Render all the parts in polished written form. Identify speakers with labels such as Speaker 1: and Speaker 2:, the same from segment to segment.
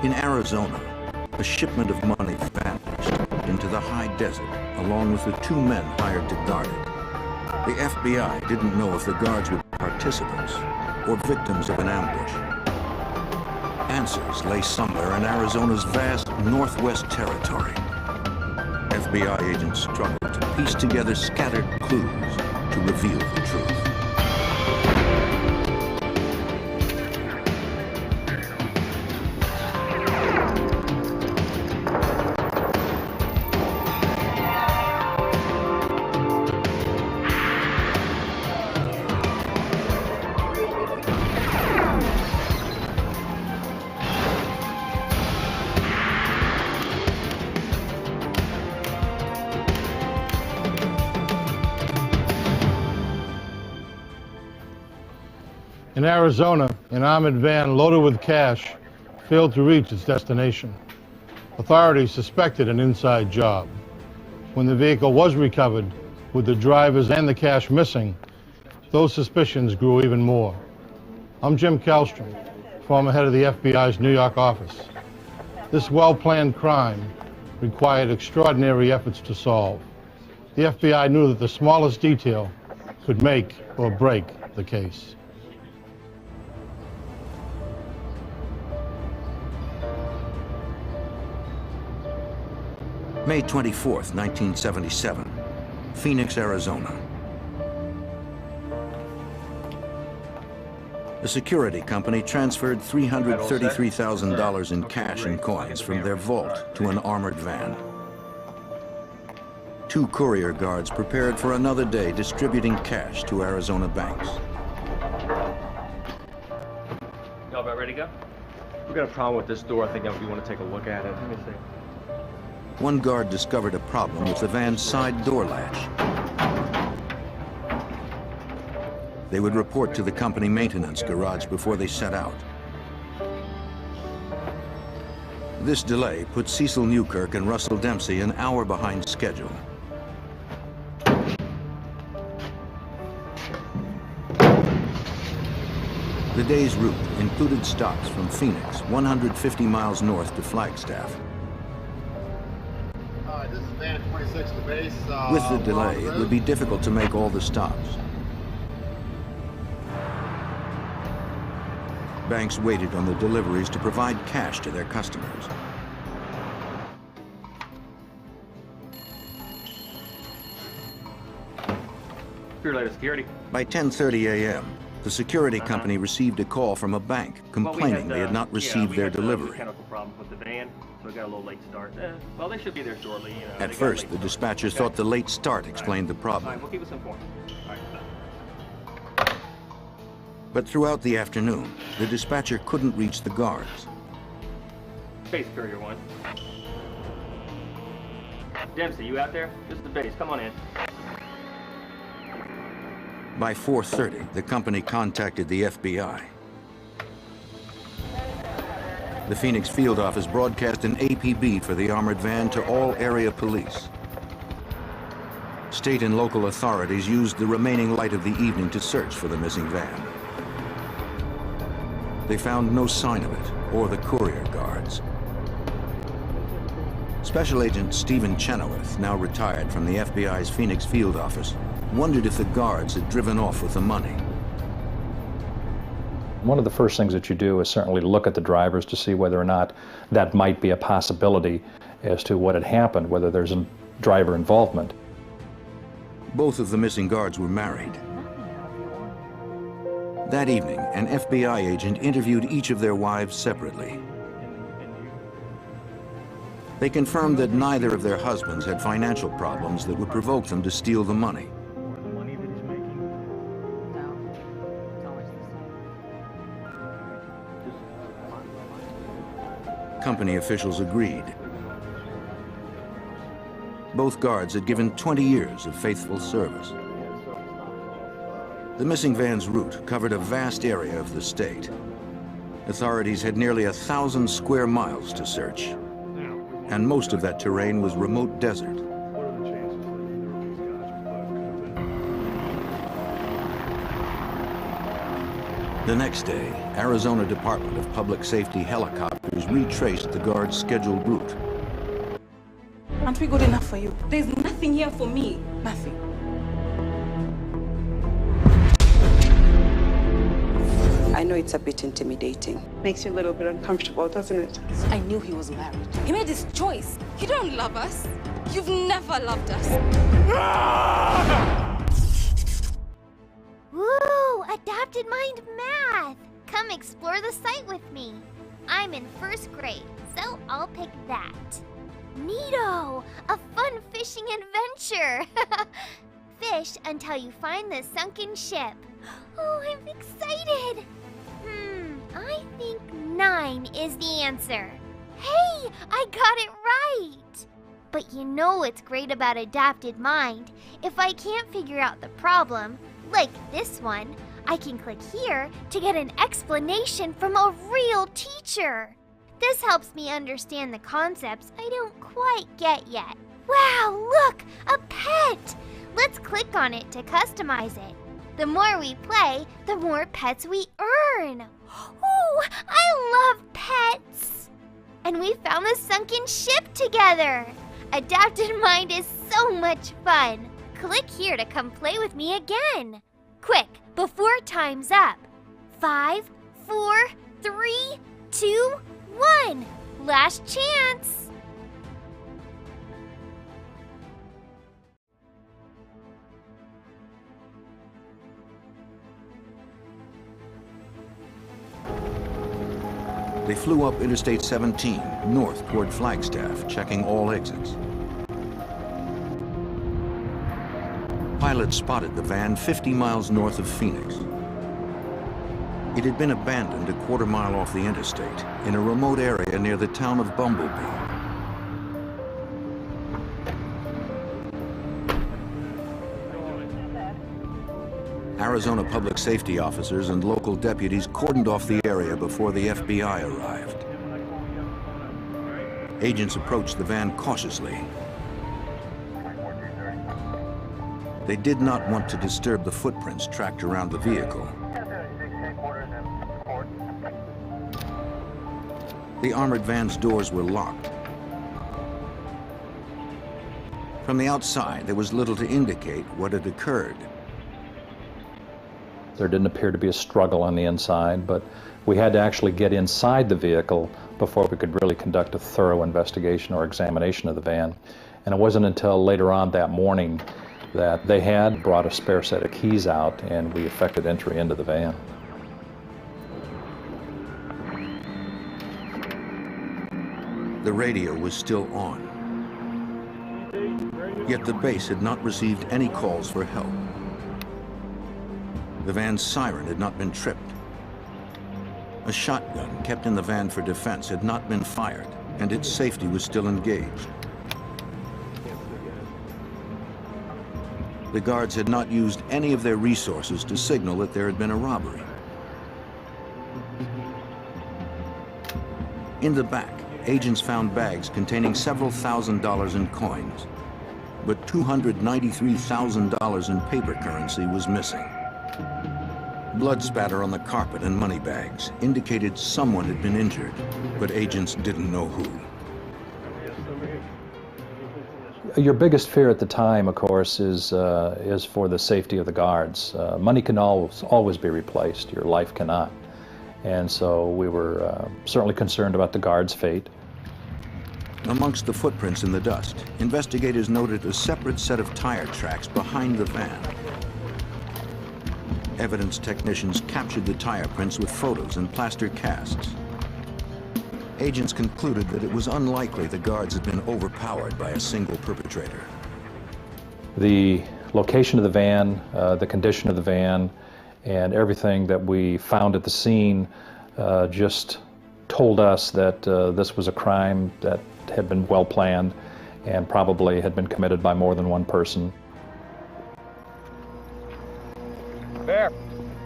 Speaker 1: In Arizona, a shipment of money vanished into the high desert along with the 2 men hired to guard it. The FBI didn't know if the guards were participants or victims of an ambush. Answers lay somewhere in Arizona's vast Northwest Territory. FBI agents struggled to piece together scattered clues to reveal the truth.
Speaker 2: In Arizona, an armored van loaded with cash failed to reach its destination. Authorities suspected an inside job. When the vehicle was recovered, with the drivers and the cash missing, those suspicions grew even more. I'm Jim Kallstrom, former head of the FBI's New York office. This well-planned crime required extraordinary efforts to solve. The FBI knew that the smallest detail could make or break the case.
Speaker 1: May 24th, 1977, Phoenix, Arizona. The security company transferred $333,000 in cash and coins from their vault to an armored van. 2 courier guards prepared for another day distributing cash to Arizona banks.
Speaker 3: Y'all about ready to go? We got a problem with this door. I think we want to take a look at it. Let me see.
Speaker 1: One guard discovered a problem with the van's side door latch. They would report to the company maintenance garage before they set out. This delay put Cecil Newkirk and Russell Dempsey an hour behind schedule. The day's route included stops from Phoenix, 150 miles north to Flagstaff.
Speaker 4: This is van 26 to base.
Speaker 1: With the delay, it would be difficult to make all the stops. Banks waited on the deliveries to provide cash to their customers.
Speaker 3: Security.
Speaker 1: By 10:30 a.m., the security company received a call from a bank complaining they had not received their delivery.
Speaker 3: Mechanical problem with the van, so we got a little late start. Well, they should be there shortly.
Speaker 1: At first, the dispatcher thought the late start explained the
Speaker 3: All
Speaker 1: problem.
Speaker 3: right, we'll keep us informed. All right.
Speaker 1: But throughout the afternoon, the dispatcher couldn't reach the guards.
Speaker 3: Base Courier 1. Dempsey, you out there? This is the base. Come on in.
Speaker 1: By 4:30, the company contacted the FBI. The Phoenix field office broadcast an APB for the armored van to all area police. State and local authorities used the remaining light of the evening to search for the missing van. They found no sign of it or the courier guards. Special Agent Stephen Chenoweth, now retired from the FBI's Phoenix field office, wondered if the guards had driven off with the money.
Speaker 5: One of the first things that you do is certainly look at the drivers to see whether or not that might be a possibility as to what had happened, whether there's a driver involvement.
Speaker 1: Both of the missing guards were married. That evening, an FBI agent interviewed each of their wives separately. They confirmed that neither of their husbands had financial problems that would provoke them to steal the money. Company officials agreed. Both guards had given 20 years of faithful service. The missing van's route covered a vast area of the state. Authorities had nearly 1,000 square miles to search, and most of that terrain was remote desert. The next day, Arizona Department of Public Safety helicopters retraced the guard's scheduled route.
Speaker 6: Aren't we good enough for you? There's nothing here for me. Nothing. I know it's a bit intimidating. Makes you a little bit uncomfortable, doesn't it? I knew he was married. He made his choice. You don't love us. You've never loved us.
Speaker 7: Woo! Adapted mind math! Come explore the site with me. I'm in first grade, so I'll pick that. Neato! A fun fishing adventure! Fish until you find the sunken ship. Oh, I'm excited! I think 9 is the answer. Hey, I got it right! But you know what's great about adapted mind? If I can't figure out the problem, like this one, I can click here to get an explanation from a real teacher. This helps me understand the concepts I don't quite get yet. Wow, look, a pet! Let's click on it to customize it. The more we play, the more pets we earn. Ooh, I love pets! And we found the sunken ship together. Adapted Mind is so much fun. Click here to come play with me again. Quick, before time's up. 5, 4, 3, 2, 1. Last chance.
Speaker 1: They flew up Interstate 17, north toward Flagstaff, checking all exits. Pilots spotted the van 50 miles north of Phoenix. It had been abandoned a quarter-mile off the interstate, in a remote area near the town of Bumblebee. Arizona public safety officers and local deputies cordoned off the area before the FBI arrived. Agents approached the van cautiously. They did not want to disturb the footprints tracked around the vehicle. The armored van's doors were locked. From the outside, there was little to indicate what had occurred.
Speaker 5: There didn't appear to be a struggle on the inside, but we had to actually get inside the vehicle before we could really conduct a thorough investigation or examination of the van. And it wasn't until later on that morning that they had brought a spare set of keys out and we effected entry into the van.
Speaker 1: The radio was still on. Yet the base had not received any calls for help. The van's siren had not been tripped. A shotgun kept in the van for defense had not been fired, and its safety was still engaged. The guards had not used any of their resources to signal that there had been a robbery. In the back, agents found bags containing several $1,000s in coins, but $293,000 in paper currency was missing. Blood spatter on the carpet and money bags indicated someone had been injured, but agents didn't know who.
Speaker 5: Your biggest fear at the time, of course, is for the safety of the guards. Money can always be replaced. Your life cannot. And so we were certainly concerned about the guards' fate.
Speaker 1: Amongst the footprints in the dust, investigators noted a separate set of tire tracks behind the van. Evidence technicians captured the tire prints with photos and plaster casts. Agents concluded that it was unlikely the guards had been overpowered by a single perpetrator.
Speaker 5: The location of the van, the condition of the van, and everything that we found at the scene just told us that this was a crime that had been well planned and probably had been committed by more than one person.
Speaker 3: There.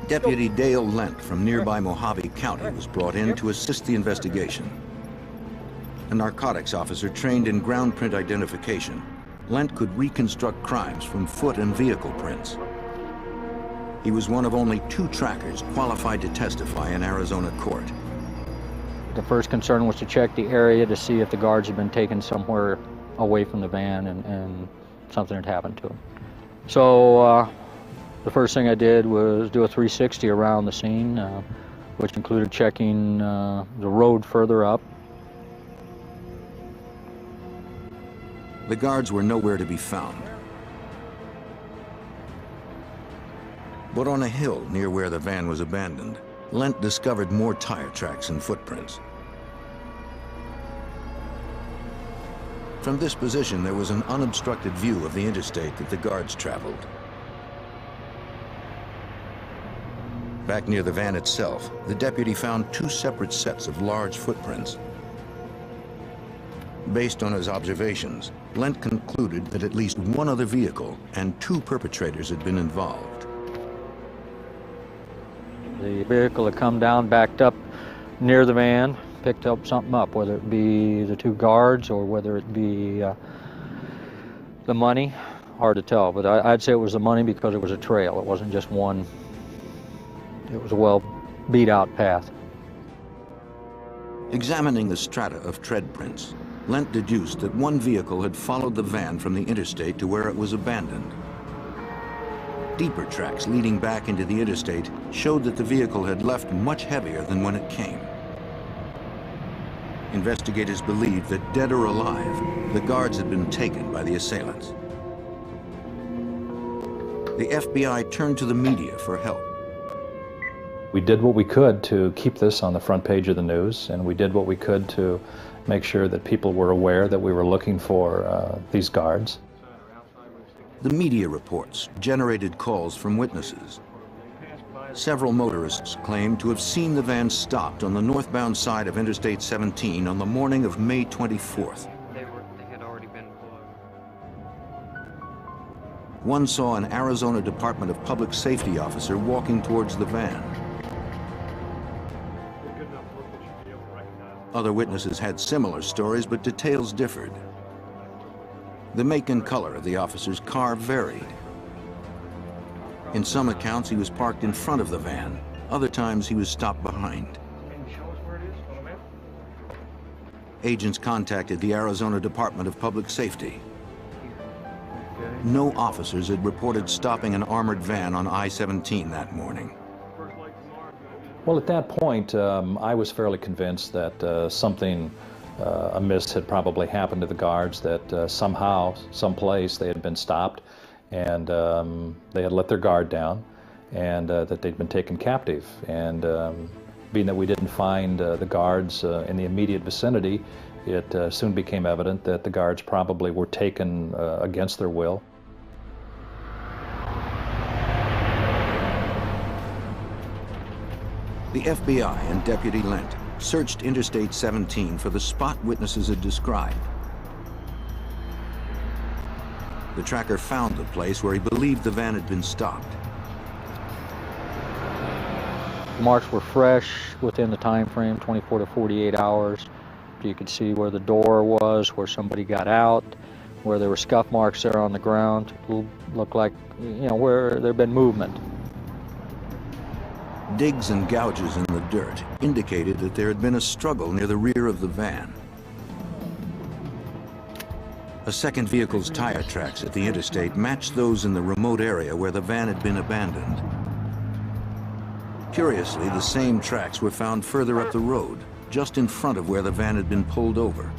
Speaker 1: Deputy Dale Lent from nearby Mojave County was brought in to assist the investigation. A narcotics officer trained in ground print identification, Lent could reconstruct crimes from foot and vehicle prints. He was one of only 2 trackers qualified to testify in Arizona court.
Speaker 8: The first concern was to check the area to see if the guards had been taken somewhere away from the van and something had happened to them. So the first thing I did was do a 360 around the scene, which included checking the road further up.
Speaker 1: The guards were nowhere to be found. But on a hill near where the van was abandoned, Lent discovered more tire tracks and footprints. From this position, there was an unobstructed view of the interstate that the guards traveled. Back near the van itself, the deputy found 2 separate sets of large footprints. Based on his observations, Lent concluded that at least 1 other vehicle and 2 perpetrators had been involved.
Speaker 8: The vehicle had come down, backed up near the van, picked up something up, whether it be the 2 guards or whether it be the money. Hard to tell, but I'd say it was the money because it was a trail. It wasn't just one. It was a well beat out path.
Speaker 1: Examining the strata of tread prints, Lent deduced that 1 vehicle had followed the van from the interstate to where it was abandoned. Deeper tracks leading back into the interstate showed that the vehicle had left much heavier than when it came. Investigators believed that, dead or alive, the guards had been taken by the assailants. The FBI turned to the media for help.
Speaker 5: We did what we could to keep this on the front page of the news, and we did what we could to make sure that people were aware that we were looking for these guards.
Speaker 1: The media reports generated calls from witnesses. Several motorists claimed to have seen the van stopped on the northbound side of Interstate 17 on the morning of May 24th.
Speaker 9: They had already been pulled.
Speaker 1: One saw an Arizona Department of Public Safety officer walking towards the van. Other witnesses had similar stories, but details differed. The make and color of the officer's car varied. In some accounts, he was parked in front of the van. Other times, he was stopped behind.
Speaker 3: Can you show us where it is on the map?
Speaker 1: Agents contacted the Arizona Department of Public Safety. No officers had reported stopping an armored van on I-17 that morning.
Speaker 5: Well, at that point, I was fairly convinced that something amiss had probably happened to the guards, that somehow, someplace, they had been stopped and they had let their guard down, and that they'd been taken captive. And being that we didn't find the guards in the immediate vicinity, it soon became evident that the guards probably were taken against their will.
Speaker 1: The FBI and Deputy Lent searched Interstate 17 for the spot witnesses had described. The tracker found the place where he believed the van had been stopped.
Speaker 8: The marks were fresh within the time frame, 24 to 48 hours. You could see where the door was, where somebody got out, where there were scuff marks there on the ground. It looked like, you know, where there had been movement.
Speaker 1: Digs and gouges in the dirt indicated that there had been a struggle near the rear of the van. A second vehicle's tire tracks at the interstate matched those in the remote area where the van had been abandoned. Curiously, the same tracks were found further up the road, just in front of where the van had been pulled over.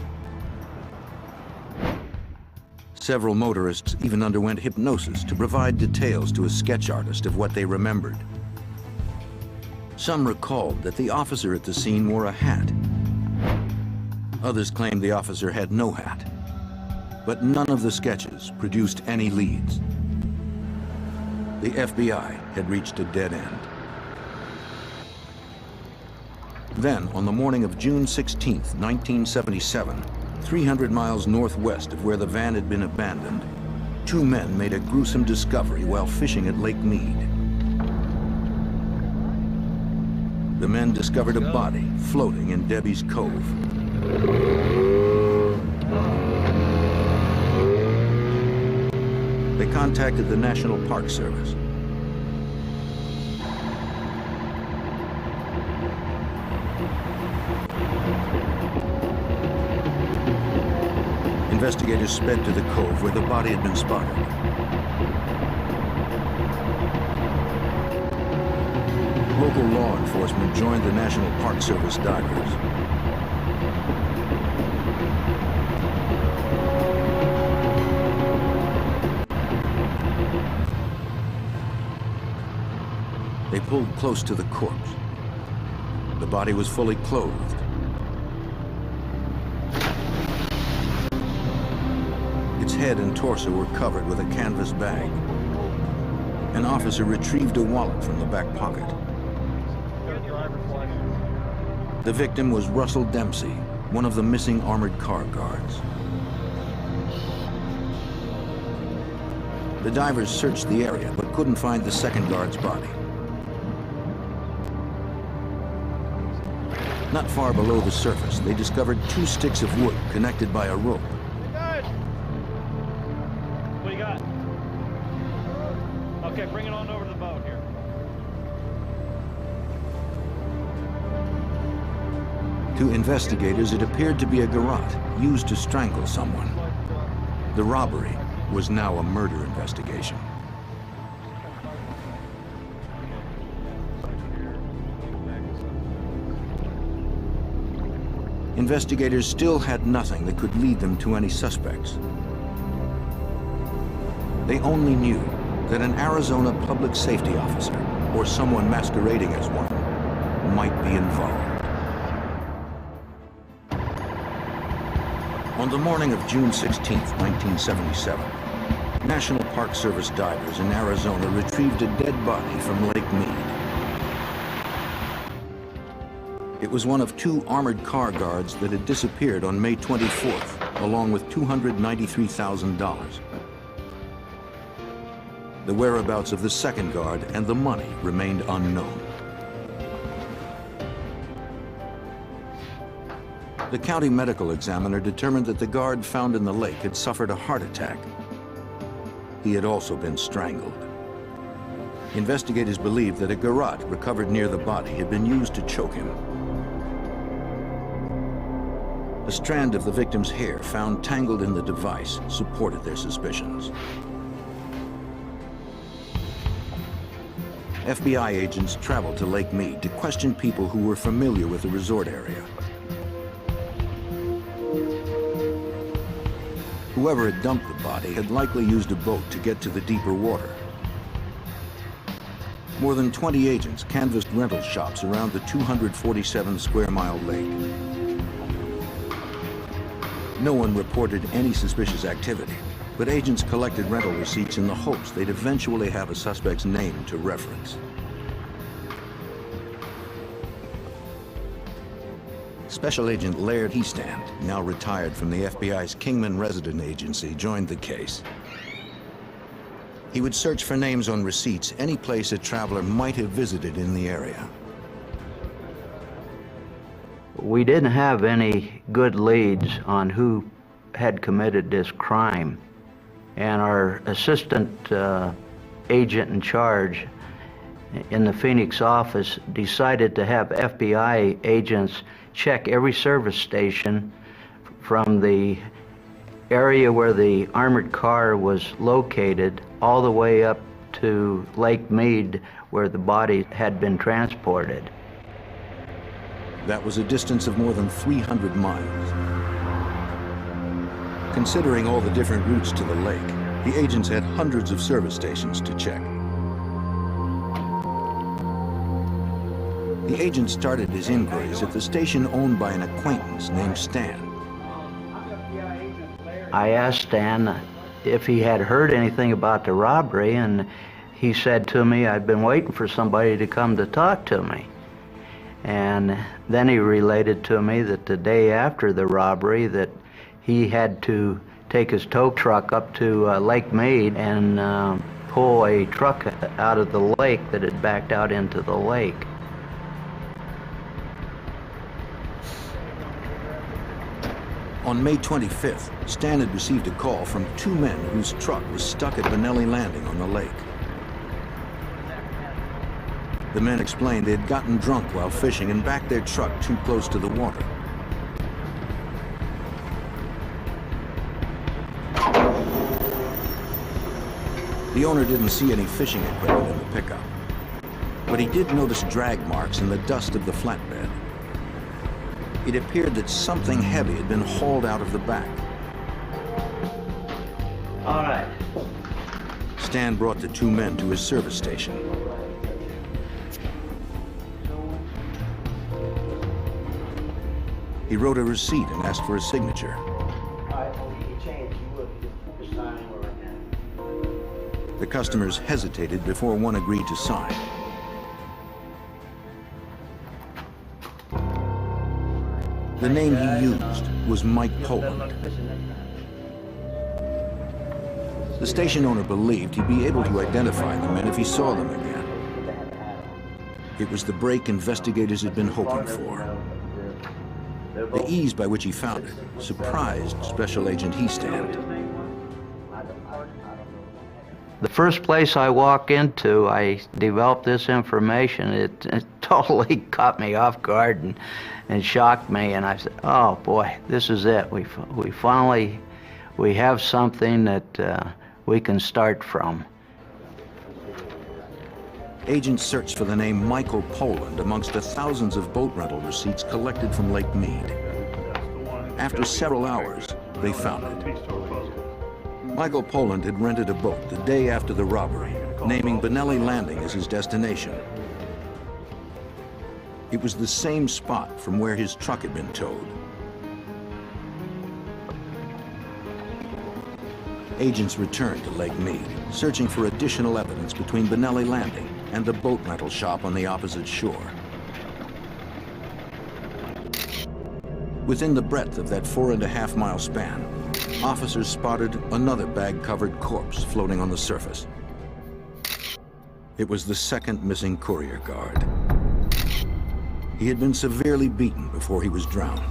Speaker 1: Several motorists even underwent hypnosis to provide details to a sketch artist of what they remembered. Some recalled that the officer at the scene wore a hat. Others claimed the officer had no hat. But none of the sketches produced any leads. The FBI had reached a dead end. Then, on the morning of June 16, 1977, 300 miles northwest of where the van had been abandoned, 2 men made a gruesome discovery while fishing at Lake Mead. The men discovered a body floating in Debbie's Cove. They contacted the National Park Service. Investigators sped to the cove where the body had been spotted. Local law enforcement joined the National Park Service divers. They pulled close to the corpse. The body was fully clothed. Its head and torso were covered with a canvas bag. An officer retrieved a wallet from the back pocket. The victim was Russell Dempsey, one of the missing armored car guards. The divers searched the area but couldn't find the second guard's body. Not far below the surface, they discovered 2 sticks of wood connected by a rope.
Speaker 10: What do you got? Okay, bring it on over to the boat here.
Speaker 1: To investigators, it appeared to be a garrote used to strangle someone. The robbery was now a murder investigation. Investigators still had nothing that could lead them to any suspects. They only knew that an Arizona public safety officer, or someone masquerading as one, might be involved. On the morning of June 16, 1977, National Park Service divers in Arizona retrieved a dead body from Lake Mead. It was one of 2 armored car guards that had disappeared on May 24th, along with $293,000. The whereabouts of the second guard and the money remained unknown. The county medical examiner determined that the guard found in the lake had suffered a heart attack. He had also been strangled. Investigators believed that a garrote recovered near the body had been used to choke him. A strand of the victim's hair found tangled in the device supported their suspicions. FBI agents traveled to Lake Mead to question people who were familiar with the resort area. Whoever had dumped the body had likely used a boat to get to the deeper water. More than 20 agents canvassed rental shops around the 247-square-mile lake. No one reported any suspicious activity, but agents collected rental receipts in the hopes they'd eventually have a suspect's name to reference. Special Agent Laird Heists, now retired from the FBI's Kingman Resident Agency, joined the case. He would search for names on receipts any place a traveler might have visited in the area.
Speaker 11: We didn't have any good leads on who had committed this crime. And our assistant agent in charge in the Phoenix office decided to have FBI agents check every service station from the area where the armored car was located all the way up to Lake Mead where the body had been transported.
Speaker 1: That was a distance of more than 300 miles. Considering all the different routes to the lake, the agents had hundreds of service stations to check. The agent started his inquiries at the station owned by an acquaintance named Stan.
Speaker 11: I asked Stan if he had heard anything about the robbery, and he said to me, "I've been waiting for somebody to come to talk to me." And then he related to me that the day after the robbery that he had to take his tow truck up to Lake Mead and pull a truck out of the lake that had backed out into the lake.
Speaker 1: On May 25th, Stan had received a call from 2 men whose truck was stuck at Benelli Landing on the lake. The men explained they had gotten drunk while fishing and backed their truck too close to the water. The owner didn't see any fishing equipment in the pickup, but he did notice drag marks in the dust of the flatbed. It appeared that something heavy had been hauled out of the back.
Speaker 11: All right.
Speaker 1: Stan brought the two men to his service station. He wrote a receipt and asked for a signature. The customers hesitated before one agreed to sign. The name he used was Mike Poland. The station owner believed he'd be able to identify the men if he saw them again. It was the break investigators had been hoping for. The ease by which he found it surprised Special Agent Heists.
Speaker 11: The first place I walk into, I developed this information. It totally caught me off guard and shocked me. And I said, "Oh boy, this is it. We finally have something that we can start from."
Speaker 1: Agents searched for the name Michael Poland amongst the thousands of boat rental receipts collected from Lake Mead. After several hours, they found it. Michael Poland had rented a boat the day after the robbery, naming Mandalay Landing as his destination. It was the same spot from where his truck had been towed. Agents returned to Lake Mead, searching for additional evidence between Mandalay Landing and the boat rental shop on the opposite shore. Within the breadth of that 4.5-mile span, officers spotted another bag-covered corpse floating on the surface. It was the second missing courier guard. He had been severely beaten before he was drowned.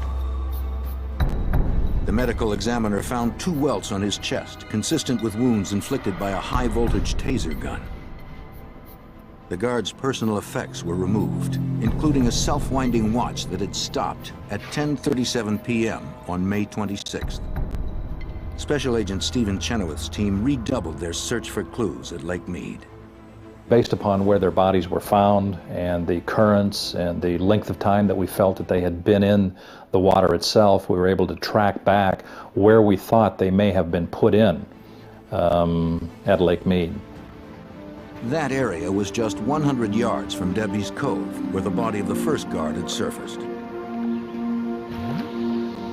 Speaker 1: The medical examiner found 2 welts on his chest, consistent with wounds inflicted by a high-voltage taser gun. The guard's personal effects were removed, including a self-winding watch that had stopped at 10:37 p.m. on May 26th. Special Agent Stephen Chenoweth's team redoubled their search for clues at Lake Mead.
Speaker 5: Based upon where their bodies were found and the currents and the length of time that we felt that they had been in the water itself, we were able to track back where we thought they may have been put in at Lake Mead.
Speaker 1: That area was just 100 yards from Debbie's Cove, where the body of the first guard had surfaced.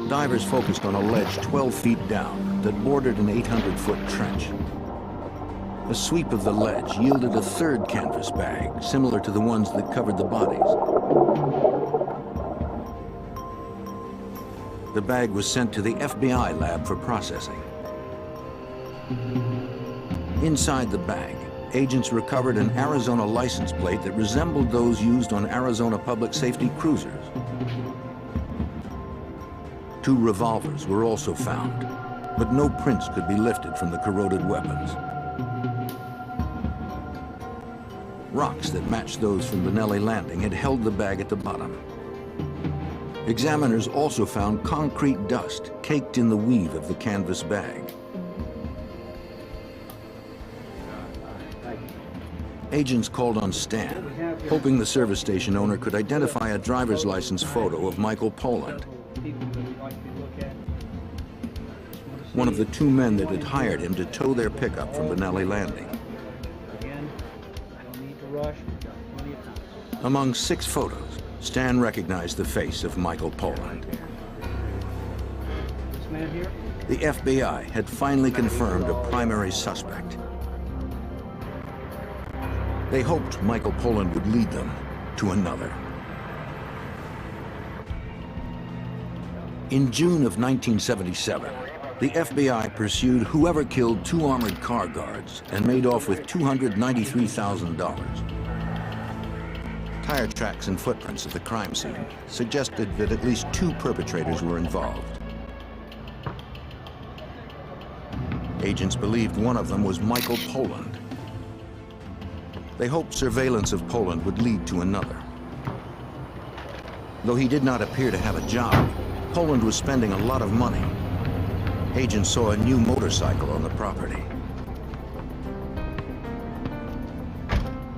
Speaker 1: Divers focused on a ledge 12 feet down that bordered an 800-foot trench. A sweep of the ledge yielded a third canvas bag, similar to the ones that covered the bodies. The bag was sent to the FBI lab for processing. Inside the bag, agents recovered an Arizona license plate that resembled those used on Arizona public safety cruisers. 2 revolvers were also found, but no prints could be lifted from the corroded weapons. Rocks that matched those from Mandalay Landing had held the bag at the bottom. Examiners also found concrete dust caked in the weave of the canvas bag. Agents called on Stan, hoping the service station owner could identify a driver's license photo of Michael Poland. One of the 2 men that had hired him to tow their pickup from Mandalay Landing. Among 6 photos, Stan recognized the face of Michael Poland. The FBI had finally confirmed a primary suspect. They hoped Michael Poland would lead them to another. In June of 1977, the FBI pursued whoever killed 2 armored car guards and made off with $293,000. Tire tracks and footprints at the crime scene suggested that at least 2 perpetrators were involved. Agents believed one of them was Michael Poland. They hoped surveillance of Poland would lead to another. Though he did not appear to have a job, Poland was spending a lot of money. Agents saw a new motorcycle on the property.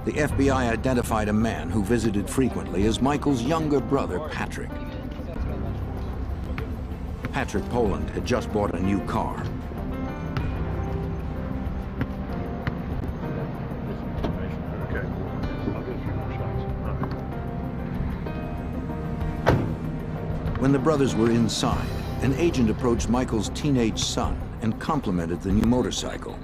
Speaker 1: The FBI identified a man who visited frequently as Michael's younger brother, Patrick. Patrick Poland had just bought a new car. When the brothers were inside, an agent approached Michael's teenage son and complimented the new motorcycle.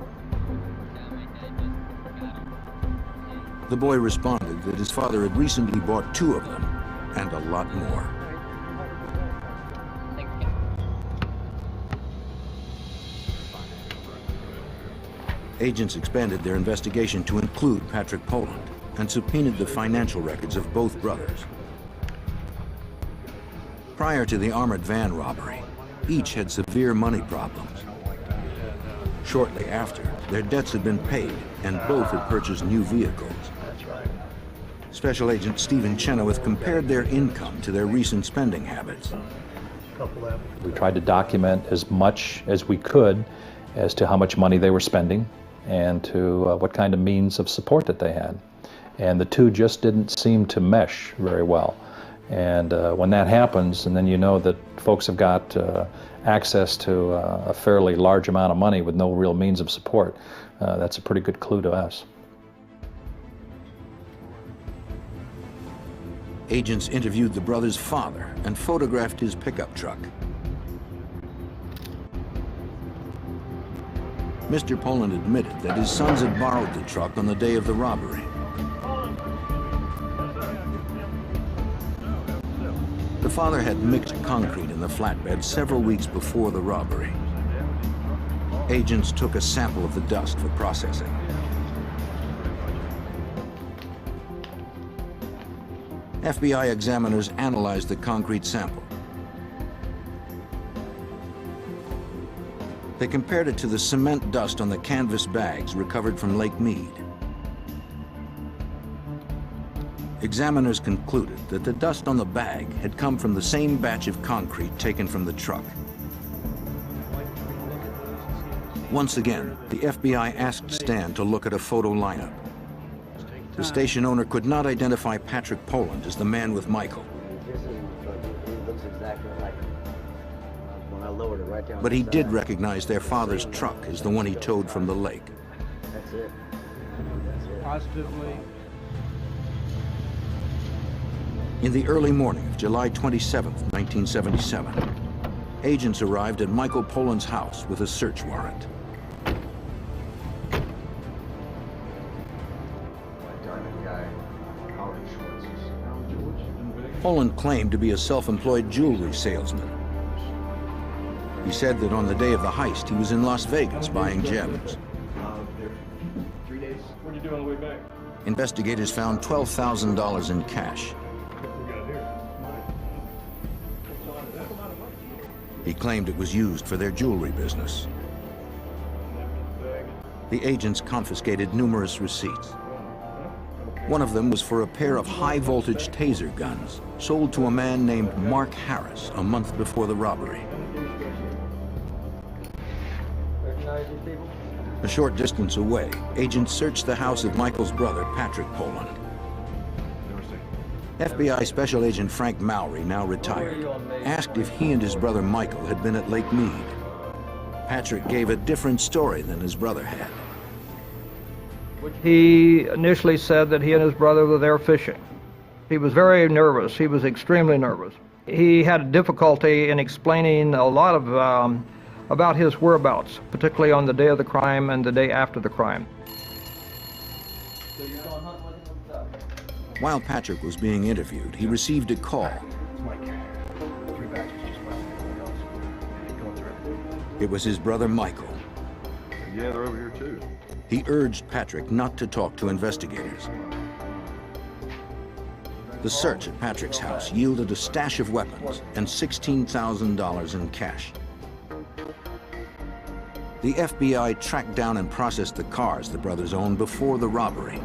Speaker 1: The boy responded that his father had recently bought 2 of them, and a lot more. Agents expanded their investigation to include Patrick Poland and subpoenaed the financial records of both brothers. Prior to the armored van robbery, each had severe money problems. Shortly after, their debts had been paid, and both had purchased new vehicles. Special Agent Stephen Chenoweth compared their income to their recent spending habits.
Speaker 5: We tried to document as much as we could as to how much money they were spending and to what kind of means of support that they had. And the two just didn't seem to mesh very well. And when that happens, and then you know that folks have got access to a fairly large amount of money with no real means of support, that's a pretty good clue to us.
Speaker 1: Agents interviewed the brother's father and photographed his pickup truck. Mr. Poland admitted that his sons had borrowed the truck on the day of the robbery. The father had mixed concrete in the flatbed several weeks before the robbery. Agents took a sample of the dust for processing. FBI examiners analyzed the concrete sample. They compared it to the cement dust on the canvas bags recovered from Lake Mead. Examiners concluded that the dust on the bag had come from the same batch of concrete taken from the truck. Once again, the FBI asked Stan to look at a photo lineup. The station owner could not identify Patrick Poland as the man with Michael. But he did recognize their father's truck as the one he towed from the lake.
Speaker 12: That's it. Positively.
Speaker 1: In the early morning of July 27, 1977, agents arrived at Michael Poland's house with a search warrant. Poland claimed to be a self-employed jewelry salesman. He said that on the day of the heist, he was in Las Vegas buying gems.
Speaker 10: 3 days. What are you doing on the way back?
Speaker 1: Investigators found $12,000 in cash. He claimed it was used for their jewelry business. The agents confiscated numerous receipts. One of them was for a pair of high-voltage taser guns sold to a man named Mark Harris a month before the robbery. A short distance away, agents searched the house of Michael's brother, Patrick Poland. FBI Special Agent Frank Mowry, now retired, asked if he and his brother Michael had been at Lake Mead. Patrick gave a different story than his brother had.
Speaker 13: He initially said that he and his brother were there fishing. He was very nervous. He was extremely nervous. He had difficulty in explaining a lot of about his whereabouts, particularly on the day of the crime and the day after the crime.
Speaker 1: While Patrick was being interviewed, he received a call. It was his brother Michael.
Speaker 14: Yeah, they're over here too.
Speaker 1: He urged Patrick not to talk to investigators. The search at Patrick's house yielded a stash of weapons and $16,000 in cash. The FBI tracked down and processed the cars the brothers owned before the robbery.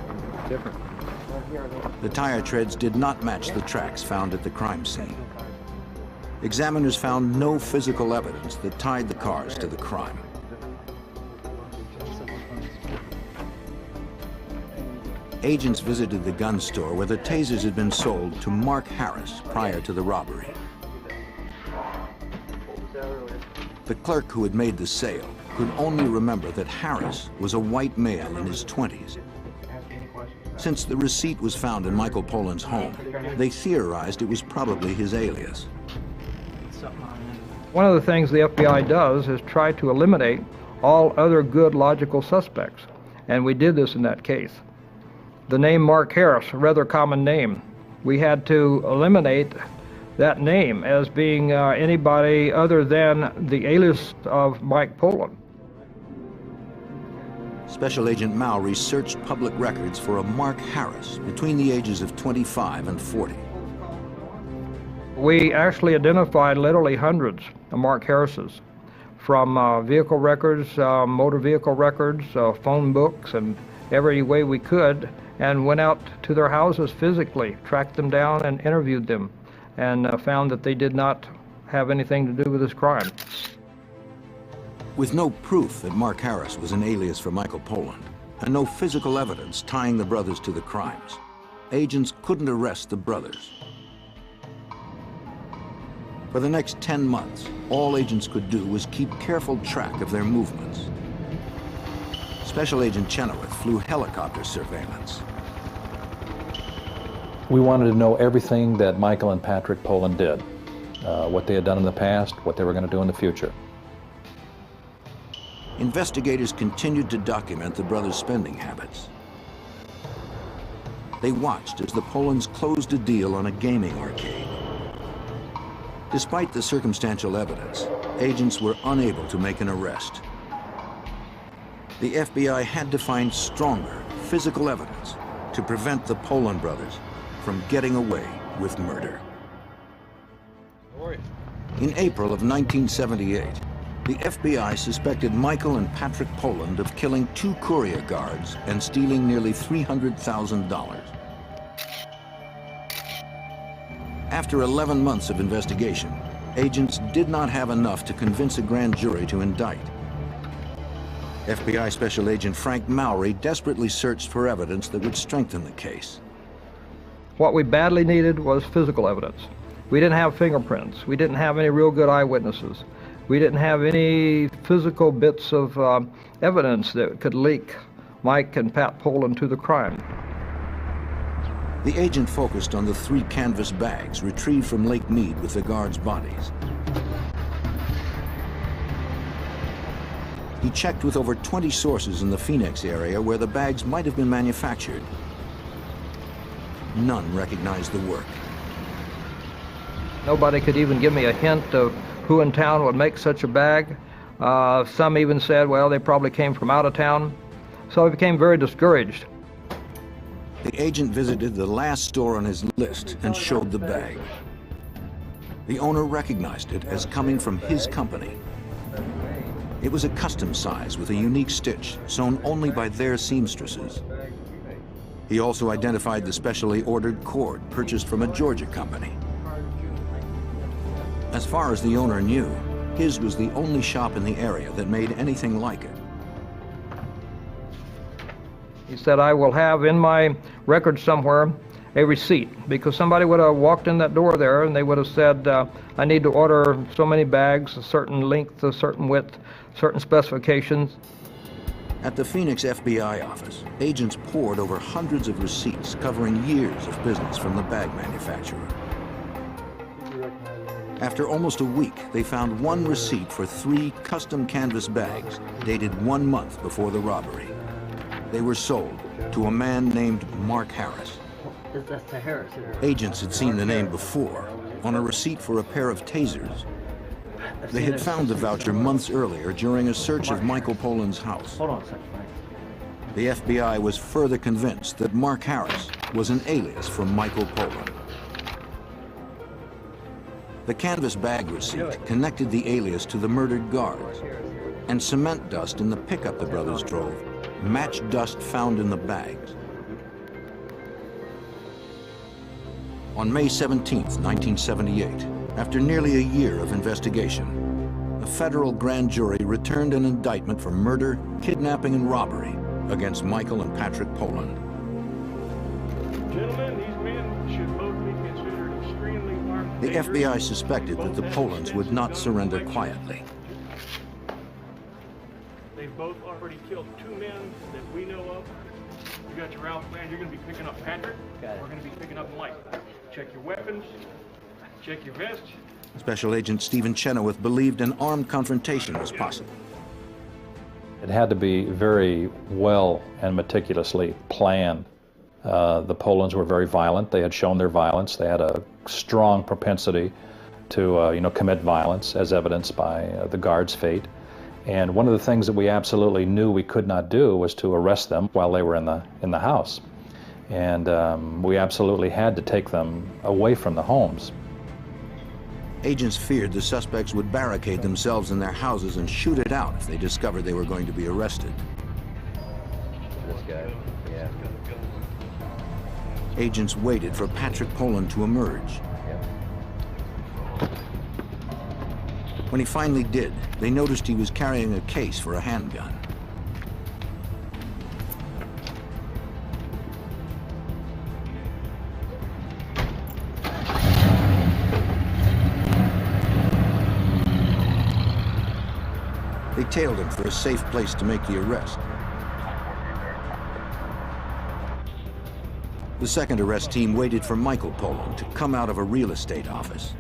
Speaker 1: The tire treads did not match the tracks found at the crime scene. Examiners found no physical evidence that tied the cars to the crime. agents visited the gun store where the tasers had been sold to Mark Harris prior to the robbery. The clerk who had made the sale could only remember that Harris was a white male in his 20s. Since the receipt was found in Michael Poland's home, they theorized it was probably his alias.
Speaker 13: One of the things the FBI does is try to eliminate all other good logical suspects, and we did this in that case. The name Mark Harris, a rather common name, we had to eliminate that name as being anybody other than the alias of Mike Poland.
Speaker 1: Special Agent Mowry searched public records for a Mark Harris between the ages of 25 and 40.
Speaker 13: We actually identified literally hundreds of Mark Harrises, from vehicle records, motor vehicle records, phone books, and every way we could, and went out to their houses physically, tracked them down and interviewed them, and found that they did not have anything to do with this crime.
Speaker 1: With no proof that Mark Harris was an alias for Michael Poland, and no physical evidence tying the brothers to the crimes, agents couldn't arrest the brothers. For the next 10 months, all agents could do was keep careful track of their movements. Special Agent Chenoweth flew helicopter surveillance.
Speaker 5: We wanted to know everything that Michael and Patrick Poland did, what they had done in the past, what they were going to do in the future.
Speaker 1: Investigators continued to document the brothers' spending habits. They watched as the Polands closed a deal on a gaming arcade. Despite the circumstantial evidence, agents were unable to make an arrest. The FBI had to find stronger physical evidence to prevent the Poland brothers from getting away with murder. In April of 1978, the FBI suspected Michael and Patrick Poland of killing 2 courier guards and stealing nearly $300,000. After 11 months of investigation, agents did not have enough to convince a grand jury to indict. FBI Special Agent Frank Mowry desperately searched for evidence that would strengthen the case.
Speaker 13: What we badly needed was physical evidence. We didn't have fingerprints. We didn't have any real good eyewitnesses. We didn't have any physical bits of evidence that could link Mike and Pat Poland to the crime.
Speaker 1: The agent focused on the 3 canvas bags retrieved from Lake Mead with the guards' bodies. He checked with over 20 sources in the Phoenix area where the bags might have been manufactured. None recognized the work.
Speaker 13: Nobody could even give me a hint of who in town would make such a bag. Some even said, well, they probably came from out of town. So I became very discouraged.
Speaker 1: The agent visited the last store on his list and showed the bag. The owner recognized it as coming from his company. It was a custom size with a unique stitch sewn only by their seamstresses. He also identified the specially ordered cord purchased from a Georgia company. As far as the owner knew, his was the only shop in the area that made anything like it.
Speaker 13: He said, I will have in my record somewhere a receipt, because somebody would have walked in that door there and they would have said, I need to order so many bags, a certain length, a certain width, certain specifications.
Speaker 1: At the Phoenix FBI office, agents poured over hundreds of receipts covering years of business from the bag manufacturer. After almost a week, they found one receipt for 3 custom canvas bags dated 1 month before the robbery. They were sold to a man named Mark Harris.
Speaker 12: That's the Harris.
Speaker 1: Agents had seen the name before on a receipt for a pair of tasers. They had found the voucher months earlier during a search of Michael Poland's house.
Speaker 12: Hold on a second.
Speaker 1: The FBI was further convinced that Mark Harris was an alias for Michael Poland. The canvas bag receipt connected the alias to the murdered guards, and cement dust in the pickup the brothers drove matched dust found in the bags. On May 17, 1978, after nearly a year of investigation, a federal grand jury returned an indictment for murder, kidnapping, and robbery against Michael and Patrick Poland.
Speaker 10: Gentlemen, these men should both be considered extremely armed.
Speaker 1: The FBI suspected that the Polans would not surrender quietly.
Speaker 10: They've both already killed 2 men that we know of. You got your route plan. You're going to be picking up Patrick. We're going to be picking up Mike. Check your weapons. Check your vest.
Speaker 1: Special Agent Stephen Chenoweth believed an armed confrontation was possible.
Speaker 5: It had to be very well and meticulously planned. The Polans were very violent. They had shown their violence. They had a strong propensity to, commit violence, as evidenced by the guard's fate. And one of the things that we absolutely knew we could not do was to arrest them while they were in the house. And we absolutely had to take them away from the homes.
Speaker 1: Agents feared the suspects would barricade themselves in their houses and shoot it out if they discovered they were going to be arrested.
Speaker 12: This guy, yeah.
Speaker 1: Agents waited for Patrick Poland to emerge. When he finally did, they noticed he was carrying a case for a handgun. They tailed him for a safe place to make the arrest. The second arrest team waited for Michael Poland to come out of a real estate office.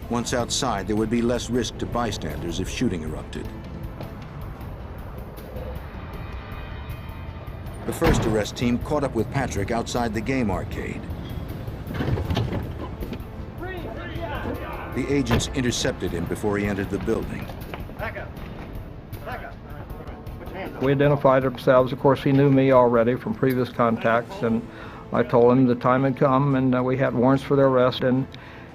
Speaker 1: Once outside, there would be less risk to bystanders if shooting erupted. The first arrest team caught up with Patrick outside the game arcade. The agents intercepted him before he entered the building.
Speaker 13: We identified ourselves. Of course, he knew me already from previous contacts, and I told him the time had come, and we had warrants for their arrest, and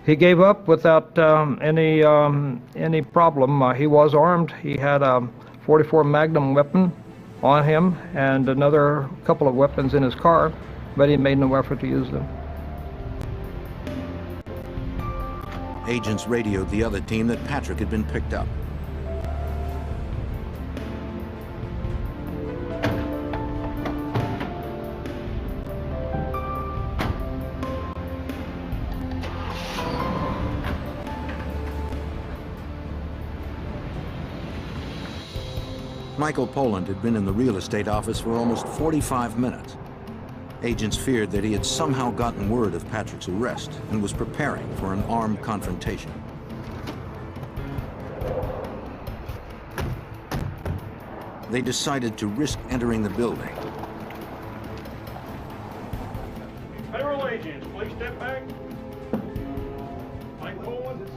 Speaker 13: he gave up without any problem. He was armed. He had a .44 Magnum weapon on him and another couple of weapons in his car, but he made no effort to use them.
Speaker 1: Agents radioed the other team that Patrick had been picked up. Michael Poland had been in the real estate office for almost 45 minutes. Agents feared that he had somehow gotten word of Patrick's arrest and was preparing for an armed confrontation. They decided to risk entering the building.
Speaker 10: Federal agents, please step back. Mike Poland,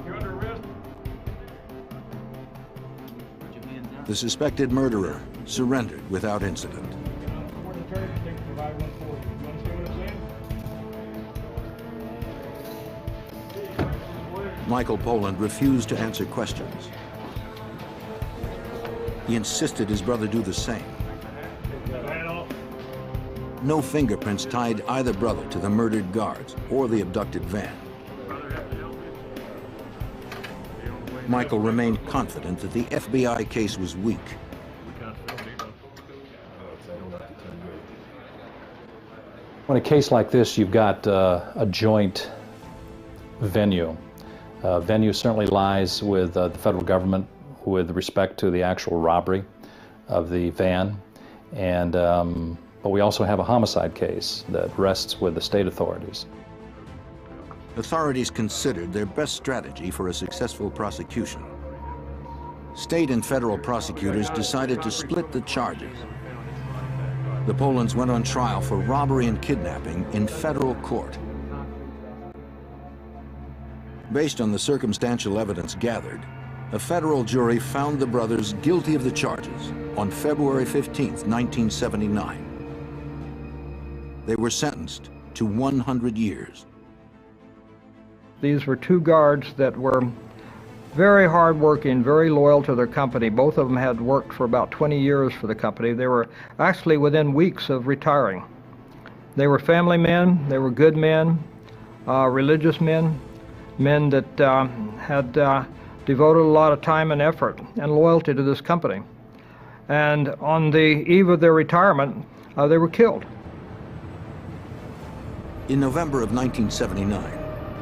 Speaker 10: you're under arrest.
Speaker 1: The suspected murderer surrendered without incident. Michael Poland refused to answer questions. He insisted his brother do the same. No fingerprints tied either brother to the murdered guards or the abducted van. Michael remained confident that the FBI case was weak.
Speaker 5: In a case like this, you've got a joint venue. Venue certainly lies with the federal government with respect to the actual robbery of the van, and but we also have a homicide case that rests with the state authorities.
Speaker 1: Authorities considered their best strategy for a successful prosecution. State and federal prosecutors decided to split the charges. The Polands went on trial for robbery and kidnapping in federal court. Based on the circumstantial evidence gathered, a federal jury found the brothers guilty of the charges on February 15, 1979. They were sentenced to 100 years.
Speaker 13: These were two guards that were very hardworking, very loyal to their company. Both of them had worked for about 20 years for the company. They were actually within weeks of retiring. They were family men, they were good men, religious men, men that had devoted a lot of time and effort and loyalty to this company. And on the eve of their retirement, they were killed.
Speaker 1: In November of 1979,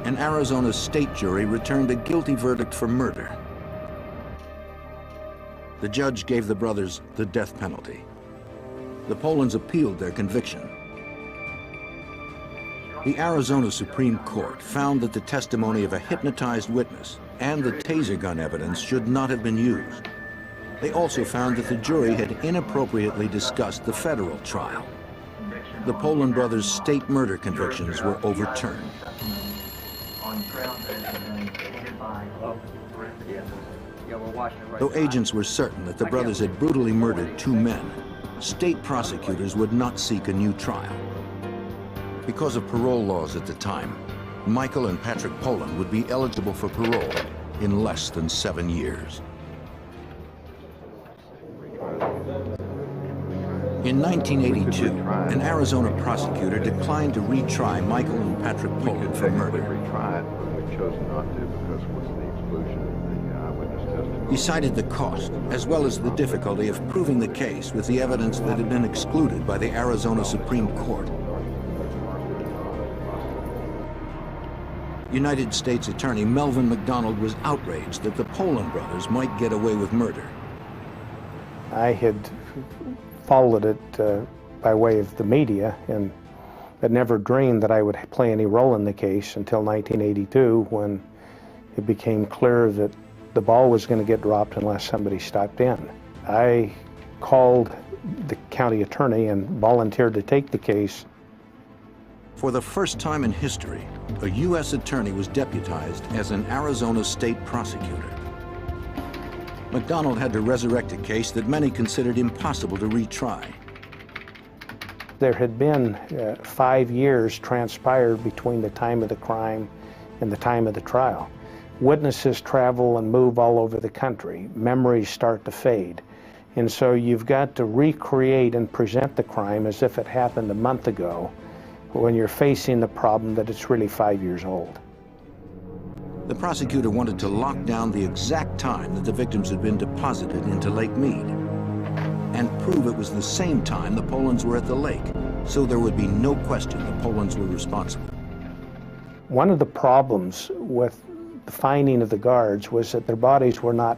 Speaker 1: an Arizona state jury returned a guilty verdict for murder. The judge gave the brothers the death penalty. The Polands appealed their conviction. The Arizona Supreme Court found that the testimony of a hypnotized witness and the taser gun evidence should not have been used. They also found that the jury had inappropriately discussed the federal trial. The Poland brothers' state murder convictions were overturned. Though agents were certain that the brothers had brutally murdered 2 men, state prosecutors would not seek a new trial. Because of parole laws at the time, Michael and Patrick Poland would be eligible for parole in less than 7 years. In 1982, an Arizona prosecutor declined to retry Michael and Patrick Poland for murder.
Speaker 14: We chose not to because of the exclusion of the eyewitness testimony.
Speaker 1: He cited the cost, as well as the difficulty of proving the case with the evidence that had been excluded by the Arizona Supreme Court. United States Attorney Melvin McDonald was outraged that the Poland brothers might get away with murder.
Speaker 15: I had followed it by way of the media and had never dreamed that I would play any role in the case until 1982, when it became clear that the ball was going to get dropped unless somebody stepped in. I called the county attorney and volunteered to take the case.
Speaker 1: For the first time in history, a U.S. attorney was deputized as an Arizona state prosecutor. McDonald had to resurrect a case that many considered impossible to retry.
Speaker 15: There had been 5 years transpired between the time of the crime and the time of the trial. Witnesses travel and move all over the country. Memories start to fade. And so you've got to recreate and present the crime as if it happened a month ago, when you're facing the problem that it's really 5 years old.
Speaker 1: The prosecutor wanted to lock down the exact time that the victims had been deposited into Lake Mead and prove it was the same time the Polands were at the lake, so there would be no question the Polands were responsible.
Speaker 15: One of the problems with the finding of the guards was that their bodies were not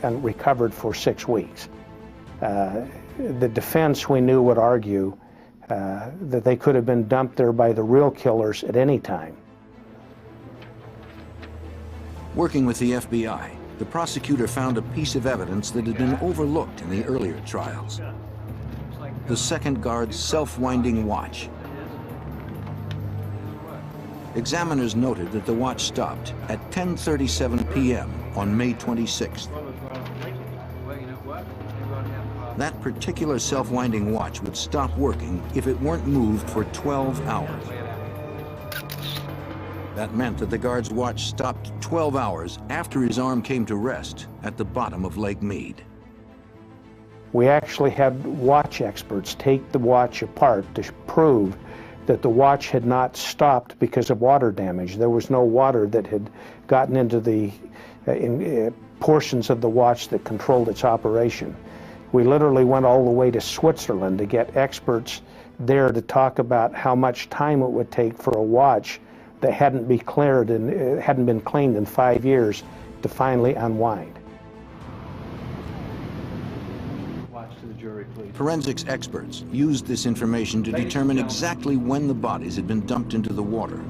Speaker 15: recovered for 6 weeks. The defense, we knew, would argue that they could have been dumped there by the real killers at any time.
Speaker 1: Working with the FBI, the prosecutor found a piece of evidence that had been overlooked in the earlier trials. The second guard's self-winding watch. Examiners noted that the watch stopped at 10:37 p.m. on May 26th. That particular self-winding watch would stop working if it weren't moved for 12 hours. That meant that the guard's watch stopped 12 hours after his arm came to rest at the bottom of Lake Mead.
Speaker 15: We actually had watch experts take the watch apart to prove that the watch had not stopped because of water damage. There was no water that had gotten into the portions of the watch that controlled its operation. We literally went all the way to Switzerland to get experts there to talk about how much time it would take for a watch that hadn't been cleaned in 5 years to finally unwind.
Speaker 16: Watch to the jury, please.
Speaker 1: Forensics experts used this information to determine exactly when the bodies had been dumped into the water.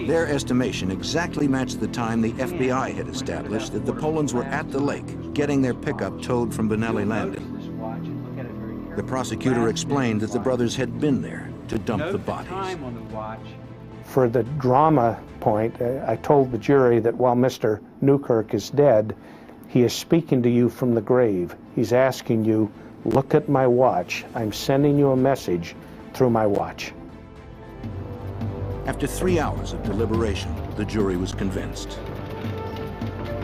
Speaker 1: Their estimation exactly matched the time the FBI had established that the Polands were at the lake, getting their pickup towed from Mandalay Bay. The prosecutor explained that the brothers had been there to dump the bodies.
Speaker 15: For the drama point, I told the jury that while Mr. Newkirk is dead, he is speaking to you from the grave. He's asking you, look at my watch. I'm sending you a message through my watch.
Speaker 1: After 3 hours of deliberation, the jury was convinced.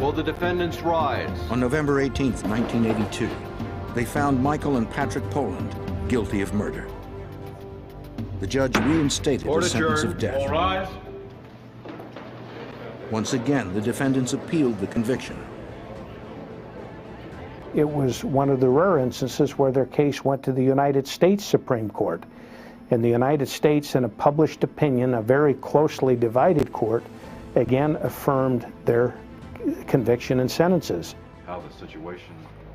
Speaker 17: Will the defendants rise?
Speaker 1: On November 18th, 1982, they found Michael and Patrick Poland guilty of murder. The judge reinstated the sentence of death.
Speaker 10: All rise.
Speaker 1: Once again, the defendants appealed the conviction.
Speaker 15: It was one of the rare instances where their case went to the United States Supreme Court. And the United States, in a published opinion, a very closely divided court, again affirmed their conviction and sentences.
Speaker 14: How the situation...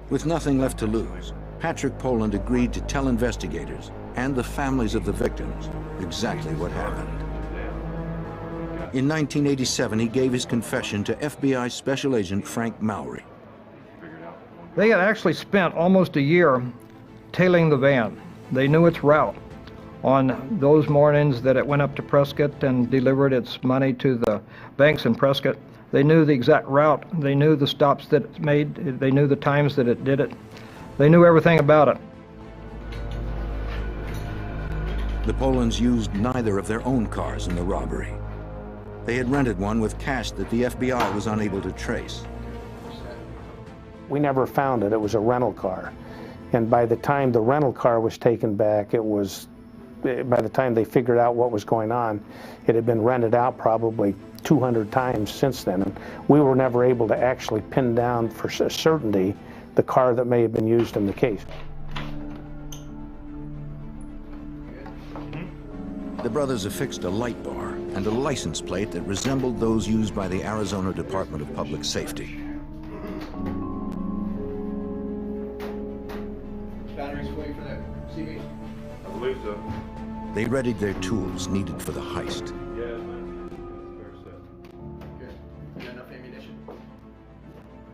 Speaker 1: With nothing left to lose, Patrick Poland agreed to tell investigators and the families of the victims exactly what happened. In 1987, he gave his confession to FBI Special Agent Frank Mowry.
Speaker 13: They had actually spent almost a year tailing the van. They knew its route. On those mornings that it went up to Prescott and delivered its money to the banks in Prescott, they knew the exact route. They knew the stops that it made. They knew the times that it did it. They knew everything about it.
Speaker 1: The Polands used neither of their own cars in the robbery. They had rented one with cash that the FBI was unable to trace.
Speaker 15: We never found it. It was a rental car. And by the time the rental car was taken back, it was, by the time they figured out what was going on, it had been rented out probably 200 times since then. And we were never able to actually pin down for certainty the car that may have been used in the case.
Speaker 1: The brothers affixed a light bar and a license plate that resembled those used by the Arizona Department of Public Safety.
Speaker 16: Batteries waiting for that CV?
Speaker 14: I believe so.
Speaker 1: They readied their tools needed for the heist.
Speaker 14: Yeah, man. Fair set.
Speaker 16: Good. You got enough ammunition?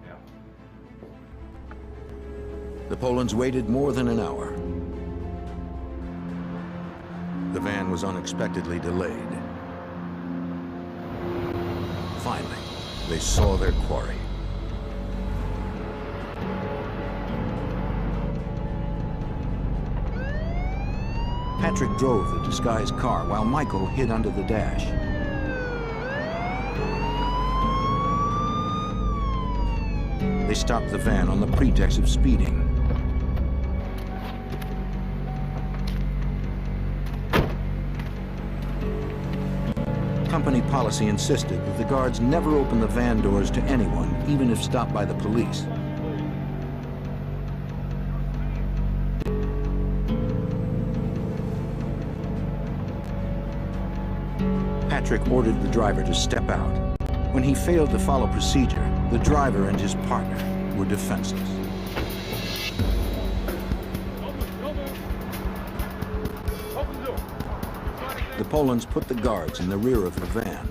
Speaker 14: Yeah.
Speaker 1: The Polands waited more than an hour. The van was unexpectedly delayed. Finally, they saw their quarry. Patrick drove the disguised car while Michael hid under the dash. They stopped the van on the pretext of speeding. Company policy insisted that the guards never open the van doors to anyone, even if stopped by the police. Patrick ordered the driver to step out. When he failed to follow procedure, the driver and his partner were defenseless. The Polands put the guards in the rear of the van.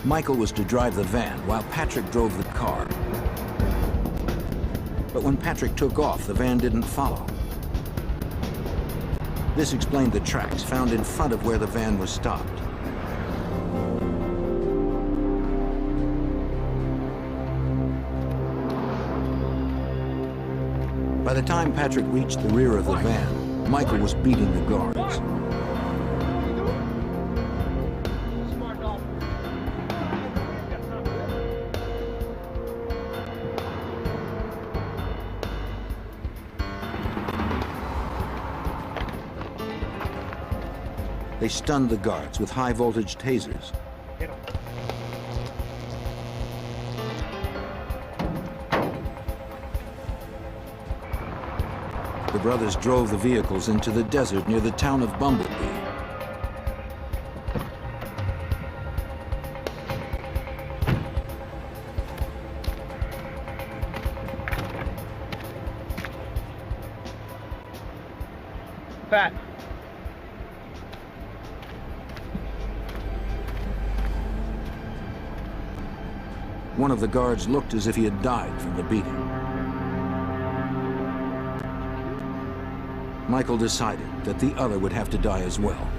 Speaker 1: Michael was to drive the van while Patrick drove the car. But when Patrick took off, the van didn't follow. This explained the tracks found in front of where the van was stopped. By the time Patrick reached the rear of the van, Michael was beating the guards. They stunned the guards with high-voltage tasers. The brothers drove the vehicles into the desert near the town of Bumblebee.
Speaker 13: Pat.
Speaker 1: One of the guards looked as if he had died from the beating. Michael decided that the other would have to die as well.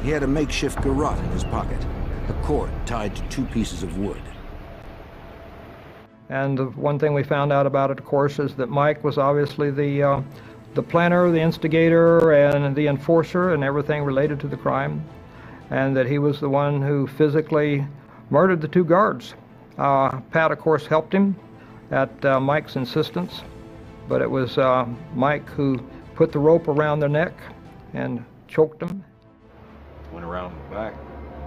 Speaker 1: He had a makeshift garrote in his pocket, a cord tied to 2 pieces of wood.
Speaker 13: And the one thing we found out about it, of course, is that Mike was obviously the planner, the instigator, and the enforcer, and everything related to the crime, and that he was the one who physically murdered the 2 guards. Pat, of course, helped him at Mike's insistence, but it was Mike who put the rope around their neck and choked them.
Speaker 14: Went around the back.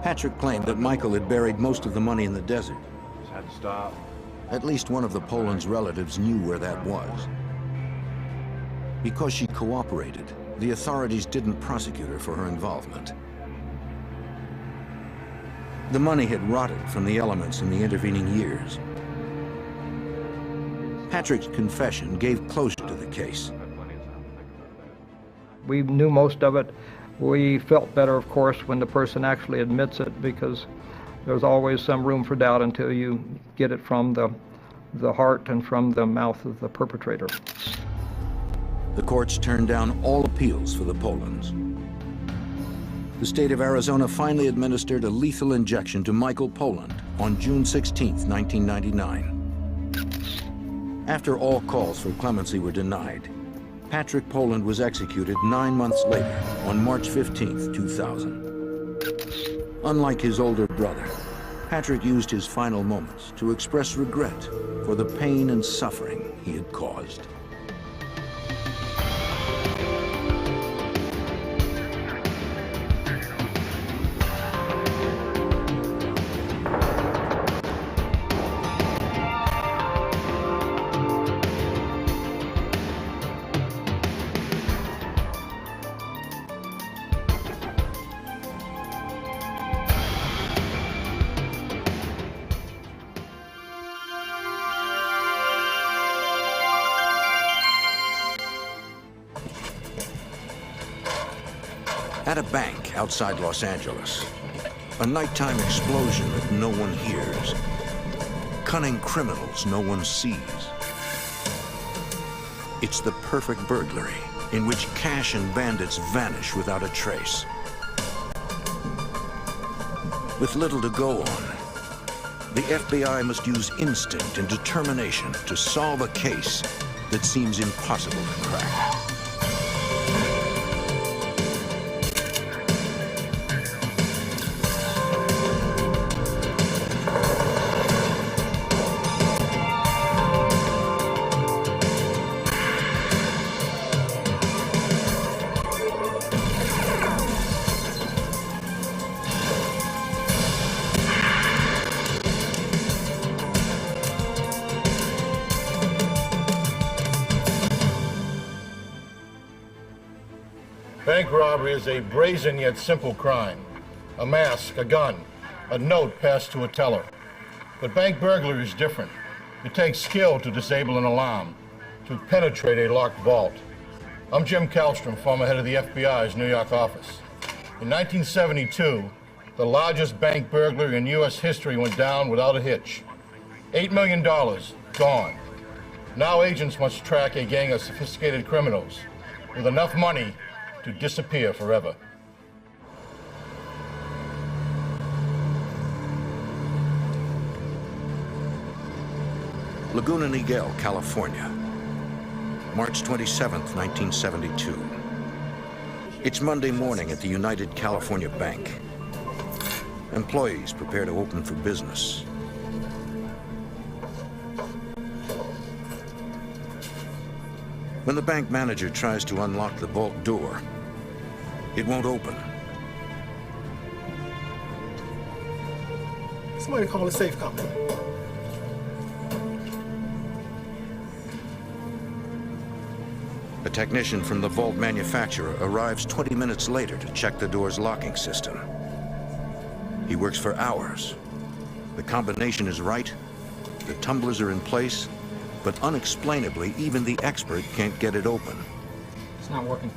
Speaker 1: Patrick claimed that Michael had buried most of the money in the desert.
Speaker 14: Just had to stop.
Speaker 1: At least one of the Polands' relatives knew where that was. Because she cooperated, the authorities didn't prosecute her for her involvement. The money had rotted from the elements in the intervening years. Patrick's confession gave closure to the case.
Speaker 13: We knew most of it. We felt better, of course, when the person actually admits it, because there's always some room for doubt until you get it from the heart and from the mouth of the perpetrator.
Speaker 1: The courts turned down all appeals for the Polands. The state of Arizona finally administered a lethal injection to Michael Poland on June 16, 1999. After all calls for clemency were denied, Patrick Poland was executed 9 months later on March 15, 2000. Unlike his older brother, Patrick used his final moments to express regret for the pain and suffering he had caused. At a bank outside Los Angeles, a nighttime explosion that no one hears, cunning criminals no one sees. It's the perfect burglary in which cash and bandits vanish without a trace. With little to go on, the FBI must use instinct and determination to solve a case that seems impossible to crack.
Speaker 2: Bank robbery is a brazen yet simple crime. A mask, a gun, a note passed to a teller. But bank burglary is different. It takes skill to disable an alarm, to penetrate a locked vault. I'm Jim Kallstrom, former head of the FBI's New York office. In 1972, the largest bank burglary in U.S. history went down without a hitch. $8 million gone. Now agents must track a gang of sophisticated criminals with enough money to disappear forever.
Speaker 1: Laguna Niguel, California, March 27, 1972. It's Monday morning at the United California Bank. Employees prepare to open for business. When the bank manager tries to unlock the vault door, it won't open.
Speaker 18: Somebody call a safe company.
Speaker 1: A technician from the vault manufacturer arrives 20 minutes later to check the door's locking system. He works for hours. The combination is right, the tumblers are in place, but unexplainably, even the expert can't get it open.
Speaker 18: It's not working.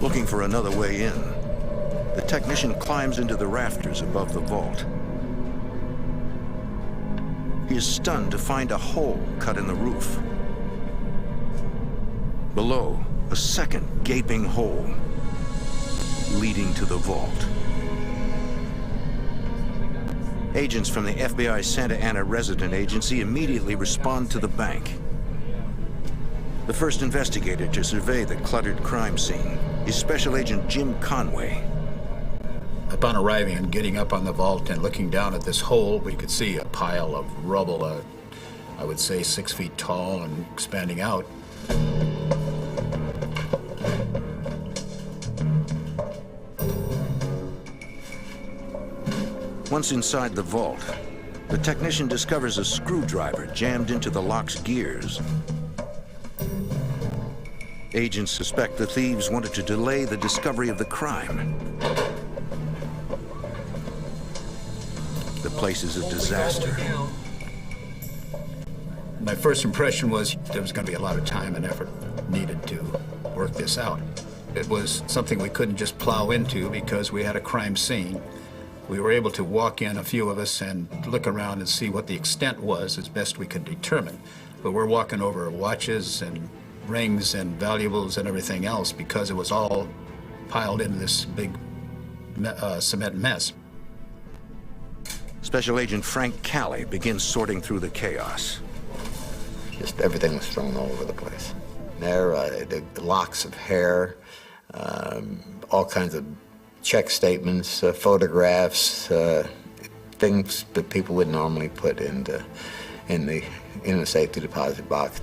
Speaker 1: Looking for another way in, the technician climbs into the rafters above the vault. He is stunned to find a hole cut in the roof. Below, a second gaping hole leading to the vault. Agents from the FBI Santa Ana Resident Agency immediately respond to the bank. The first investigator to survey the cluttered crime scene is Special Agent Jim Conway.
Speaker 19: Upon arriving and getting up on the vault and looking down at this hole, we could see a pile of rubble, I would say 6 feet tall and expanding out.
Speaker 1: Once inside the vault, The technician discovers a screwdriver jammed into the lock's gears. Agents suspect the thieves wanted to delay the discovery of the crime. The place is a disaster.
Speaker 19: My first impression was there was going to be a lot of time and effort needed to work this out. It was something we couldn't just plow into because we had a crime scene. We were able to walk in, a few of us, and look around and see what the extent was as best we could determine. But we're walking over watches and rings and valuables and everything else because it was all piled into this big cement mess.
Speaker 1: Special Agent Frank Calley begins sorting through the chaos.
Speaker 20: Just everything was thrown all over the place. There, the locks of hair, all kinds of check statements, photographs, things that people would normally put in the safety deposit box.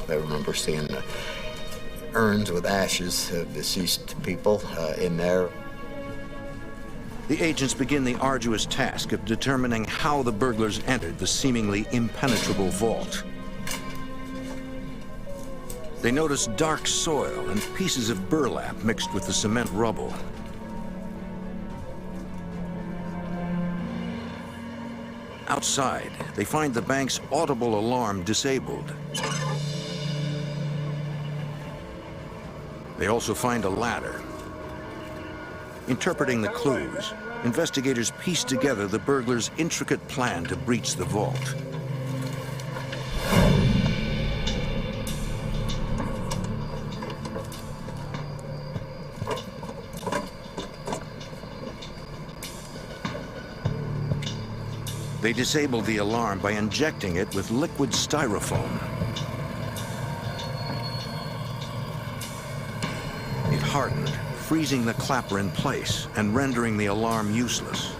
Speaker 20: I remember seeing the urns with ashes of deceased people in there.
Speaker 1: The agents begin the arduous task of determining how the burglars entered the seemingly impenetrable vault. They notice dark soil and pieces of burlap mixed with the cement rubble. Outside, they find the bank's audible alarm disabled. They also find a ladder. Interpreting the clues, investigators piece together the burglars' intricate plan to breach the vault. They disabled the alarm by injecting it with liquid styrofoam. It hardened, freezing the clapper in place and rendering the alarm useless.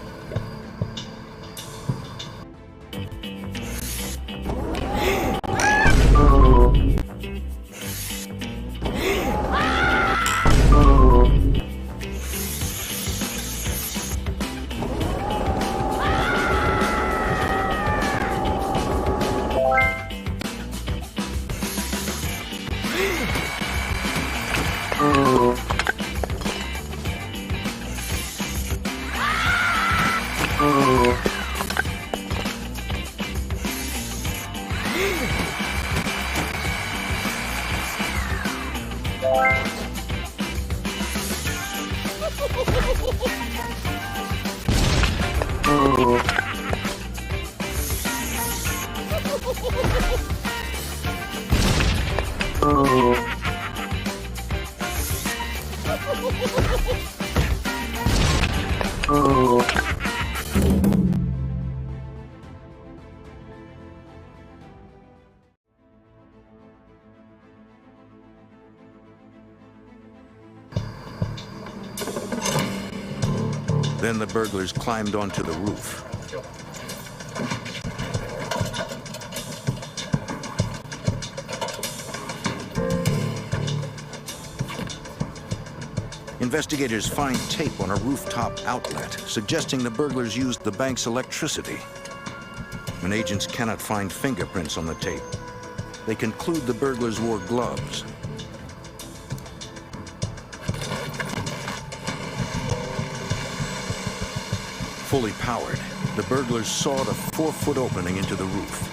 Speaker 1: Then the burglars climbed onto the roof. Investigators find tape on a rooftop outlet, suggesting the burglars used the bank's electricity. When agents cannot find fingerprints on the tape, they conclude the burglars wore gloves. Fully powered, the burglars sawed a 4-foot opening into the roof.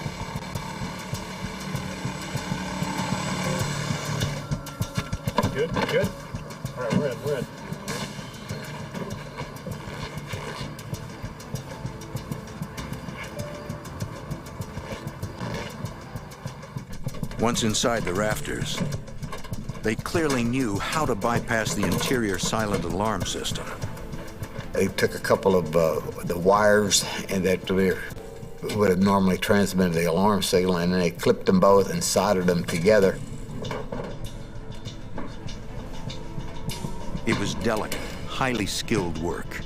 Speaker 10: Good, good. All right, we're in.
Speaker 1: Once inside the rafters, they clearly knew how to bypass the interior silent alarm system.
Speaker 20: They took a couple of the wires and that would have normally transmitted the alarm signal, and then they clipped them both and soldered them together.
Speaker 1: It was delicate, highly skilled work.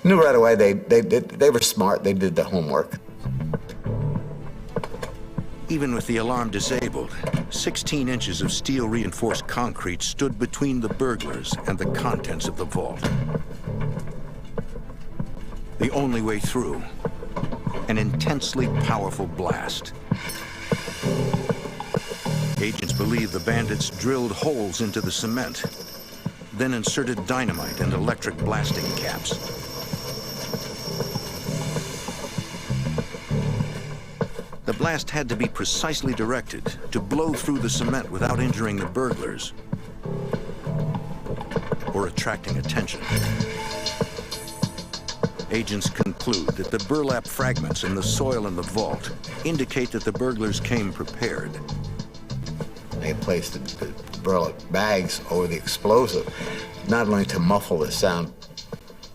Speaker 20: Knew right away they were smart. They did the homework.
Speaker 1: Even with the alarm disabled, 16 inches of steel-reinforced concrete stood between the burglars and the contents of the vault. The only way through, an intensely powerful blast. Agents believe the bandits drilled holes into the cement, then inserted dynamite and electric blasting caps. The blast had to be precisely directed to blow through the cement without injuring the burglars or attracting attention. Agents conclude that the burlap fragments in the soil in the vault indicate that the burglars came prepared.
Speaker 20: They placed the burlap bags over the explosive, not only to muffle the sound,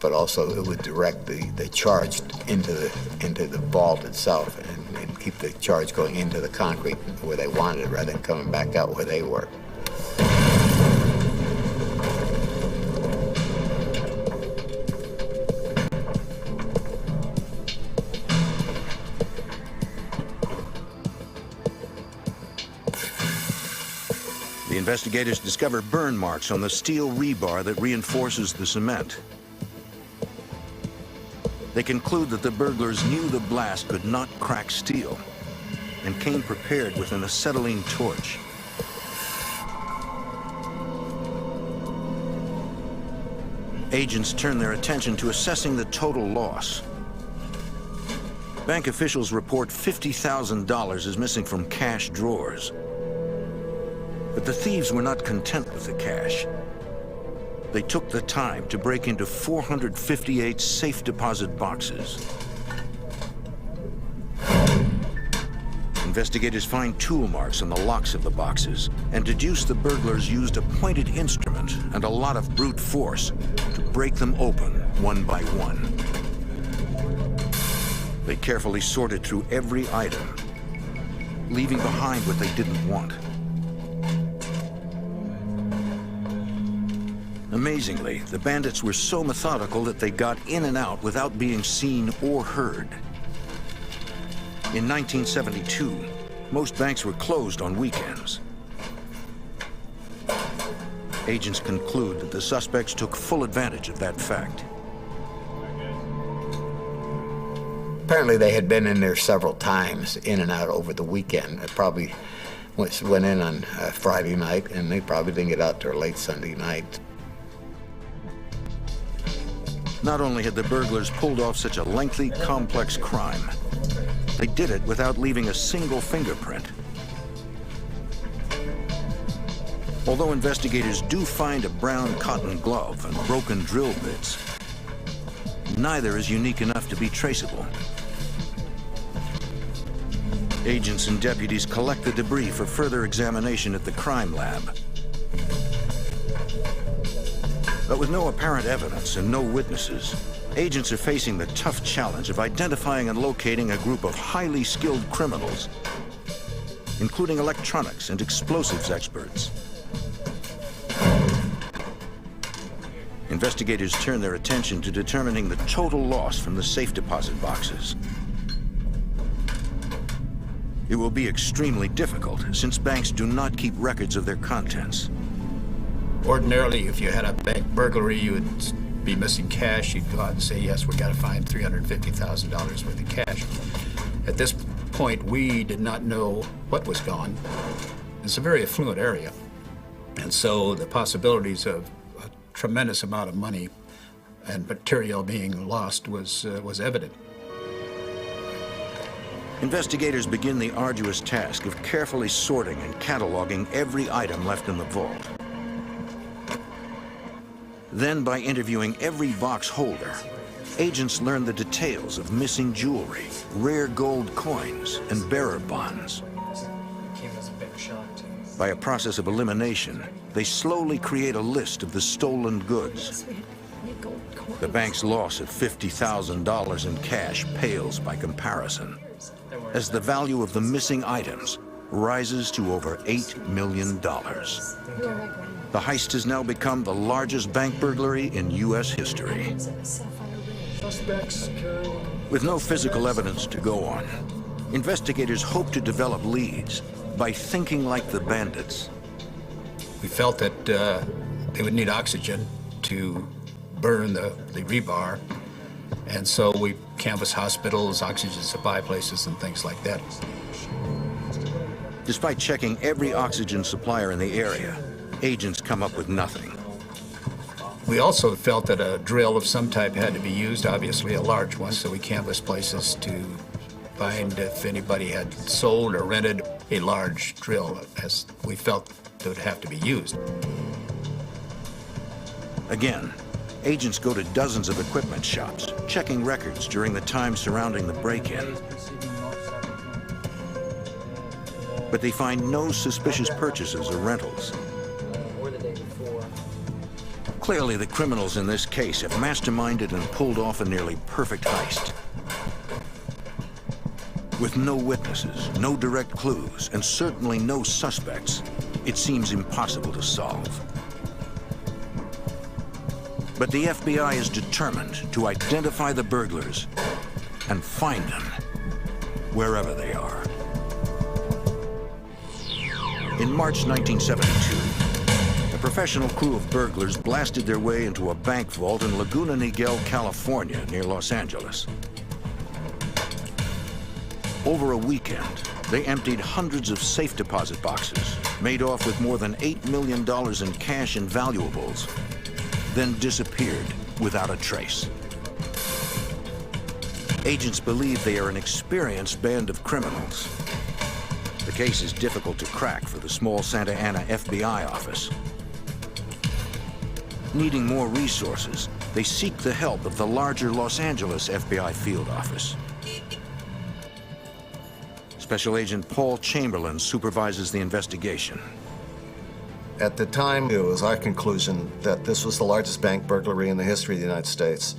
Speaker 20: but also it would direct the charge into the vault itself and keep the charge going into the concrete where they wanted it rather than coming back out where they were.
Speaker 1: The investigators discover burn marks on the steel rebar that reinforces the cement. They conclude that the burglars knew the blast could not crack steel and came prepared with an acetylene torch. Agents turn their attention to assessing the total loss. Bank officials report $50,000 is missing from cash drawers. But the thieves were not content with the cash. They took the time to break into 458 safe deposit boxes. Investigators find tool marks on the locks of the boxes and deduce the burglars used a pointed instrument and a lot of brute force to break them open one by one. They carefully sorted through every item, leaving behind what they didn't want. Amazingly, the bandits were so methodical that they got in and out without being seen or heard. In 1972, most banks were closed on weekends. Agents conclude that the suspects took full advantage of that fact.
Speaker 20: Apparently they had been in there several times, in and out over the weekend. They probably went in on Friday night, and they probably didn't get out till late Sunday night.
Speaker 1: Not only had the burglars pulled off such a lengthy, complex crime, they did it without leaving a single fingerprint. Although investigators do find a brown cotton glove and broken drill bits, neither is unique enough to be traceable. Agents and deputies collect the debris for further examination at the crime lab. But with no apparent evidence and no witnesses, agents are facing the tough challenge of identifying and locating a group of highly skilled criminals, including electronics and explosives experts. Investigators turn their attention to determining the total loss from the safe deposit boxes. It will be extremely difficult since banks do not keep records of their contents.
Speaker 19: Ordinarily, if you had a bank burglary, you would be missing cash. You'd go out and say, yes, we got to find $350,000 worth of cash. At this point, we did not know what was gone. It's a very affluent area. And so the possibilities of a tremendous amount of money and material being lost was evident.
Speaker 1: Investigators begin the arduous task of carefully sorting and cataloging every item left in the vault. Then, by interviewing every box holder, agents learn the details of missing jewelry, rare gold coins, and bearer bonds. By a process of elimination, they slowly create a list of the stolen goods. The bank's loss of $50,000 in cash pales by comparison, as the value of the missing items rises to over $8 million. The heist has now become the largest bank burglary in U.S. history. With no physical evidence to go on, investigators hope to develop leads by thinking like the bandits.
Speaker 19: We felt that they would need oxygen to burn the rebar, And so we canvassed hospitals, oxygen supply places, and things like that.
Speaker 1: Despite checking every oxygen supplier in the area, agents come up with nothing.
Speaker 19: We also felt that a drill of some type had to be used, obviously a large one, so we canvassed places to find if anybody had sold or rented a large drill, as we felt it would have to be used.
Speaker 1: Again, agents go to dozens of equipment shops, checking records during the time surrounding the break-in. But they find no suspicious purchases or rentals. Clearly, the criminals in this case have masterminded and pulled off a nearly perfect heist. With no witnesses, no direct clues, and certainly no suspects, it seems impossible to solve. But the FBI is determined to identify the burglars and find them wherever they are. In March 1972, a professional crew of burglars blasted their way into a bank vault in Laguna Niguel, California, near Los Angeles. Over a weekend, they emptied hundreds of safe deposit boxes, made off with more than $8 million in cash and valuables, then disappeared without a trace. Agents believe they are an experienced band of criminals. The case is difficult to crack for the small Santa Ana FBI office. Needing more resources, they seek the help of the larger Los Angeles FBI field office. Special Agent Paul Chamberlain supervises the investigation.
Speaker 21: At the time, it was our conclusion that this was the largest bank burglary in the history of the United States.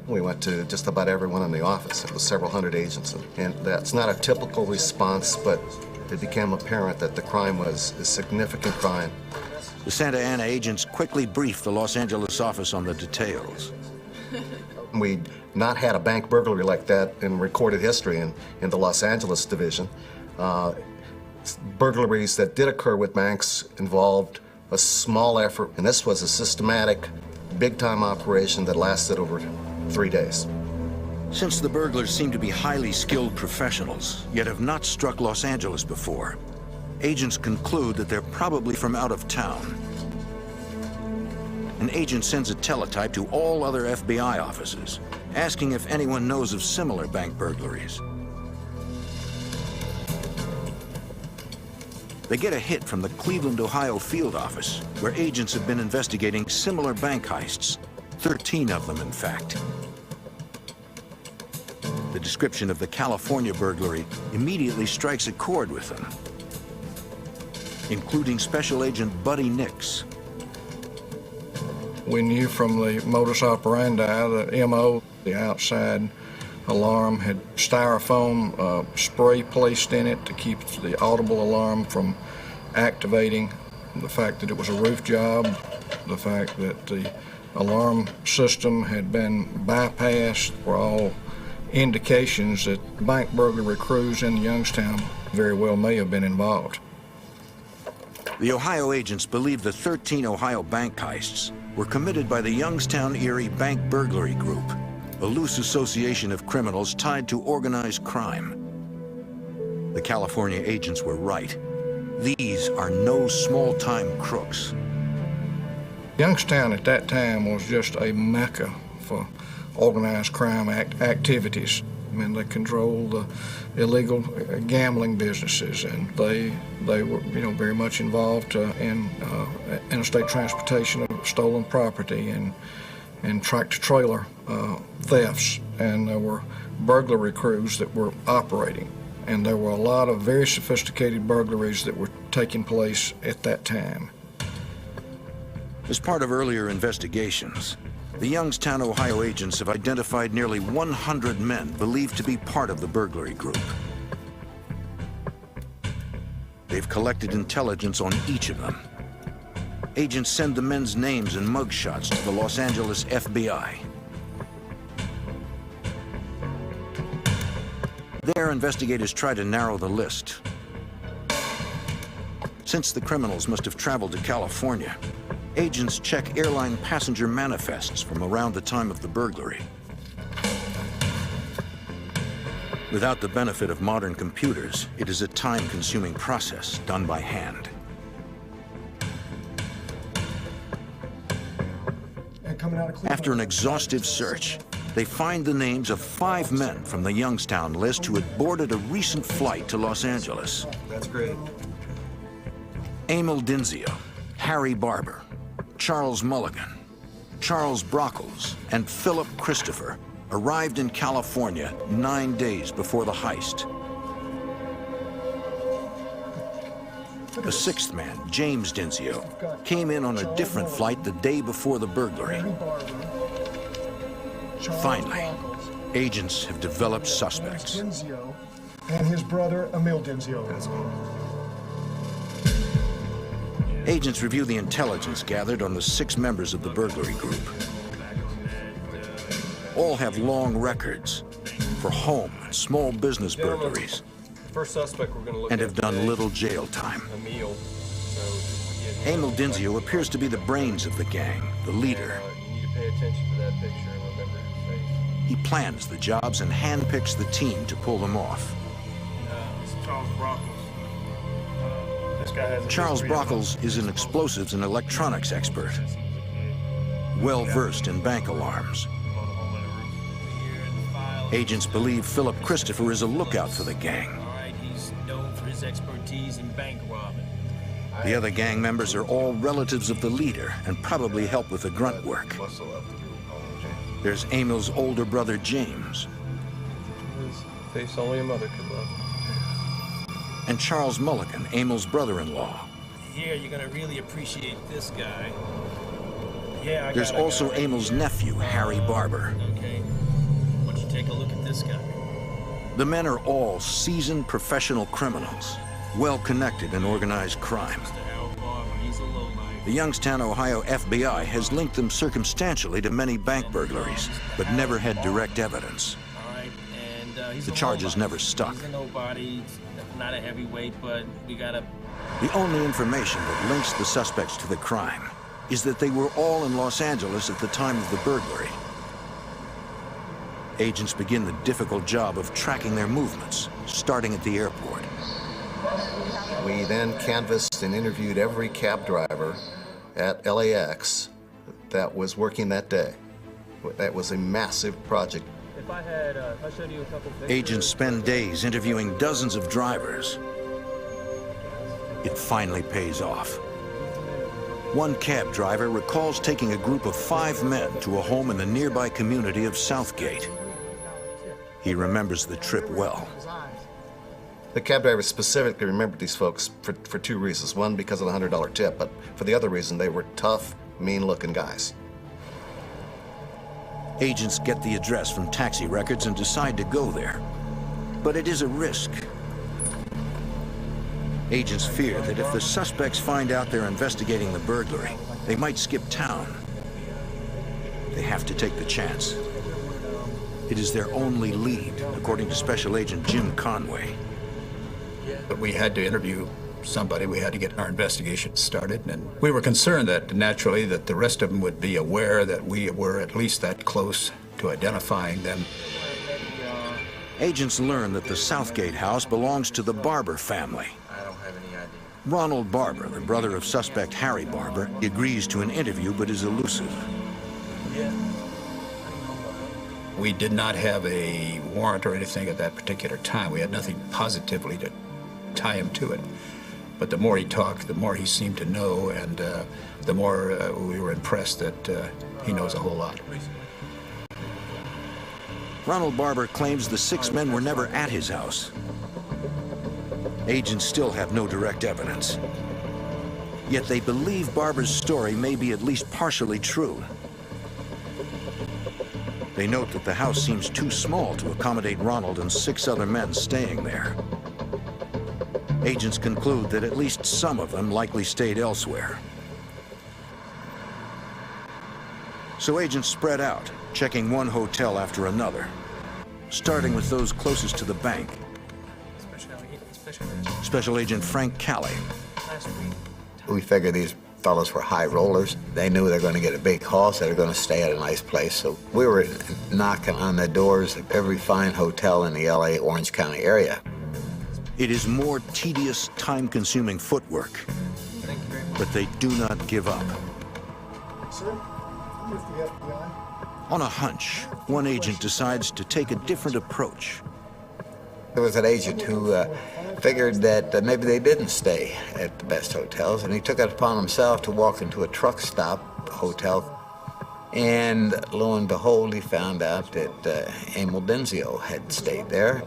Speaker 21: We went to just about everyone in the office. It was several hundred agents. And that's not a typical response, but it became apparent that the crime was a significant crime.
Speaker 1: The Santa Ana agents quickly briefed the Los Angeles office on the details.
Speaker 21: We'd not had a bank burglary like that in recorded history in the Los Angeles division. Burglaries that did occur with banks involved a small effort, and this was a systematic, big-time operation that lasted over 3 days.
Speaker 1: Since the burglars seem to be highly skilled professionals, yet have not struck Los Angeles before, agents conclude that they're probably from out of town. An agent sends a teletype to all other FBI offices, asking if anyone knows of similar bank burglaries. They get a hit from the Cleveland, Ohio field office, where agents have been investigating similar bank heists, 13 of them, in fact. The description of the California burglary immediately strikes a chord with them, including Special Agent Buddy Nix.
Speaker 22: We knew from the modus operandi, the MO, the outside alarm had styrofoam spray placed in it to keep the audible alarm from activating. The fact that it was a roof job, the fact that the alarm system had been bypassed were all indications that bank burglary crews in Youngstown very well may have been involved.
Speaker 1: The Ohio agents believe the 13 Ohio bank heists were committed by the Youngstown Erie Bank Burglary Group, a loose association of criminals tied to organized crime. The California agents were right. These are no small-time crooks.
Speaker 22: Youngstown at that time was just a mecca for organized crime activities. I mean, they controlled the illegal gambling businesses, and they were, very much involved in interstate transportation of stolen property and tractor-trailer thefts, and there were burglary crews that were operating. And there were a lot of very sophisticated burglaries that were taking place at that time.
Speaker 1: As part of earlier investigations, the Youngstown, Ohio agents have identified nearly 100 men believed to be part of the burglary group. They've collected intelligence on each of them. Agents send the men's names and mugshots to the Los Angeles FBI. There, investigators try to narrow the list. Since the criminals must have traveled to California, agents check airline passenger manifests from around the time of the burglary. Without the benefit of modern computers, it is a time-consuming process done by hand. After an exhaustive search, they find the names of 5 men from the Youngstown list who had boarded a recent flight to Los Angeles.
Speaker 21: That's great.
Speaker 1: Emil Dinzio, Harry Barber, Charles Mulligan, Charles Brockles, and Philip Christopher arrived in California 9 days before the heist. The 6th man, James Dinzio, came in on a different flight the day before the burglary. Finally, agents have developed suspects.
Speaker 4: Dinzio and his brother, Emil Dinzio.
Speaker 1: Agents review the intelligence gathered on the 6 members of the burglary group. All have long records for home and small business burglaries,
Speaker 3: First suspect we're going to look
Speaker 1: and
Speaker 3: at
Speaker 1: have done
Speaker 3: today,
Speaker 1: little jail time.
Speaker 3: Emil.
Speaker 1: Emil Dinzio appears to be the brains of the gang, the leader.
Speaker 3: You need to pay attention to that picture and remember his face.
Speaker 1: He plans the jobs and handpicks the team to pull them off.
Speaker 10: This is Charles Brockles. This guy has a
Speaker 1: Charles
Speaker 10: history of-
Speaker 1: Brockles is an explosives and electronics expert, well-versed in bank alarms. Agents believe Philip Christopher is a lookout for the gang.
Speaker 6: He's known for his expertise in bank robbing.
Speaker 1: The other gang members are all relatives of the leader and probably help with the grunt work. There's Emil's older brother, James,
Speaker 3: His face only a mother could love.
Speaker 1: and Charles Mulligan, Emil's brother-in-law.
Speaker 6: Here, you're gonna really appreciate this guy. Yeah,
Speaker 1: There's also Emil's nephew, Harry Barber.
Speaker 6: Okay. Why don't you take a look at this guy?
Speaker 1: The men are all seasoned professional criminals, well-connected in organized crime.
Speaker 6: He's a lowlife.
Speaker 1: The Youngstown, Ohio FBI has linked them circumstantially to many bank burglaries, but never had direct evidence.
Speaker 6: All right, and he's
Speaker 1: The
Speaker 6: a
Speaker 1: charges
Speaker 6: nobody.
Speaker 1: never stuck.
Speaker 6: He's a nobody, not a heavyweight, but we gotta.
Speaker 1: The only information that links the suspects to the crime is that they were all in Los Angeles at the time of the burglary. Agents begin the difficult job of tracking their movements, starting at the airport.
Speaker 21: We then canvassed and interviewed every cab driver at LAX that was working that day. That was a massive project.
Speaker 3: If I had, I showed you a couple pictures.
Speaker 1: Agents spend days interviewing dozens of drivers. It finally pays off. One cab driver recalls taking a group of 5 men to a home in the nearby community of Southgate. He remembers the trip well.
Speaker 21: The cab driver specifically remembered these folks for 2 reasons. One, because of the $100 tip, but for the other reason, they were tough, mean-looking guys.
Speaker 1: Agents get the address from taxi records and decide to go there. But it is a risk. Agents fear that if the suspects find out they're investigating the burglary, they might skip town. They have to take the chance. It is their only lead, according to Special Agent Jim Conway.
Speaker 19: But we had to interview somebody. We had to get our investigation started, and we were concerned that naturally that the rest of them would be aware that we were at least that close to identifying them.
Speaker 1: Agents learn that the Southgate house belongs to the Barber family.
Speaker 12: I don't have any idea.
Speaker 1: Ronald Barber, the brother of suspect Harry Barber, agrees to an interview but is elusive.
Speaker 19: We did not have a warrant or anything at that particular time. We had nothing positively to tie him to it. But the more he talked, the more he seemed to know, and the more we were impressed that he knows a whole lot.
Speaker 1: Ronald Barber claims the 6 men were never at his house. Agents still have no direct evidence. Yet they believe Barber's story may be at least partially true. They note that the house seems too small to accommodate Ronald and 6 other men staying there. Agents conclude that at least some of them likely stayed elsewhere. So agents spread out, checking one hotel after another, starting with those closest to the bank.
Speaker 21: We figure these
Speaker 20: fellows were high rollers. They knew they were going to get a big haul, so they were going to stay at a nice place. So we were knocking on the doors of every fine hotel in the LA Orange County area.
Speaker 1: It is more tedious, time-consuming footwork, but they do not give up.
Speaker 4: Sir, I'm with the FBI.
Speaker 1: On a hunch, one agent decides to take a different approach.
Speaker 20: There was an agent who figured that maybe they didn't stay at the best hotels, and he took it upon himself to walk into a truck stop hotel. And lo and behold, he found out that Emil Denzio had stayed there.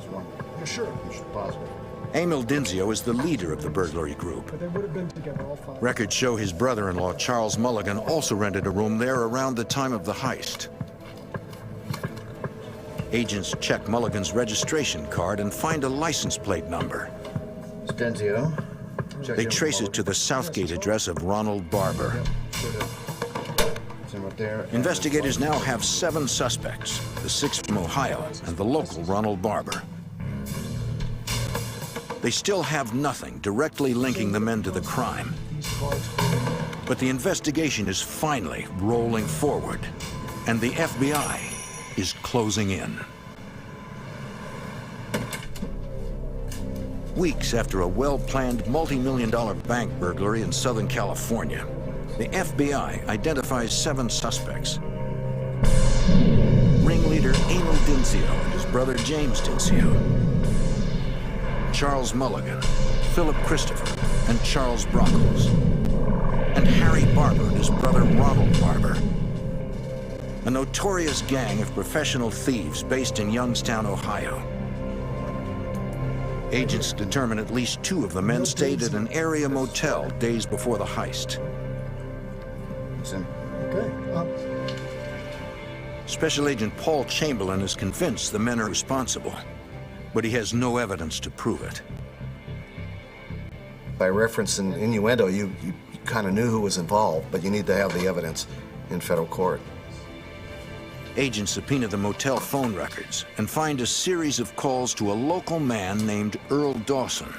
Speaker 4: You're sure? Possible.
Speaker 1: Emil Denzio is the leader of the burglary group.
Speaker 4: But they would have been together all five.
Speaker 1: Records show his brother-in-law, Charles Mulligan, also rented a room there around the time of the heist. Agents check Mulligan's registration card and find a license plate number.
Speaker 20: Denzio.
Speaker 1: They trace it to the Southgate address of Ronald Barber. Investigators now have 7 suspects, the 6 from Ohio and the local Ronald Barber. They still have nothing directly linking the men to the crime. But the investigation is finally rolling forward, and the FBI is closing in. Weeks after a well-planned multi-million-dollar bank burglary in Southern California, the FBI identifies 7 suspects. Ringleader Emil Denzio and his brother James Denzio, Charles Mulligan, Philip Christopher, and Charles Brockles, and Harry Barber and his brother Ronald Barber. A notorious gang of professional thieves based in Youngstown, Ohio. Agents determine at least 2 of the men stayed at an area motel days before the heist.
Speaker 4: Okay.
Speaker 1: Special Agent Paul Chamberlain is convinced the men are responsible, but he has no evidence to prove it.
Speaker 21: By reference and innuendo, you kind of knew who was involved, but you need to have the evidence in federal court.
Speaker 1: Agents subpoena the motel phone records and find a series of calls to a local man named Earl Dawson.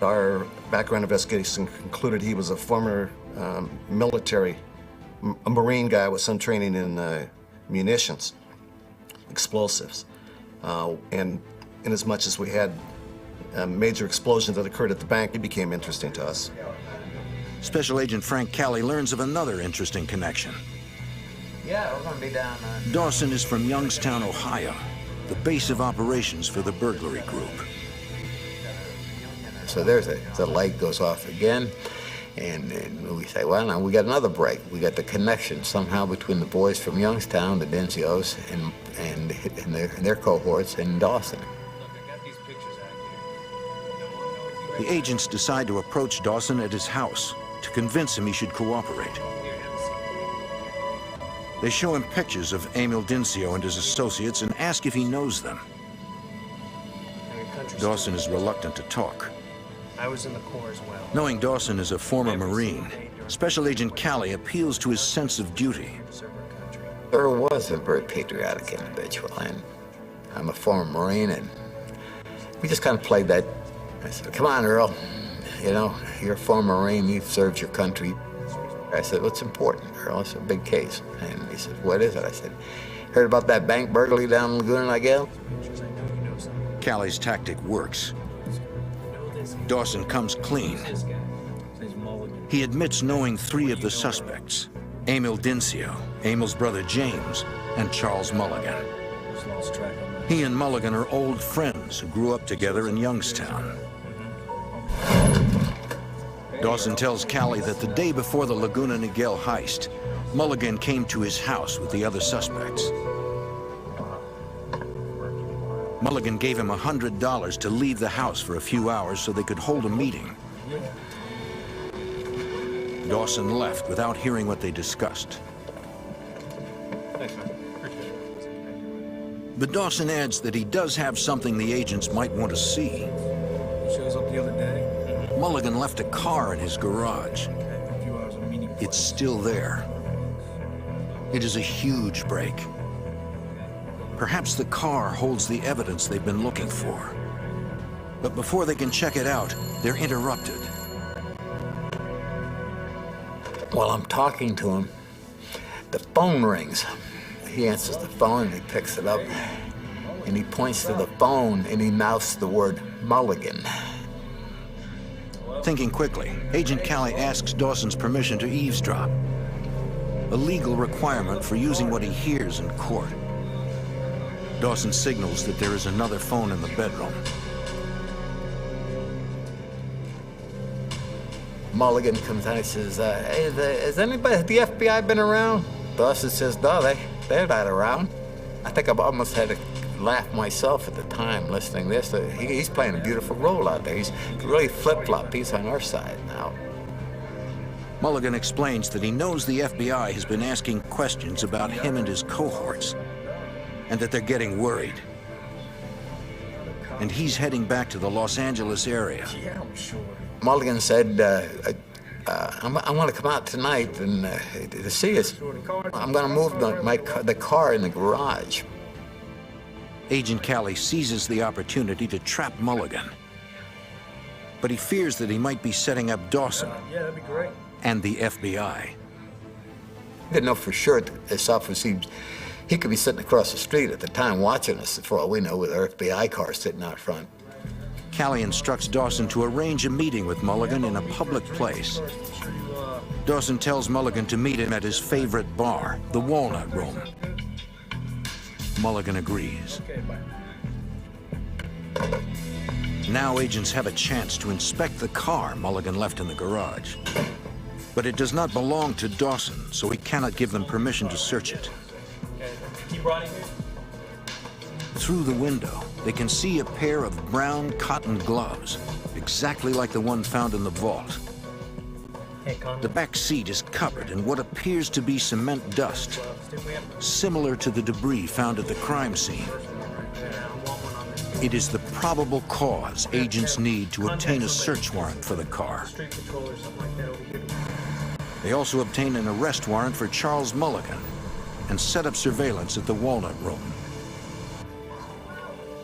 Speaker 21: Our background investigation concluded he was a former military, a Marine guy with some training in munitions, explosives. And in as much as we had major explosions that occurred at the bank, it became interesting to us.
Speaker 1: Special Agent Frank Calley learns of another interesting connection.
Speaker 20: Yeah, we're gonna be down there.
Speaker 1: Dawson is from Youngstown, Ohio, the base of operations for the burglary group.
Speaker 20: So the light goes off again, and we say, well, now we got another break. We got the connection somehow between the boys from Youngstown, the Denzios, and their cohorts in Dawson.
Speaker 1: The agents decide to approach Dawson at his house to convince him he should cooperate. They show him pictures of Emil Denzio and his associates and ask if he knows them. Dawson is reluctant to talk.
Speaker 7: I was in the Corps as well.
Speaker 1: Knowing Dawson is a former Marine, Special Agent Calley appeals to his sense of duty.
Speaker 20: Earl was a very patriotic individual, and I'm a former Marine, and we just kind of played that. I said, come on, Earl, you know, you're a former Marine, you've served your country. I said, what's important, Earl? It's a big case. And he said, what is it? I said, heard about that bank burglary down in Laguna Niguel?
Speaker 1: Calley's tactic works. Dawson comes clean. He admits knowing 3 of the suspects: Emil Denzio, Emil's brother James, and Charles Mulligan. He and Mulligan are old friends who grew up together in Youngstown. Dawson tells Calley that the day before the Laguna Niguel heist, Mulligan came to his house with the other suspects. Mulligan gave him $100 to leave the house for a few hours so they could hold a meeting. Dawson left without hearing what they discussed.
Speaker 7: Thanks, man. Appreciate it.
Speaker 1: But Dawson adds that he does have something the agents might want to see.
Speaker 7: Shows up the other day.
Speaker 1: Mulligan left a car in his garage. It's still there. It is a huge break. Perhaps the car holds the evidence they've been looking for. But before they can check it out, they're interrupted.
Speaker 20: While I'm talking to him, the phone rings. He answers the phone and he picks it up and he points to the phone and he mouths the word Mulligan.
Speaker 1: Thinking quickly, Agent Callie asks Dawson's permission to eavesdrop, a legal requirement for using what he hears in court. Dawson signals that there is another phone in the bedroom.
Speaker 20: Mulligan comes out and says, hey, has anybody, the FBI been around? Dawson says, no, they're not around. I think I almost had to laugh myself at the time listening to this. He's playing a beautiful role out there. He's really flip-flop. He's on our side now.
Speaker 1: Mulligan explains that he knows the FBI has been asking questions about him and his cohorts, and that they're getting worried. And he's heading back to the Los Angeles area.
Speaker 4: Yeah, I'm sure.
Speaker 20: Mulligan said, I want to come out tonight and to see us. I'm going to move the car in the garage.
Speaker 1: Agent Callie seizes the opportunity to trap Mulligan, but he fears that he might be setting up Dawson and the FBI.
Speaker 20: Didn't know for sure this officer, he could be sitting across the street at the time watching us, for all we know, with our FBI car sitting out front.
Speaker 1: Callie instructs Dawson to arrange a meeting with Mulligan in a public place. Dawson tells Mulligan to meet him at his favorite bar, the Walnut Room. Mulligan agrees. Now agents have a chance to inspect the car Mulligan left in the garage. But it does not belong to Dawson, so he cannot give them permission to search it. Through the window, they can see a pair of brown cotton gloves, exactly like the one found in the vault. The back seat is covered in what appears to be cement dust, similar to the debris found at the crime scene. It is the probable cause agents need to obtain a search warrant for the car. They also obtain an arrest warrant for Charles Mulligan and set up surveillance at the Walnut Room.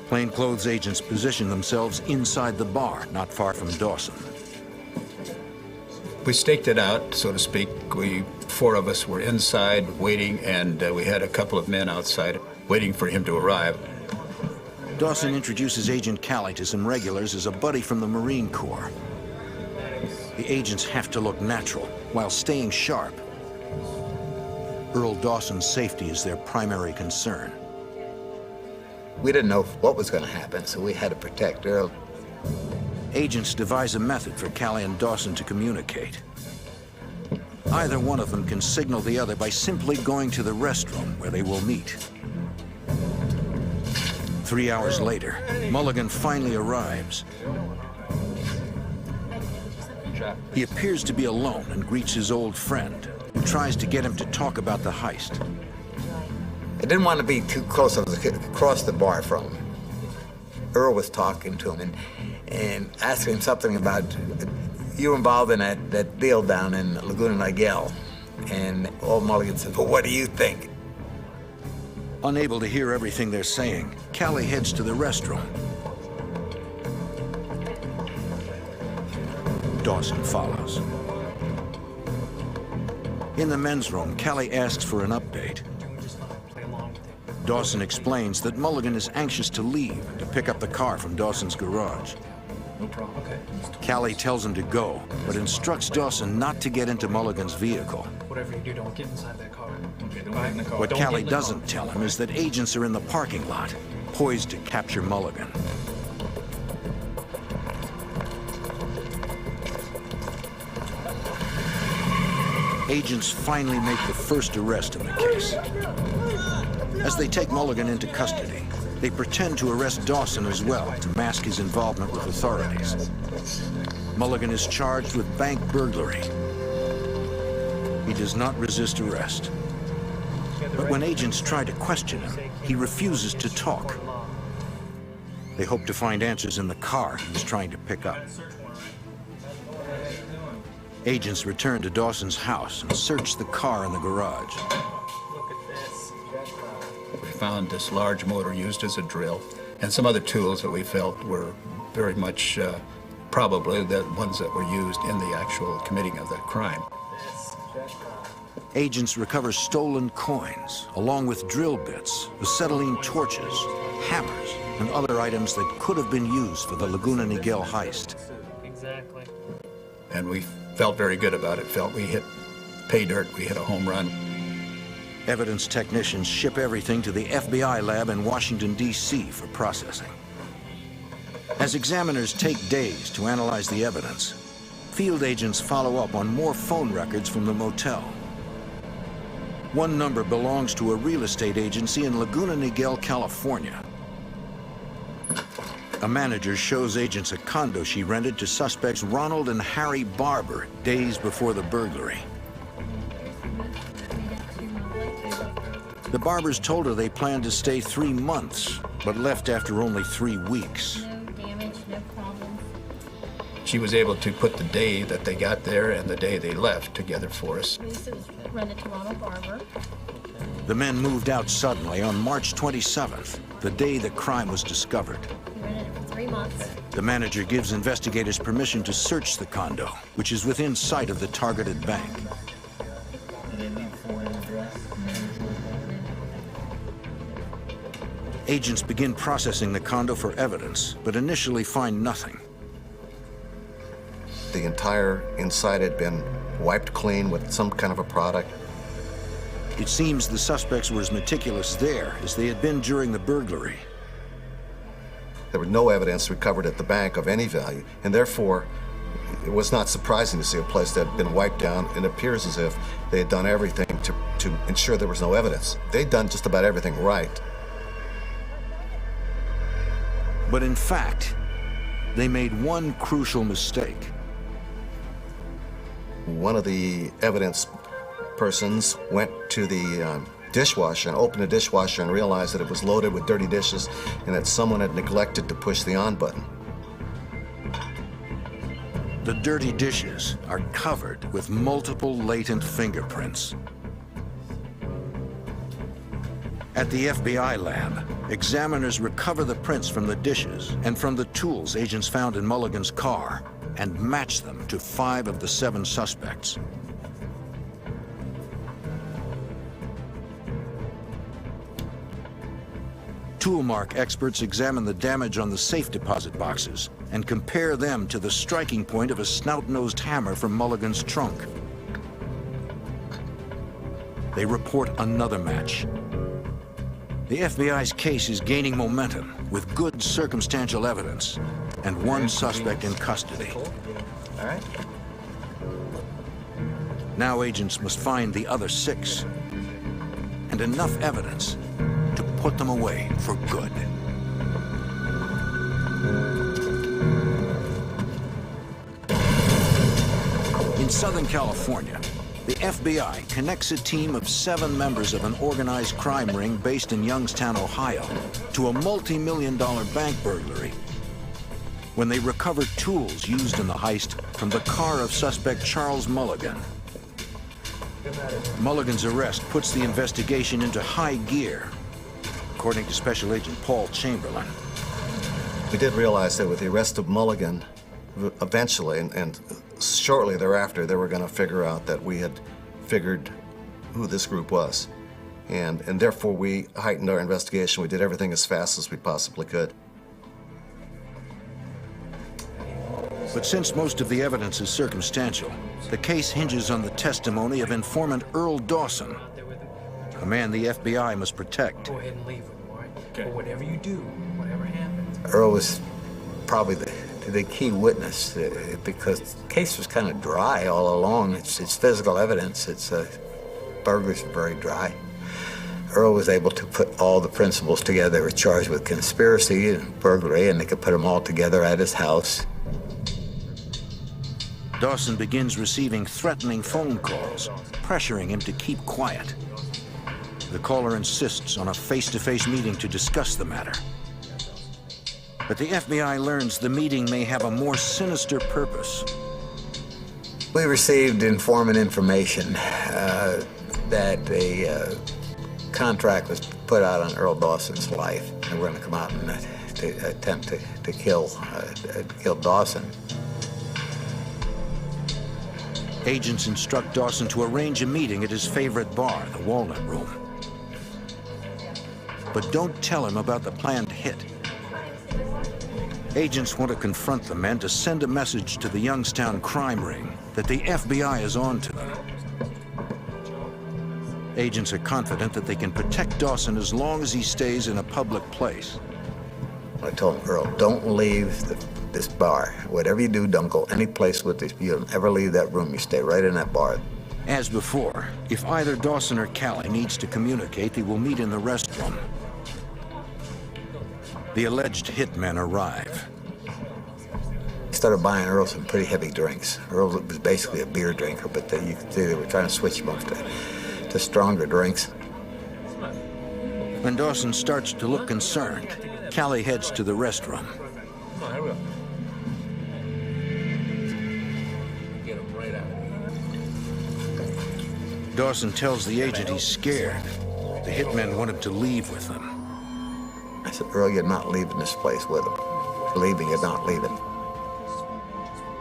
Speaker 1: Plainclothes agents position themselves inside the bar, not far from Dawson.
Speaker 19: We staked it out, so to speak. Four of us were inside waiting, and we had a couple of men outside waiting for him to arrive.
Speaker 1: Dawson introduces Agent Callie to some regulars as a buddy from the Marine Corps. The agents have to look natural while staying sharp. Earl Dawson's safety is their primary concern.
Speaker 20: We didn't know what was going to happen, so we had to protect Earl.
Speaker 1: Agents devise a method for Callie and Dawson to communicate. Either one of them can signal the other by simply going to the restroom where they will meet. 3 hours later, Mulligan finally arrives. He appears to be alone and greets his old friend, who tries to get him to talk about the heist.
Speaker 20: I didn't want to be too close. I was across the bar from him. Earl was talking to him and asking him something about, you were involved in that deal down in Laguna Niguel. And old Mulligan said, well, what do you think?
Speaker 1: Unable to hear everything they're saying, Callie heads to the restroom. Dawson follows. In the men's room, Callie asks for an update. Dawson explains that Mulligan is anxious to leave to pick up the car from Dawson's garage.
Speaker 7: No problem. Okay.
Speaker 1: Callie tells him to go, but instructs Dawson not to get into Mulligan's vehicle.
Speaker 7: Whatever you do, don't get inside that car. Okay, don't get in the car.
Speaker 1: What
Speaker 7: Don't
Speaker 1: Callie
Speaker 7: get in the
Speaker 1: doesn't
Speaker 7: car.
Speaker 1: tell him is that agents are in the parking lot, poised to capture Mulligan. Agents finally make the first arrest in the case. As they take Mulligan into custody, they pretend to arrest Dawson as well to mask his involvement with authorities. Mulligan is charged with bank burglary. He does not resist arrest. But when agents try to question him, he refuses to talk. They hope to find answers in the car he was trying to pick up. Agents return to Dawson's house and search the car in the garage.
Speaker 19: We found this large motor used as a drill and some other tools that we felt were very much probably the ones that were used in the actual committing of that crime.
Speaker 1: Agents recover stolen coins, along with drill bits, acetylene torches, hammers, and other items that could have been used for the Laguna Niguel heist.
Speaker 10: Exactly.
Speaker 19: And we felt very good about it. Felt we hit pay dirt, we hit a home run.
Speaker 1: Evidence technicians ship everything to the FBI lab in Washington, D.C. for processing. As examiners take days to analyze the evidence, field agents follow up on more phone records from the motel. One number belongs to a real estate agency in Laguna Niguel, California. A manager shows agents a condo she rented to suspects Ronald and Harry Barber days before the burglary. The Barbers told her they planned to stay 3 months, but left after only 3 weeks.
Speaker 8: No damage, no problems.
Speaker 19: She was able to put the day that they got there and the day they left together for us.
Speaker 8: This was rented to Ronald Barber.
Speaker 1: The men moved out suddenly on March 27th, the day the crime was discovered.
Speaker 8: We rented it for 3 months.
Speaker 1: The manager gives investigators permission to search the condo, which is within sight of the targeted bank. Agents begin processing the condo for evidence, but initially find nothing.
Speaker 21: The entire inside had been wiped clean with some kind of a product.
Speaker 1: It seems the suspects were as meticulous there as they had been during the burglary.
Speaker 21: There was no evidence recovered at the bank of any value, and therefore, it was not surprising to see a place that had been wiped down. It appears as if they had done everything to ensure there was no evidence. They'd done just about everything right.
Speaker 1: But in fact, they made one crucial mistake.
Speaker 21: One of the evidence persons went to the dishwasher and opened the dishwasher and realized that it was loaded with dirty dishes and that someone had neglected to push the on button.
Speaker 1: The dirty dishes are covered with multiple latent fingerprints. At the FBI lab, examiners recover the prints from the dishes and from the tools agents found in Mulligan's car and match them to 5 of the 7 suspects. Toolmark experts examine the damage on the safe deposit boxes and compare them to the striking point of a snout-nosed hammer from Mulligan's trunk. They report another match. The FBI's case is gaining momentum with good circumstantial evidence and one suspect in custody.
Speaker 12: All right.
Speaker 1: Now agents must find the other 6 and enough evidence to put them away for good. In Southern California, the FBI connects a team of 7 members of an organized crime ring based in Youngstown, Ohio, to a multi-million-dollar bank burglary when they recover tools used in the heist from the car of suspect Charles Mulligan. Mulligan's arrest puts the investigation into high gear, according to Special Agent Paul Chamberlain.
Speaker 21: We did realize that with the arrest of Mulligan, eventually, and shortly thereafter, they were going to figure out that we had figured who this group was. And therefore, we heightened our investigation. We did everything as fast as we possibly could.
Speaker 1: But since most of the evidence is circumstantial, the case hinges on the testimony of informant Earl Dawson, a man the FBI must protect.
Speaker 7: Go ahead and leave him, all right? Okay. But whatever you do, whatever happens.
Speaker 20: Earl was probably the key witness because the case was kind of dry all along. It's physical evidence. Burglars are very dry. Earl was able to put all the principals together. They were charged with conspiracy and burglary, and they could put them all together at his house.
Speaker 1: Dawson begins receiving threatening phone calls, pressuring him to keep quiet. The caller insists on a face-to-face meeting to discuss the matter. But the FBI learns the meeting may have a more sinister purpose.
Speaker 20: We received informant information that a contract was put out on Earl Dawson's life, and we're going to come out and attempt to kill Dawson.
Speaker 1: Agents instruct Dawson to arrange a meeting at his favorite bar, the Walnut Room. But don't tell him about the planned hit. Agents want to confront the men to send a message to the Youngstown crime ring that the FBI is on to them. Agents are confident that they can protect Dawson as long as he stays in a public place.
Speaker 20: I told him, Earl, don't leave this bar. Whatever you do, don't go any place with this. You don't ever leave that room. You stay right in that bar.
Speaker 1: As before, if either Dawson or Callie needs to communicate, they will meet in the restroom. The alleged hitmen arrive.
Speaker 20: I started buying Earl some pretty heavy drinks. Earl was basically a beer drinker, but you could see they were trying to switch him up to stronger drinks.
Speaker 1: When Dawson starts to look concerned, Callie heads to the restroom. Dawson tells the agent he's scared. The hitmen want him to leave with them.
Speaker 20: I said, Earl, you're not leaving this place with them. Leaving, you're not leaving.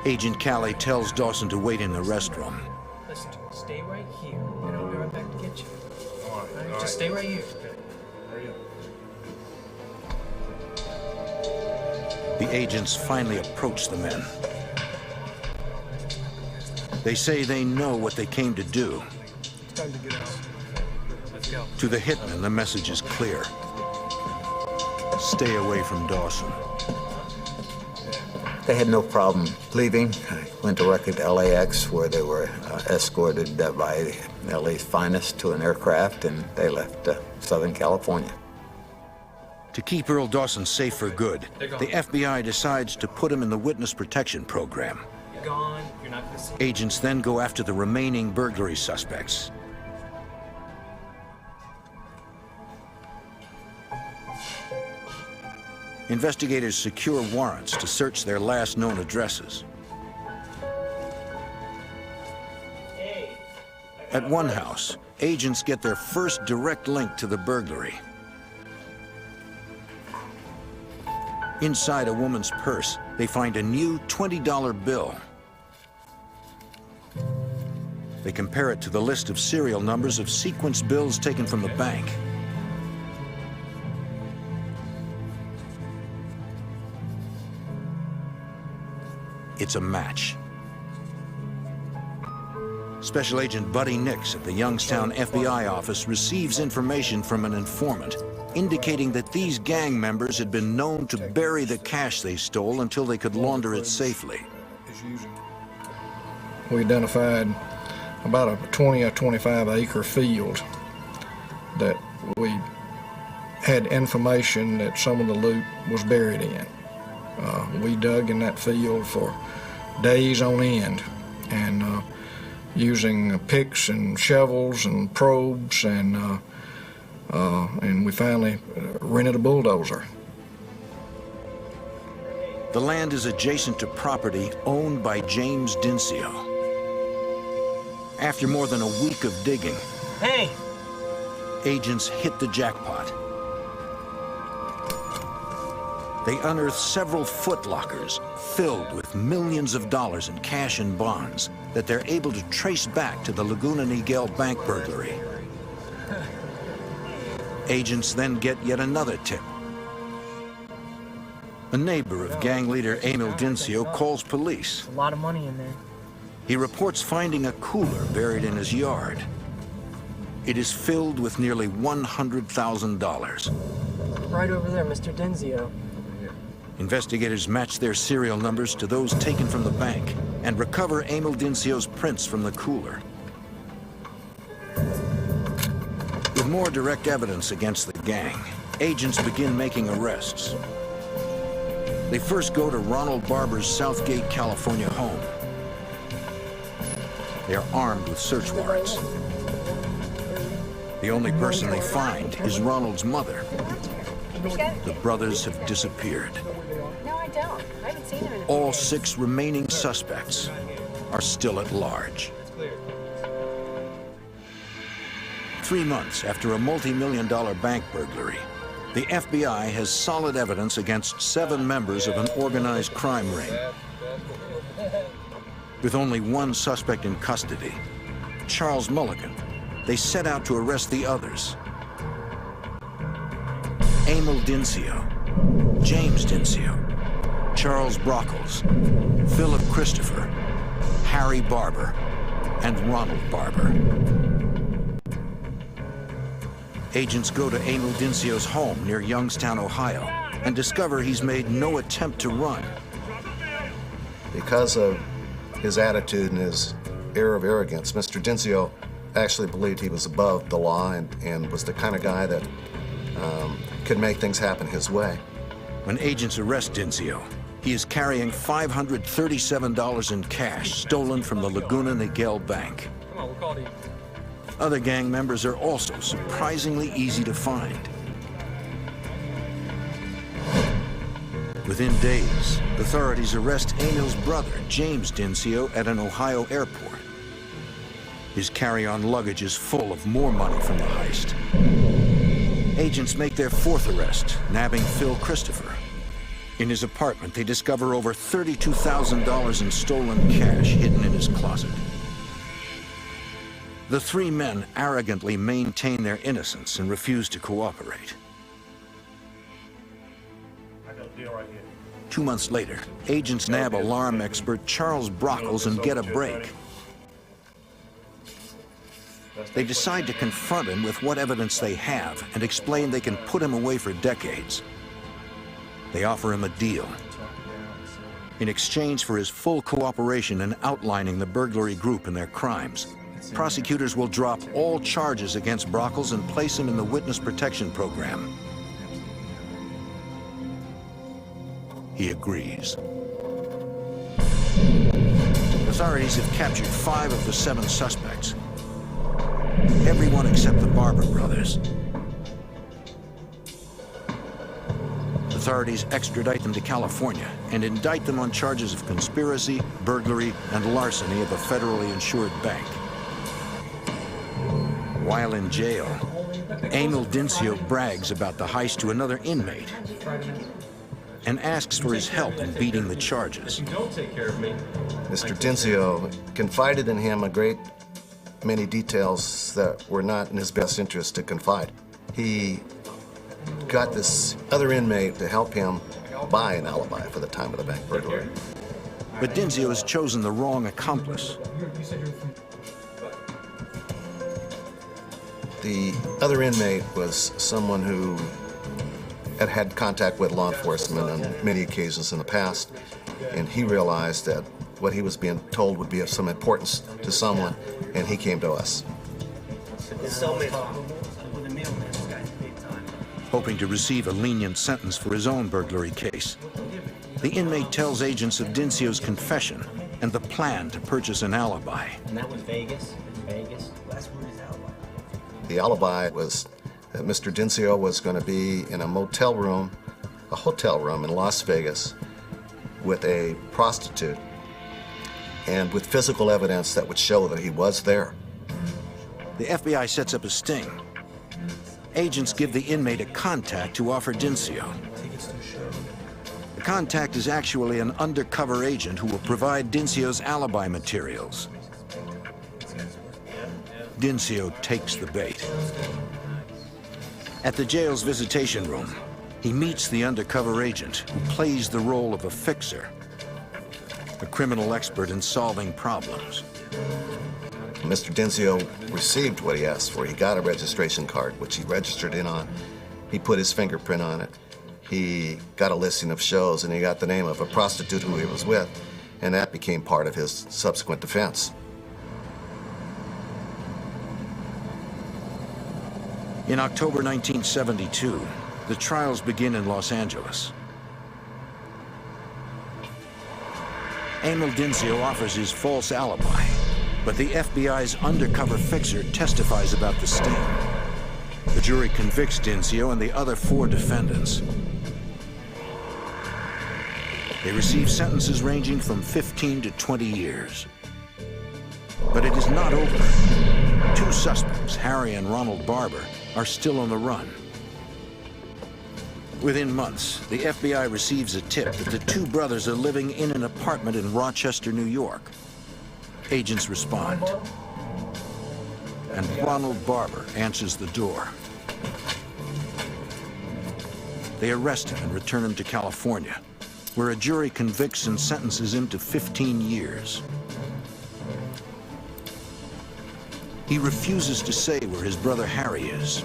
Speaker 1: Agent Callie tells Dawson to wait in the restroom.
Speaker 7: Listen to me. Stay right here, and I'll be right back to get you. All right. Just stay right here.
Speaker 1: The agents finally approach the men. They say they know what they came to do.
Speaker 4: It's time to get out.
Speaker 7: Let's go.
Speaker 1: To the hitmen, the message is clear. Stay away from Dawson.
Speaker 20: They had no problem leaving. I went directly to LAX, where they were escorted by LA's finest to an aircraft, and they left Southern California.
Speaker 1: To keep Earl Dawson safe for good, the FBI decides to put him in the witness protection program.
Speaker 7: You're gone. You're not going to see.
Speaker 1: Agents then go after the remaining burglary suspects. Investigators secure warrants to search their last known addresses. At one house, agents get their first direct link to the burglary. Inside a woman's purse, they find a new $20 bill. They compare it to the list of serial numbers of sequenced bills taken from the bank. It's a match. Special Agent Buddy Nix at the Youngstown FBI office receives information from an informant indicating that these gang members had been known to bury the cash they stole until they could launder it safely.
Speaker 22: We identified about a 20 or 25 acre field that we had information that some of the loot was buried in. We dug in that field for days on end, and using picks and shovels and probes, and we finally rented a bulldozer.
Speaker 1: The land is adjacent to property owned by James Dincio. After more than a week of digging, agents hit the jackpot. They unearthed several footlockers filled with millions of dollars in cash and bonds that they're able to trace back to the Laguna Niguel bank burglary. Agents then get yet another tip. A neighbor of gang leader Emil Dincio calls police.
Speaker 7: A lot of money in there.
Speaker 1: He reports finding a cooler buried in his yard. It is filled with nearly $100,000.
Speaker 7: Right over there, Mr. Dincio.
Speaker 1: Investigators match their serial numbers to those taken from the bank and recover Emil Dincio's prints from the cooler. With more direct evidence against the gang, agents begin making arrests. They first go to Ronald Barber's Southgate, California home. They are armed with search warrants. The only person they find is Ronald's mother. The brothers have disappeared.
Speaker 8: No, I don't. I haven't seen him in a
Speaker 1: All 6 remaining suspects are still at large. 3 months after a multi-million-dollar bank burglary, the FBI has solid evidence against 7 members of an organized crime ring. With only one suspect in custody, Charles Mulligan, they set out to arrest the others. Emil Dincio, James Dincio, Charles Brockles, Philip Christopher, Harry Barber, and Ronald Barber. Agents go to Emil Dincio's home near Youngstown, Ohio, and discover he's made no attempt to run.
Speaker 21: Because of his attitude and his air of arrogance, Mr. Dincio actually believed he was above the law and was the kind of guy that could make things happen his way.
Speaker 1: When agents arrest Dincio, he is carrying $537 in cash stolen from the Laguna Niguel Bank.
Speaker 3: Come on, we'll call it.
Speaker 1: Other gang members are also surprisingly easy to find. Within days, authorities arrest Emil's brother, James Dincio, at an Ohio airport. His carry-on luggage is full of more money from the heist. Agents make their fourth arrest, nabbing Phil Christopher. In his apartment, they discover over $32,000 in stolen cash hidden in his closet. The three men arrogantly maintain their innocence and refuse to cooperate. 2 months later, agents nab alarm expert Charles Brockles and get a break. They decide to confront him with what evidence they have and explain they can put him away for decades. They offer him a deal. In exchange for his full cooperation in outlining the burglary group and their crimes, prosecutors will drop all charges against Brockles and place him in the witness protection program. He agrees. Authorities have captured 5 of the 7 suspects. Everyone except the Barber brothers. Authorities extradite them to California and indict them on charges of conspiracy, burglary, and larceny of a federally insured bank. While in jail, Emil Dincio brags about the heist to another inmate and asks for his help in beating the charges.
Speaker 3: Don't take care of me.
Speaker 21: Mr. Dincio confided in him a great many details that were not in his best interest to confide. He got this other inmate to help him buy an alibi for the time of the bank burglary.
Speaker 1: But Dincio has chosen the wrong accomplice.
Speaker 21: The other inmate was someone who had had contact with law enforcement on many occasions in the past, and he realized that what he was being told would be of some importance to someone, and he came to us.
Speaker 1: Hoping to receive a lenient sentence for his own burglary case, the inmate tells agents of Dincio's confession and the plan to purchase an alibi.
Speaker 7: And that was Vegas? Vegas? That's where his alibi.
Speaker 21: The alibi was that Mr. Dincio was going to be in a motel room, a hotel room in Las Vegas with a prostitute and with physical evidence that would show that he was there.
Speaker 1: The FBI sets up a sting. Agents give the inmate a contact to offer Dincio. The contact is actually an undercover agent who will provide Dincio's alibi materials. Dincio takes the bait. At the jail's visitation room, he meets the undercover agent who plays the role of a fixer, a criminal expert in solving problems.
Speaker 21: Mr. Dincio received what he asked for. He got a registration card, which he registered in on. He put his fingerprint on it. He got a listing of shows, and he got the name of a prostitute who he was with, and that became part of his subsequent defense.
Speaker 1: In October 1972, the trials begin in Los Angeles. Emil Dincio offers his false alibi, but the FBI's undercover fixer testifies about the sting. The jury convicts Dincio and the other 4 defendants. They receive sentences ranging from 15 to 20 years. But it is not over. 2 suspects, Harry and Ronald Barber, are still on the run. Within months, the FBI receives a tip that the 2 brothers are living in an apartment in Rochester, New York. Agents respond, and Ronald Barber answers the door. They arrest him and return him to California, where a jury convicts and sentences him to 15 years. He refuses to say where his brother Harry is.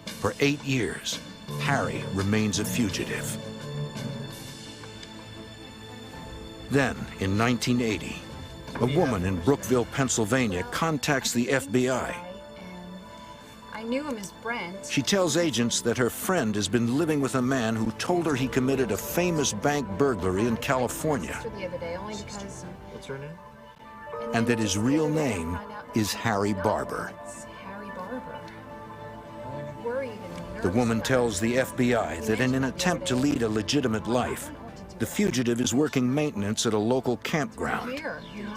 Speaker 1: For 8 years, Harry remains a fugitive. Then, in 1980, a woman in Brookville, Pennsylvania, contacts the FBI.
Speaker 8: I knew him as Brent.
Speaker 1: She tells agents that her friend has been living with a man who told her he committed a famous bank burglary in California,
Speaker 8: The other day, only because.
Speaker 12: What's her name?
Speaker 1: and that his real name is Harry Barber.
Speaker 8: Harry Barber. Worried and
Speaker 1: The woman tells the FBI that in an attempt to lead a legitimate life, the fugitive is working maintenance at a local campground.
Speaker 8: here, you know?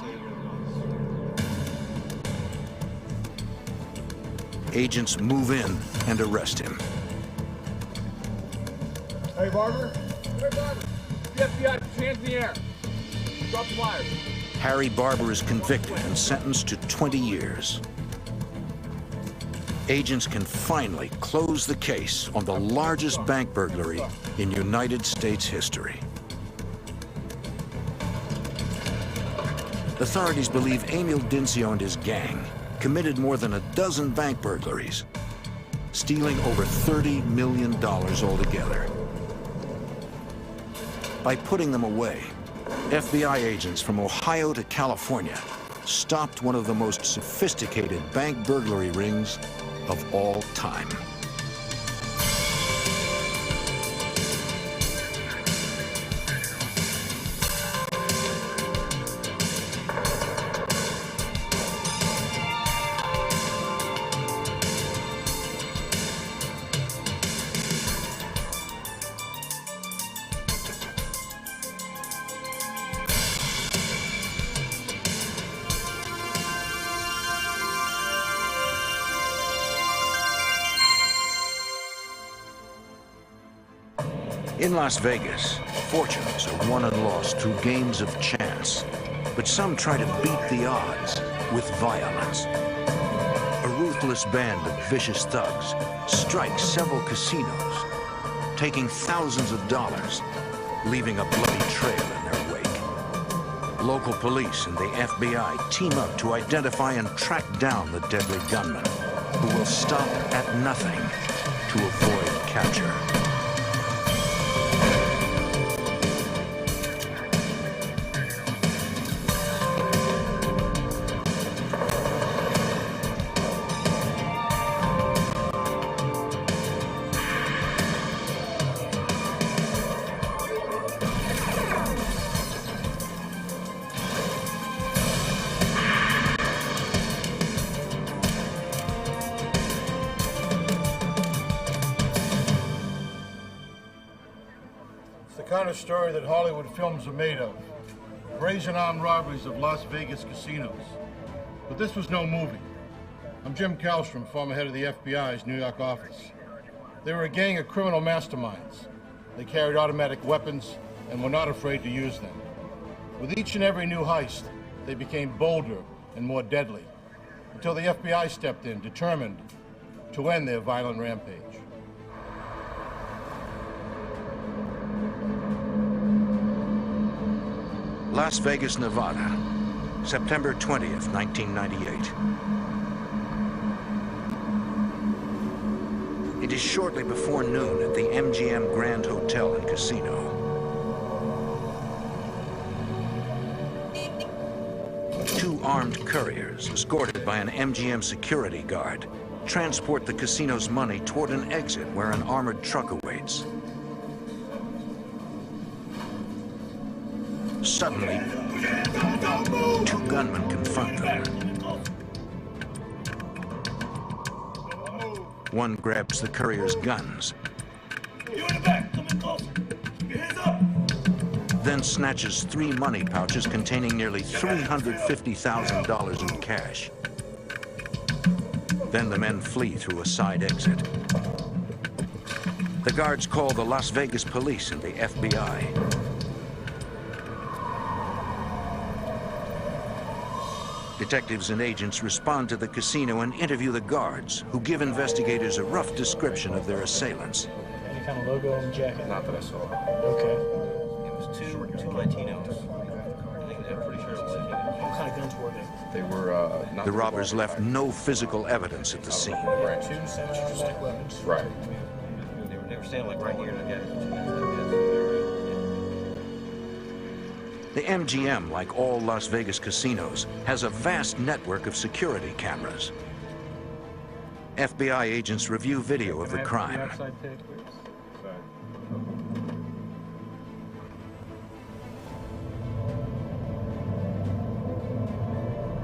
Speaker 1: Agents move in and arrest him.
Speaker 4: Hey, Barber.
Speaker 10: Hey, Barber. The FBI, hands in the air. Drop the wires.
Speaker 1: Harry Barber is convicted and sentenced to 20 years. Agents can finally close the case on the largest bank burglary in United States history. Authorities believe Emil Dincio and his gang committed more than a dozen bank burglaries, stealing over $30 million altogether. By putting them away, FBI agents from Ohio to California stopped one of the most sophisticated bank burglary rings of all time. In Las Vegas, fortunes are won and lost through games of chance, but some try to beat the odds with violence. A ruthless band of vicious thugs strikes several casinos, taking thousands of dollars, leaving a bloody trail in their wake. Local police and the FBI team up to identify and track down the deadly gunman, who will stop at nothing to avoid capture.
Speaker 2: The kind of story that Hollywood films are made of. Brazen armed robberies of Las Vegas casinos. But this was no movie. I'm Jim Kallstrom, former head of the FBI's New York office. They were a gang of criminal masterminds. They carried automatic weapons and were not afraid to use them. With each and every new heist, they became bolder and more deadly, until the FBI stepped in, determined to end their violent rampage.
Speaker 1: Las Vegas, Nevada, September 20th, 1998. It is shortly before noon at the MGM Grand Hotel and Casino. Two armed couriers, escorted by an MGM security guard, transport the casino's money toward an exit where an armored truck awaits. Suddenly, two gunmen confront them. One grabs the courier's guns, then snatches 3 money pouches containing nearly $350,000 in cash. Then the men flee through a side exit. The guards call the Las Vegas police and the FBI. Detectives and agents respond to the casino and interview the guards, who give investigators a rough description of their assailants.
Speaker 18: Any kind of logo on the jacket?
Speaker 3: Not that I saw.
Speaker 18: Okay.
Speaker 6: It was two Latinos. I think they're pretty sure it was Latinos.
Speaker 18: What kind of guns were they?
Speaker 3: They were, not
Speaker 1: The robbers left no physical evidence at the scene.
Speaker 3: Right.
Speaker 18: Two semi-automatic weapons.
Speaker 3: Right.
Speaker 6: They were standing like right here, and I guess.
Speaker 1: The MGM, like all Las Vegas casinos, has a vast network of security cameras. FBI agents review video of the crime.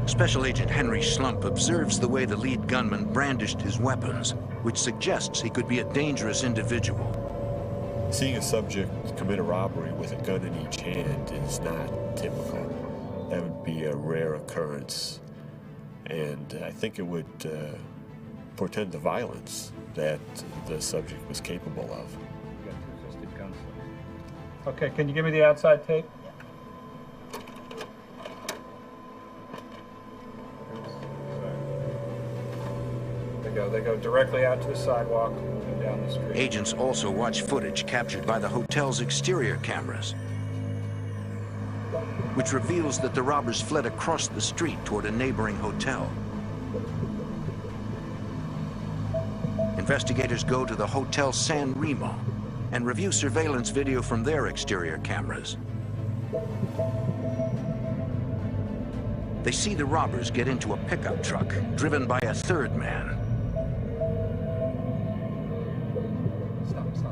Speaker 1: Special Agent Henry Schlump observes the way the lead gunman brandished his weapons, which suggests he could be a dangerous individual.
Speaker 9: Seeing a subject commit a robbery with a gun in each hand is not typical. That would be a rare occurrence, and I think it would portend the violence that the subject was capable of.
Speaker 18: You got two-fisted guns. Okay, can you give me the outside tape? They go directly out to the sidewalk and down the street.
Speaker 1: Agents also watch footage captured by the hotel's exterior cameras, which reveals that the robbers fled across the street toward a neighboring hotel. Investigators go to the Hotel San Remo and review surveillance video from their exterior cameras. They see the robbers get into a pickup truck driven by a third man.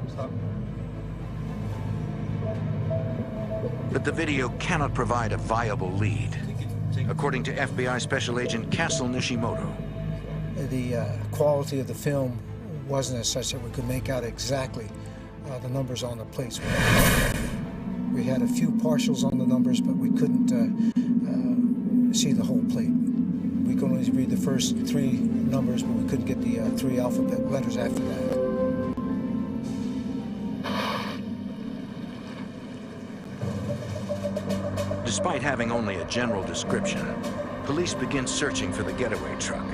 Speaker 18: Stop.
Speaker 1: But the video cannot provide a viable lead, according to FBI Special Agent Castle Nishimoto.
Speaker 4: The quality of the film wasn't as such that we could make out exactly the numbers on the plates. We had a few partials on the numbers, but we couldn't see the whole plate. We could only read the first three numbers, but we couldn't get the three alphabet letters after that.
Speaker 1: Despite having only a general description, police begin searching for the getaway truck.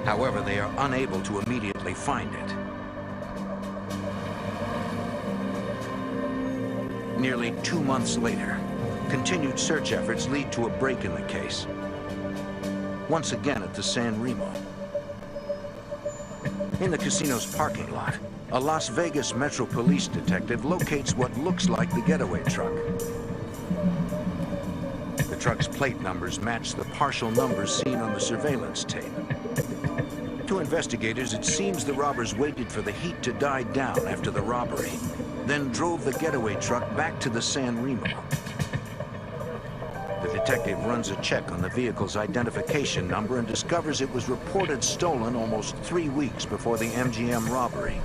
Speaker 1: However, they are unable to immediately find it. Nearly 2 months later, continued search efforts lead to a break in the case. Once again at the San Remo. In the casino's parking lot, a Las Vegas Metro Police detective locates what looks like the getaway truck. The truck's plate numbers match the partial numbers seen on the surveillance tape. To investigators, it seems the robbers waited for the heat to die down after the robbery, then drove the getaway truck back to the San Remo. The detective runs a check on the vehicle's identification number and discovers it was reported stolen almost 3 weeks before the MGM robbery.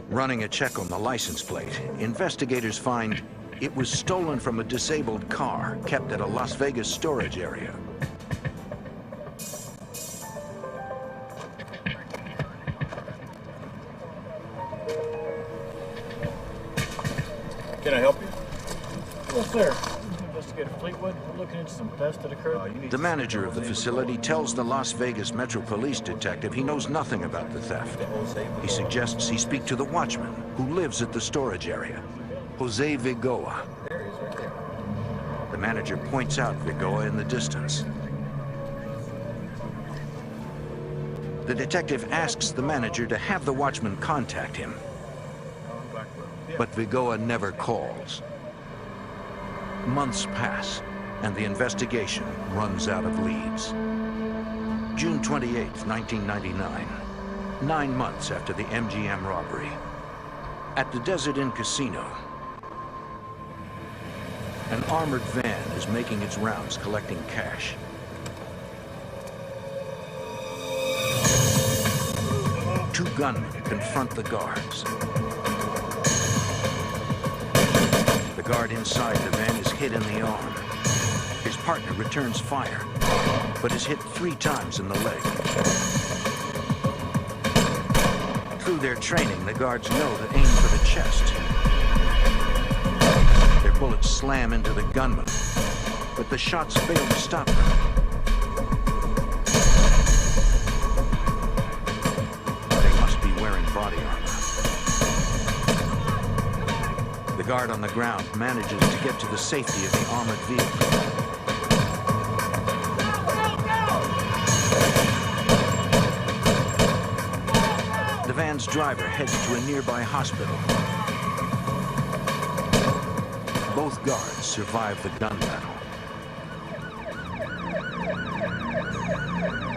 Speaker 1: Running a check on the license plate, investigators find it was stolen from a disabled car kept at a Las Vegas storage area.
Speaker 10: Can I help you? Yes, sir. Investigator Fleetwood, we're looking into some thefts that occurred.
Speaker 1: The manager of the facility tells the Las Vegas Metro Police detective he knows nothing about the theft. He suggests he speak to the watchman who lives at the storage area, Jose Vigoa. The manager points out Vigoa in the distance. The detective asks the manager to have the watchman contact him, but Vigoa never calls. Months pass, and the investigation runs out of leads. June 28, 1999, 9 months after the MGM robbery. At the Desert Inn Casino, an armored van is making its rounds collecting cash. Two gunmen confront the guards. The guard inside the van is hit in the arm. His partner returns fire, but is hit 3 times in the leg. Through their training, the guards know to aim for the chest. They're bullets slam into the gunman, but the shots fail to stop them. They must be wearing body armor. The guard on the ground manages to get to the safety of the armored vehicle. The van's driver heads to a nearby hospital. Both guards survive the gun battle.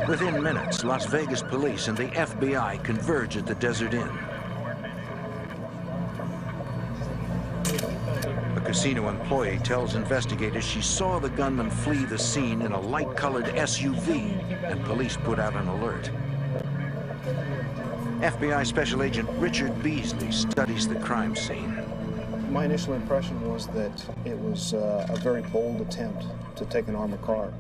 Speaker 1: Within minutes, Las Vegas police and the FBI converge at the Desert Inn. A casino employee tells investigators she saw the gunman flee the scene in a light-colored SUV, and police put out an alert. FBI Special Agent Richard Beasley studies the crime scene.
Speaker 5: My initial impression was that it was a very bold attempt to take an armored car.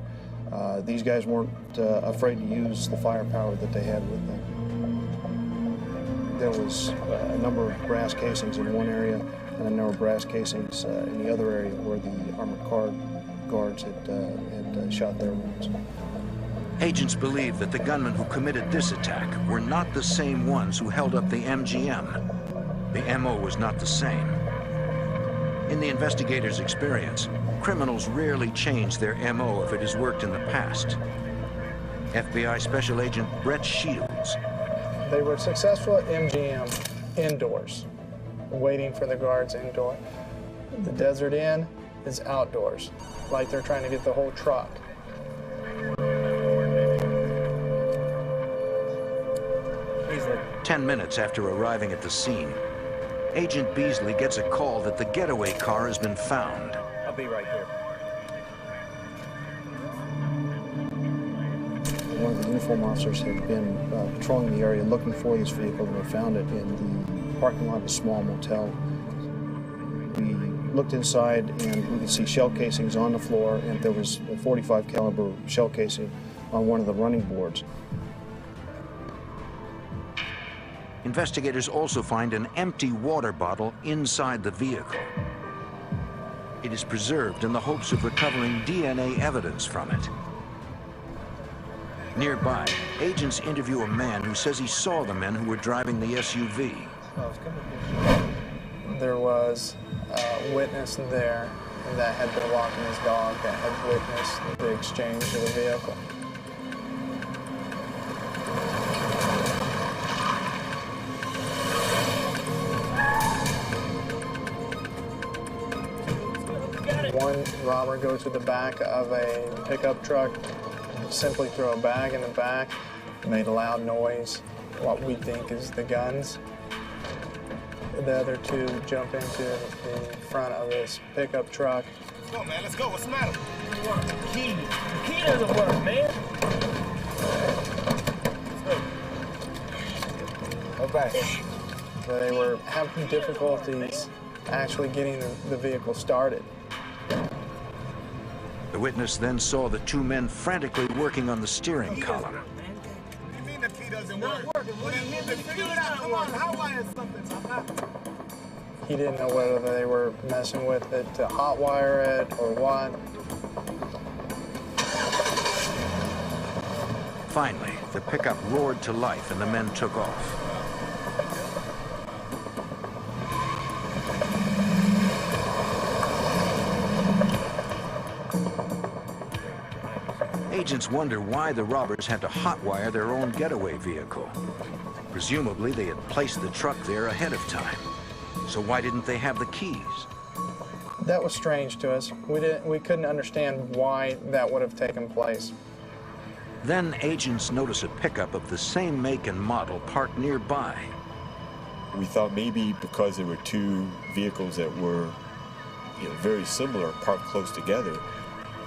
Speaker 5: These guys weren't afraid to use the firepower that they had with them. There was a number of brass casings in one area and a number of brass casings in the other area where the armored car guards had shot their wounds.
Speaker 1: Agents believe that the gunmen who committed this attack were not the same ones who held up the MGM. The MO was not the same. In the investigators' experience, criminals rarely change their MO if it has worked in the past. FBI Special Agent Brett Shields.
Speaker 11: They were successful at MGM indoors, waiting for the guards indoor. The Desert Inn is outdoors, like they're trying to get the whole truck.
Speaker 1: 10 minutes after arriving at the scene, Agent Beasley gets a call that the getaway car has been found.
Speaker 5: I'll be right here. One of the uniform officers had been patrolling the area looking for this vehicle, and they found it in the parking lot of a small motel. We looked inside and we could see shell casings on the floor, and there was a .45 caliber shell casing on one of the running boards.
Speaker 1: Investigators also find an empty water bottle inside the vehicle. It is preserved in the hopes of recovering DNA evidence from it. Nearby, agents interview a man who says he saw the men who were driving the SUV.
Speaker 11: There was a witness there that had been walking his dog that had witnessed the exchange of the vehicle. One robber goes to the back of a pickup truck, simply throw a bag in the back, made a loud noise, what we think is the guns. The other two jump into the front of this pickup truck.
Speaker 10: Let's go, man. Let's go. What's the matter? The key. The key doesn't work, man.
Speaker 11: Okay. They were having difficulties actually getting the vehicle started.
Speaker 1: The witness then saw the two men frantically working on the steering column.
Speaker 10: What do you mean the key doesn't work? What do you mean figure it out? Come on, how wire something?
Speaker 11: He didn't know whether they were messing with it to hot wire it or what.
Speaker 1: Finally, the pickup roared to life and the men took off. Agents wonder why the robbers had to hotwire their own getaway vehicle. Presumably, they had placed the truck there ahead of time. So why didn't they have the keys?
Speaker 11: That was strange to us. We couldn't understand why that would have taken place.
Speaker 1: Then agents notice a pickup of the same make and model parked nearby.
Speaker 9: We thought maybe because there were two vehicles that were, very similar, parked close together,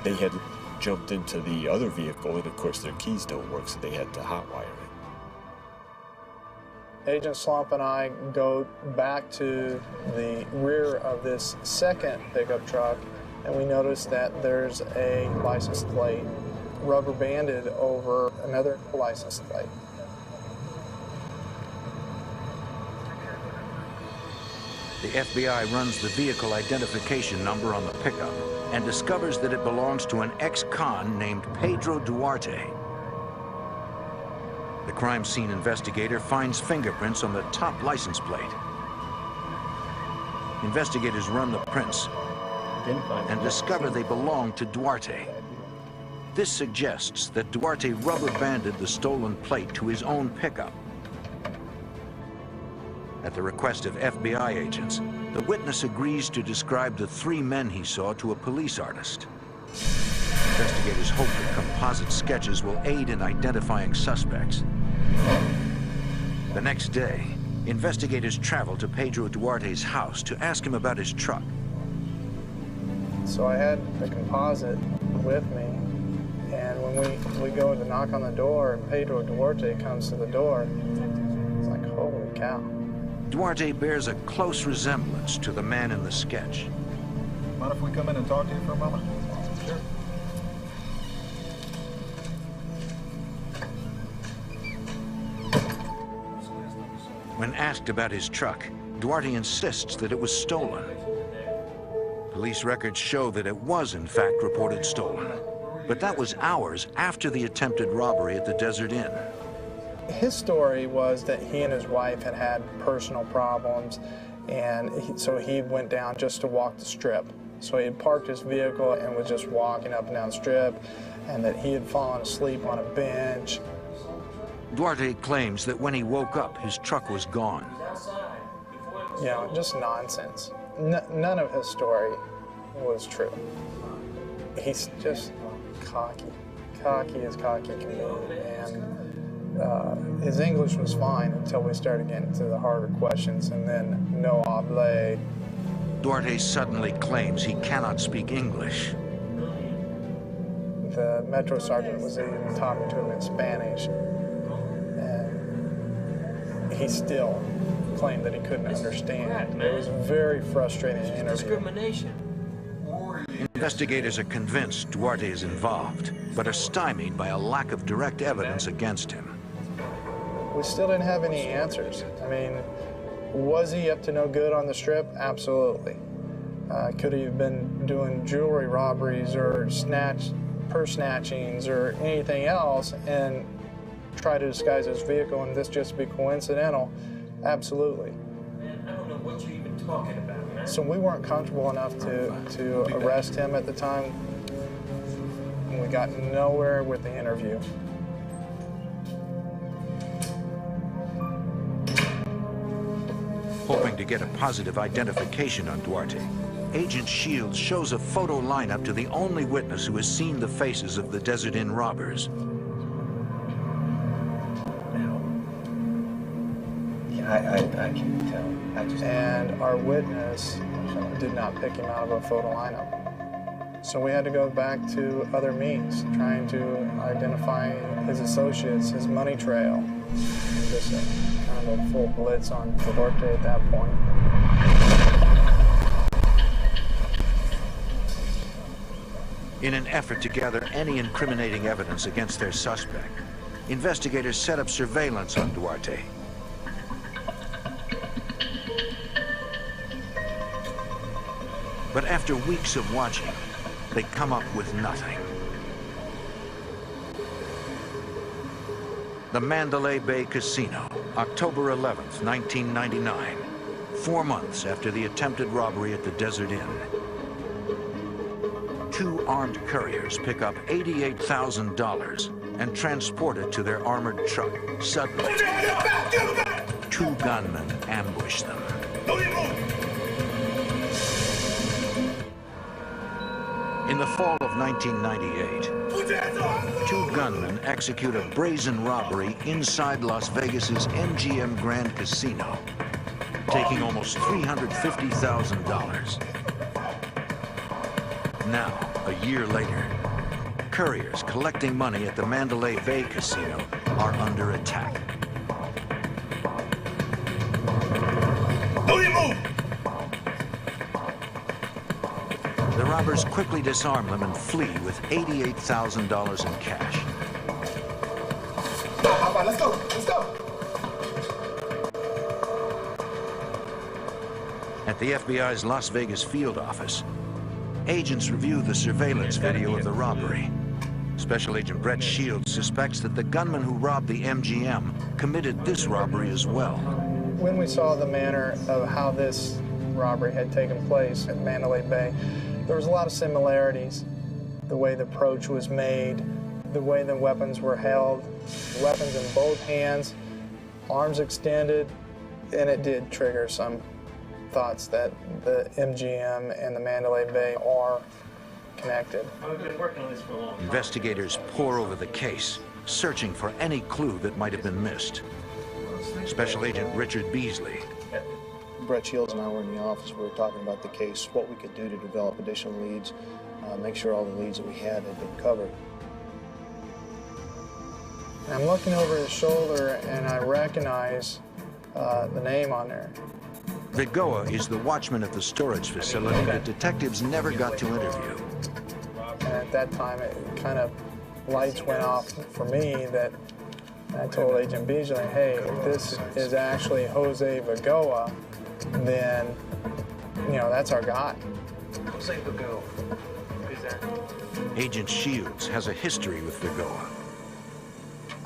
Speaker 9: they had jumped into the other vehicle, and of course their keys don't work, so they had to hotwire it.
Speaker 11: Agent Slump and I go back to the rear of this second pickup truck, and we notice that there's a license plate rubber banded over another license plate.
Speaker 1: The FBI runs the vehicle identification number on the pickup and discovers that it belongs to an ex-con named Pedro Duarte. The crime scene investigator finds fingerprints on the top license plate. Investigators run the prints and discover they belong to Duarte. This suggests that Duarte rubber banded the stolen plate to his own pickup. At the request of FBI agents, the witness agrees to describe the 3 men he saw to a police artist. Investigators hope that composite sketches will aid in identifying suspects. The next day, investigators travel to Pedro Duarte's house to ask him about his truck.
Speaker 11: So I had the composite with me, and when we go to knock on the door and Pedro Duarte comes to the door, it's like, holy cow.
Speaker 1: Duarte bears a close resemblance to the man in the sketch.
Speaker 18: Mind if we come in and talk to you for a moment? Sure.
Speaker 1: When asked about his truck, Duarte insists that it was stolen. Police records show that it was in fact reported stolen, but that was hours after the attempted robbery at the Desert Inn.
Speaker 11: His story was that he and his wife had had personal problems, and so he went down just to walk the strip. So he had parked his vehicle and was just walking up and down the strip, and that he had fallen asleep on a bench.
Speaker 1: Duarte claims that when he woke up, his truck was gone.
Speaker 11: You know, just nonsense. None of his story was true. He's just cocky as cocky can be, and his English was fine until we started getting to the harder questions, and then no habla.
Speaker 1: Duarte suddenly claims he cannot speak English.
Speaker 11: The Metro Sergeant was even talking to him in Spanish, and he still claimed that he couldn't understand. It was a very frustrating interview.
Speaker 7: Discrimination.
Speaker 1: Investigators are convinced Duarte is involved, but are stymied by a lack of direct evidence against him.
Speaker 11: We still didn't have any answers. I mean, was he up to no good on the strip? Absolutely. Could he have been doing jewelry robberies or purse snatchings or anything else and try to disguise his vehicle and this just be coincidental? Absolutely.
Speaker 7: Man, I don't know what you're even talking about, man.
Speaker 11: So we weren't comfortable enough to arrest him at the time, and we got nowhere with the interview.
Speaker 1: Hoping to get a positive identification on Duarte, Agent Shields shows a photo lineup to the only witness who has seen the faces of the Desert Inn robbers.
Speaker 12: I can't tell.
Speaker 11: And our witness did not pick him out of a photo lineup. So we had to go back to other means, trying to identify his associates, his money trail. Just kind of a full blitz on Duarte at that point.
Speaker 1: In an effort to gather any incriminating evidence against their suspect, investigators set up surveillance on Duarte. But after weeks of watching, they come up with nothing. The Mandalay Bay Casino, October 11th, 1999, 4 months after the attempted robbery at the Desert Inn. 2 armed couriers pick up $88,000 and transport it to their armored truck. Suddenly, 2 gunmen ambush them. In the fall of 1998, 2 gunmen execute a brazen robbery inside Las Vegas's MGM Grand Casino, taking almost $350,000. Now, a year later, couriers collecting money at the Mandalay Bay Casino are under attack. The robbers quickly disarm them and flee with $88,000 in cash.
Speaker 16: Let's go.
Speaker 1: At the FBI's Las Vegas field office, agents review the surveillance video of the robbery. Special Agent Brett Shields suspects that the gunman who robbed the MGM committed this robbery as well.
Speaker 11: When we saw the manner of how this robbery had taken place at Mandalay Bay, there was a lot of similarities. The way the approach was made, the way the weapons were held, weapons in both hands, arms extended, and it did trigger some thoughts that the MGM and the Mandalay Bay are connected.
Speaker 10: We've been working on this for a long time.
Speaker 1: Investigators pore over the case, searching for any clue that might have been missed. Special Agent Richard Beasley.
Speaker 5: Brett Shields and I were in the office. We were talking about the case, what we could do to develop additional leads, make sure all the leads that we had been covered.
Speaker 11: I'm looking over his shoulder and I recognize the name on there.
Speaker 1: Vigoa is the watchman at the storage facility that detectives never got to interview.
Speaker 11: And at that time, it kind of lights went off for me that I told Agent Beasley, hey, if this is actually Jose Vigoa, then, you know, that's our guy.
Speaker 7: Jose Vigoa. Who's that?
Speaker 1: Agent Shields has a history with Vigoa.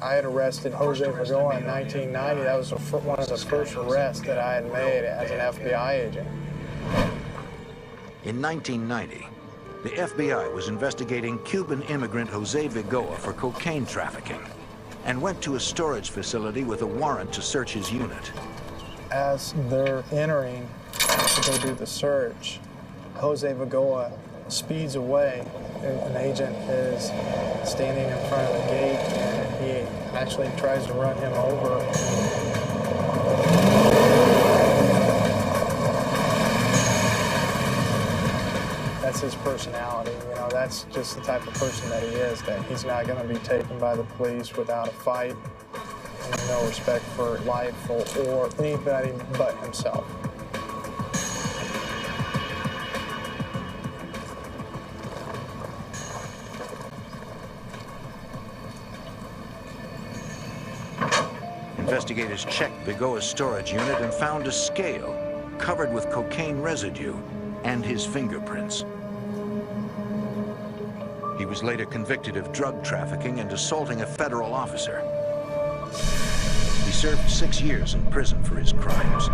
Speaker 11: I had arrested Jose Vigoa in 1990. That was one of the first arrests that I had made as an FBI agent.
Speaker 1: In 1990, the FBI was investigating Cuban immigrant Jose Vigoa for cocaine trafficking and went to a storage facility with a warrant to search his unit.
Speaker 11: As they're entering to go do the search, Jose Vigoa speeds away. An agent is standing in front of the gate and he actually tries to run him over. That's his personality, you know, that's just the type of person that he is, that he's not going to be taken by the police without a fight, and no respect for life or anybody but himself.
Speaker 1: Investigators checked Vigoa's storage unit and found a scale covered with cocaine residue and his fingerprints. He was later convicted of drug trafficking and assaulting a federal officer. He served 6 years in prison for his crimes.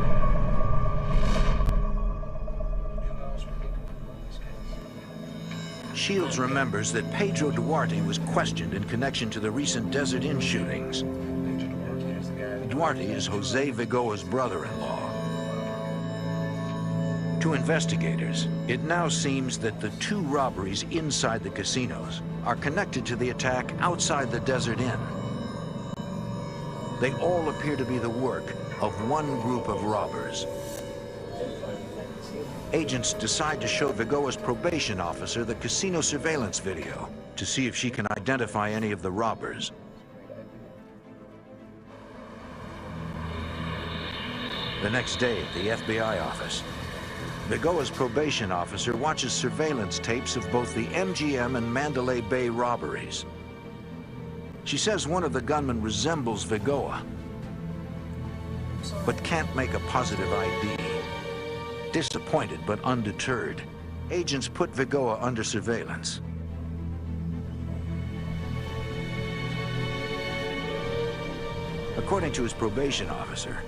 Speaker 1: Shields remembers that Pedro Duarte was questioned in connection to the recent Desert Inn shootings. Duarte is Jose Vigoa's brother-in-law. To investigators, it now seems that the two robberies inside the casinos are connected to the attack outside the Desert Inn. They all appear to be the work of one group of robbers. Agents decide to show Vigoa's probation officer the casino surveillance video to see if she can identify any of the robbers. The next day at the FBI office, Vigoa's probation officer watches surveillance tapes of both the MGM and Mandalay Bay robberies. She says one of the gunmen resembles Vigoa, but can't make a positive ID. Disappointed but undeterred, agents put Vigoa under surveillance. According to his probation officer,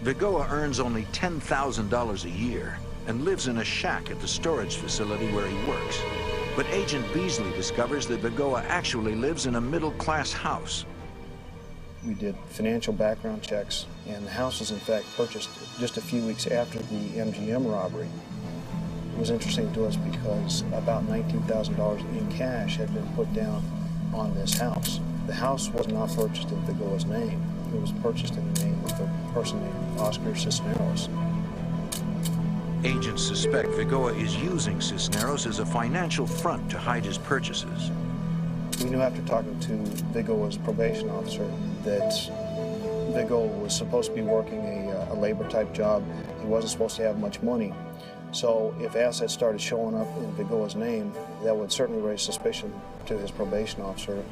Speaker 1: Vigoa earns only $10,000 a year and lives in a shack at the storage facility where he works. But Agent Beasley discovers that Vigoa actually lives in a middle-class house.
Speaker 5: We did financial background checks, and the house was in fact purchased just a few weeks after the MGM robbery. It was interesting to us because about $19,000 in cash had been put down on this house. The house was not purchased in Vigoa's name. It was purchased in the name of a person named Oscar Cisneros.
Speaker 1: Agents suspect Vigoa is using Cisneros as a financial front to hide his purchases.
Speaker 5: We knew after talking to Vigoa's probation officer that Vigoa was supposed to be working a labor-type job. He wasn't supposed to have much money. So if assets started showing up in Vigoa's name, that would certainly raise suspicion to his probation officer.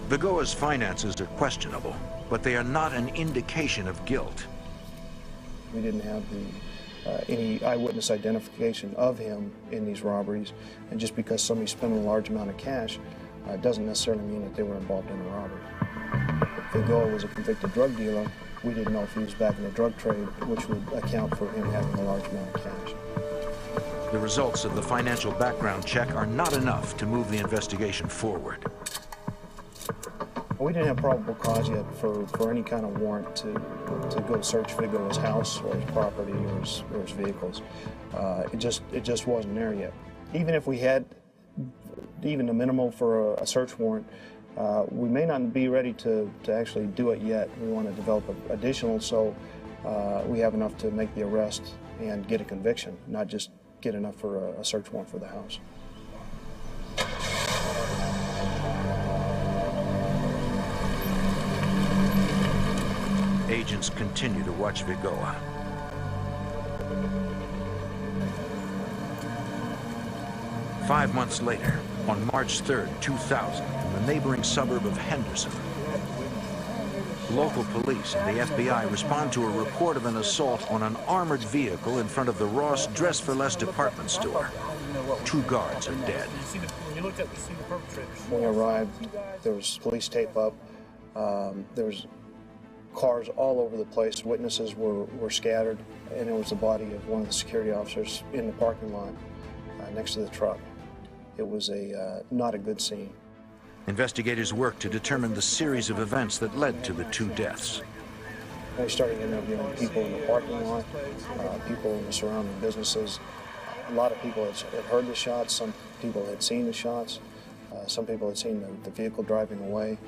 Speaker 1: Vigoa's finances are questionable, but they are not an indication of guilt.
Speaker 5: We didn't have any eyewitness identification of him in these robberies. And just because somebody's spending a large amount of cash doesn't necessarily mean that they were involved in a robbery. Vigoa was a convicted drug dealer. We didn't know if he was back in the drug trade, which would account for him having a large amount of cash.
Speaker 1: The results of the financial background check are not enough to move the investigation forward.
Speaker 5: We didn't have probable cause yet for any kind of warrant to go search Vigoa's house or his property or his vehicles. It just wasn't there yet. Even if we had even the minimal for a search warrant, we may not be ready to actually do it yet. We want to develop additional so we have enough to make the arrest and get a conviction, not just get enough for a search warrant for the house.
Speaker 1: Agents continue to watch Vigoa. Five months later, on March 3rd, 2000, in the neighboring suburb of Henderson, local police and the FBI respond to a report of an assault on an armored vehicle in front of the Ross Dress for Less department store. 2 guards are dead.
Speaker 5: When we arrived, there was police tape up. There was cars all over the place. Witnesses were scattered, and there was the body of one of the security officers in the parking lot next to the truck. It was not a good scene.
Speaker 1: Investigators work to determine the series of events that led to the 2 deaths.
Speaker 5: We started interviewing people in the parking lot, people in the surrounding businesses. A lot of people had heard the shots. Some people had seen the shots. Some people had seen the vehicle driving away.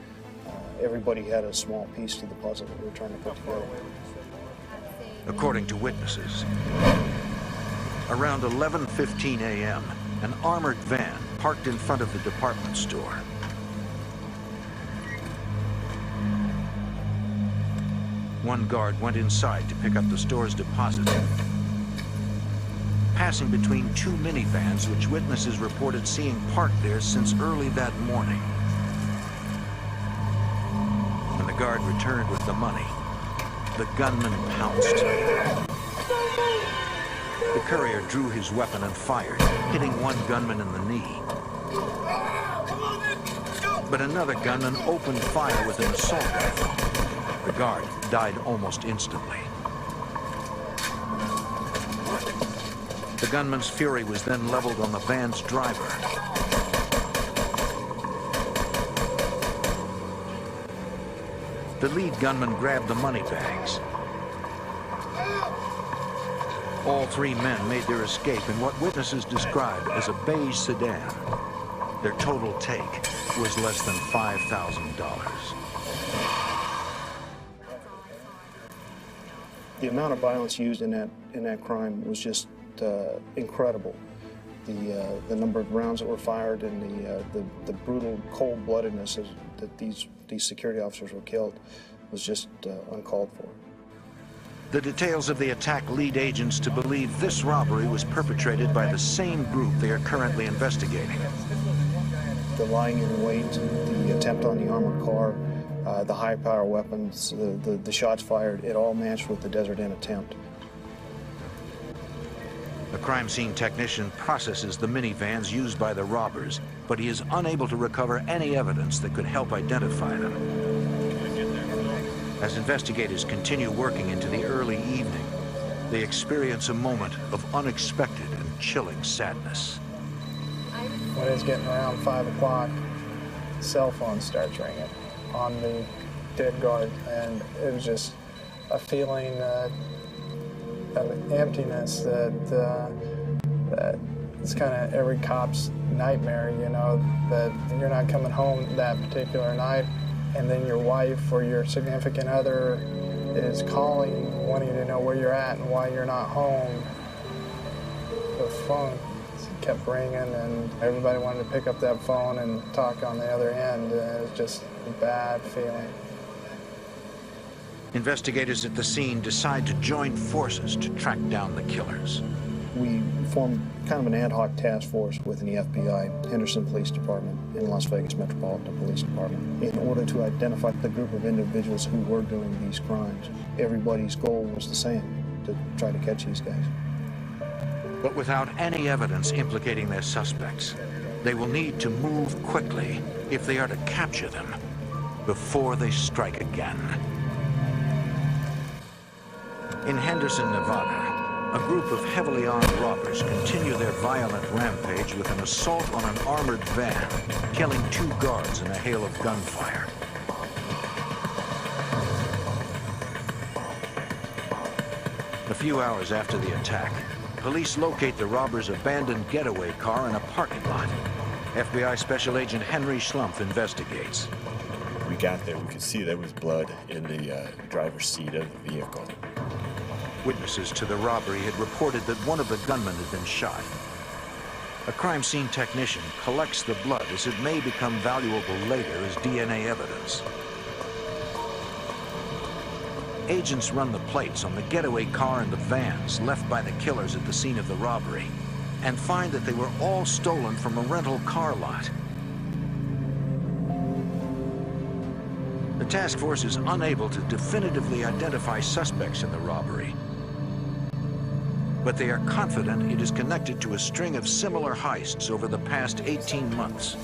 Speaker 5: Everybody had a small piece to the puzzle that we were trying to put together.
Speaker 1: According to witnesses, around 11:15 a.m., an armored van parked in front of the department store. One guard went inside to pick up the store's deposit, passing between 2 minivans which witnesses reported seeing parked there since early that morning. When the guard returned with the money, the gunman pounced. The courier drew his weapon and fired, hitting one gunman in the knee. But another gunman opened fire with an assault rifle. The guard died almost instantly. The gunman's fury was then leveled on the van's driver. The lead gunman grabbed the money bags. All 3 men made their escape in what witnesses described as a beige sedan. Their total take was less than $5,000.
Speaker 5: The amount of violence used in that crime was just incredible. The number of rounds that were fired and the brutal cold-bloodedness that these security officers were killed was just uncalled for.
Speaker 1: The details of the attack lead agents to believe this robbery was perpetrated by the same group they are currently investigating.
Speaker 5: The lying in wait, the attempt on the armored car, the high-power weapons, the shots fired, it all matched with the Desert Inn attempt.
Speaker 1: A crime scene technician processes the minivans used by the robbers, but he is unable to recover any evidence that could help identify them. As investigators continue working into the early evening, they experience a moment of unexpected and chilling sadness.
Speaker 11: When it's getting around 5 o'clock, cell phone starts ringing on the dead guard, and it was just a feeling of emptiness that it's kind of every cop's nightmare, you know, that you're not coming home that particular night, and then your wife or your significant other is calling, wanting to know where you're at and why you're not home. The phone kept ringing, and everybody wanted to pick up that phone and talk on the other end. It was just a bad feeling.
Speaker 1: Investigators at the scene decide to join forces to track down the killers.
Speaker 5: We formed kind of an ad hoc task force within the FBI, Henderson Police Department, and Las Vegas Metropolitan Police Department in order to identify the group of individuals who were doing these crimes. Everybody's goal was the same, to try to catch these guys.
Speaker 1: But without any evidence implicating their suspects, they will need to move quickly if they are to capture them before they strike again. In Henderson, Nevada, a group of heavily armed robbers continue their violent rampage with an assault on an armored van, killing 2 guards in a hail of gunfire. A few hours after the attack, police locate the robbers' abandoned getaway car in a parking lot. FBI Special Agent Henry Schlumpf investigates.
Speaker 9: We got there, we could see there was blood in the driver's seat of the vehicle.
Speaker 1: Witnesses to the robbery had reported that one of the gunmen had been shot. A crime scene technician collects the blood as it may become valuable later as DNA evidence. Agents run the plates on the getaway car and the vans left by the killers at the scene of the robbery and find that they were all stolen from a rental car lot. The task force is unable to definitively identify suspects in the robbery, but they are confident it is connected to a string of similar heists over the past 18 months.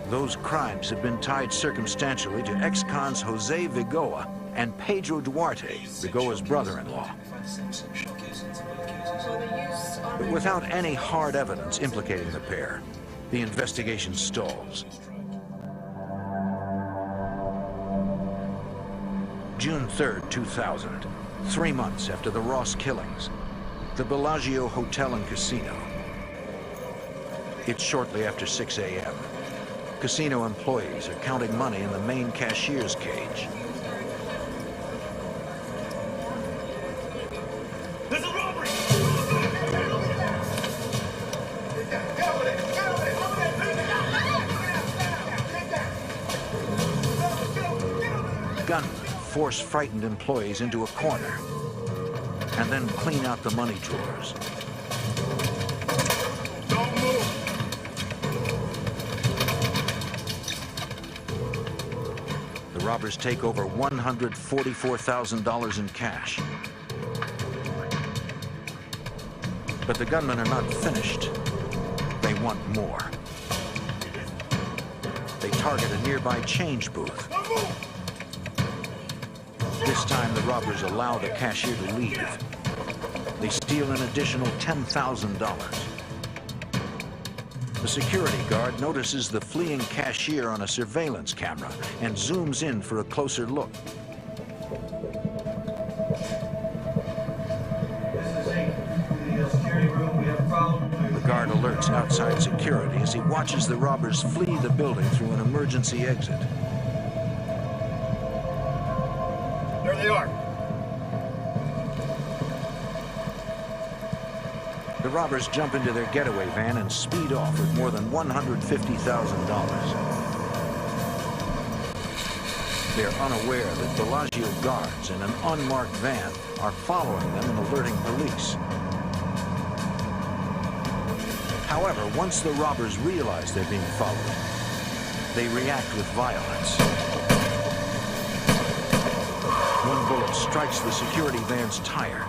Speaker 1: Those crimes have been tied circumstantially to ex-cons Jose Vigoa and Pedro Duarte, Vigoa's brother-in-law. But without any hard evidence implicating the pair, the investigation stalls. June 3rd, 2000, 3 months after the Ross killings, the Bellagio Hotel and Casino. It's shortly after 6 a.m. Casino employees are counting money in the main cashier's cage.
Speaker 15: There's a robbery!
Speaker 1: Gunmen force frightened employees into a corner and then clean out the money drawers.
Speaker 15: Don't move!
Speaker 1: The robbers take over $144,000 in cash. But the gunmen are not finished. They want more. They target a nearby change booth. This time, the robbers allow the cashier to leave. They steal an additional $10,000. The security guard notices the fleeing cashier on a surveillance camera and zooms in for a closer look. The guard alerts outside security as he watches the robbers flee the building through an emergency exit.
Speaker 15: There they are.
Speaker 1: The robbers jump into their getaway van and speed off with more than $150,000. They're unaware that Bellagio guards in an unmarked van are following them and alerting police. However, once the robbers realize they're being followed, they react with violence. One bullet strikes the security van's tire,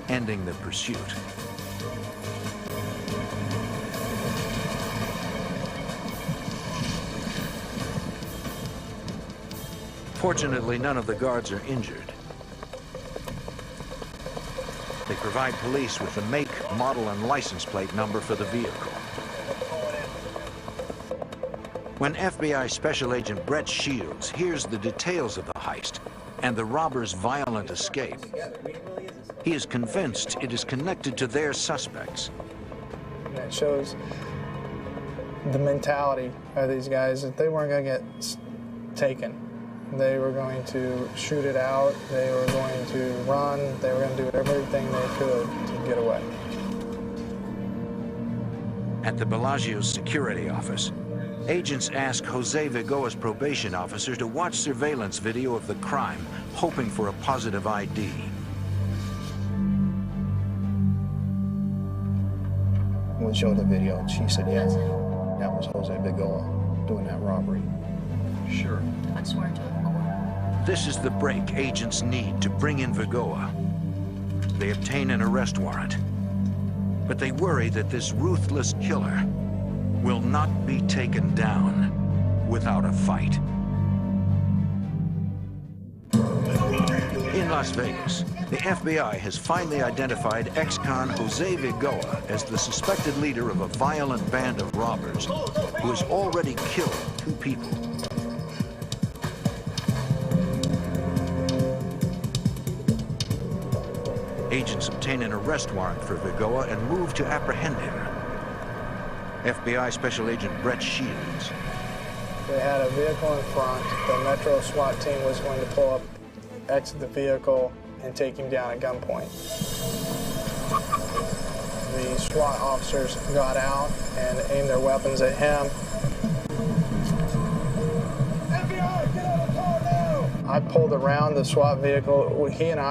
Speaker 1: ending the pursuit. Fortunately, none of the guards are injured. They provide police with the make, model, and license plate number for the vehicle. When FBI Special Agent Brett Shields hears the details of the heist and the robbers' violent escape, he is convinced it is connected to their suspects.
Speaker 11: And it shows the mentality of these guys that they weren't going to get taken. They were going to shoot it out, they were going to run, they were going to do everything they could to get away.
Speaker 1: At the Bellagio's security office, agents ask Jose Vigoa's probation officer to watch surveillance video of the crime, hoping for a positive ID.
Speaker 5: We showed the video, and she said, yes, that was Jose Vigoa doing that robbery.
Speaker 15: Sure.
Speaker 8: I swear to it.
Speaker 1: This is the break agents need to bring in Vigoa. They obtain an arrest warrant, but they worry that this ruthless killer will not be taken down without a fight. In Las Vegas, the FBI has finally identified ex-con Jose Vigoa as the suspected leader of a violent band of robbers who has already killed 2 people. Agents obtain an arrest warrant for Vigoa and move to apprehend him. FBI Special Agent Brett Shields.
Speaker 11: They had a vehicle in front. The Metro SWAT team was going to pull up, exit the vehicle, and take him down at gunpoint. The SWAT officers got out and aimed their weapons at him. FBI, get out of the car now! I pulled around the SWAT vehicle. He and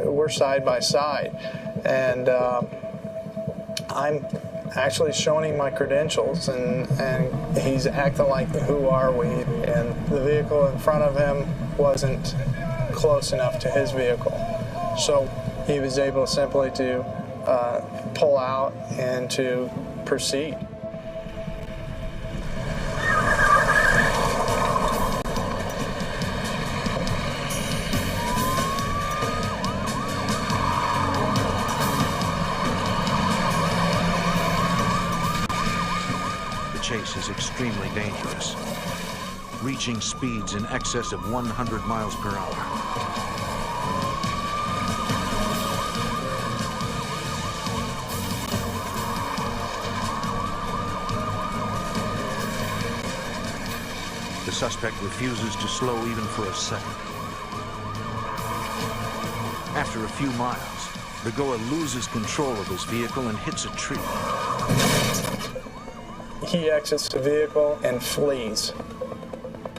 Speaker 11: we're side by side, and I'm actually showing him my credentials, and he's acting like, who are we? And the vehicle in front of him wasn't close enough to his vehicle. So he was able simply to pull out and to proceed.
Speaker 1: Chase is extremely dangerous, reaching speeds in excess of 100 miles per hour. The suspect refuses to slow even for a second. After a few miles, Vigoa loses control of his vehicle and hits a tree.
Speaker 11: He exits the vehicle and flees.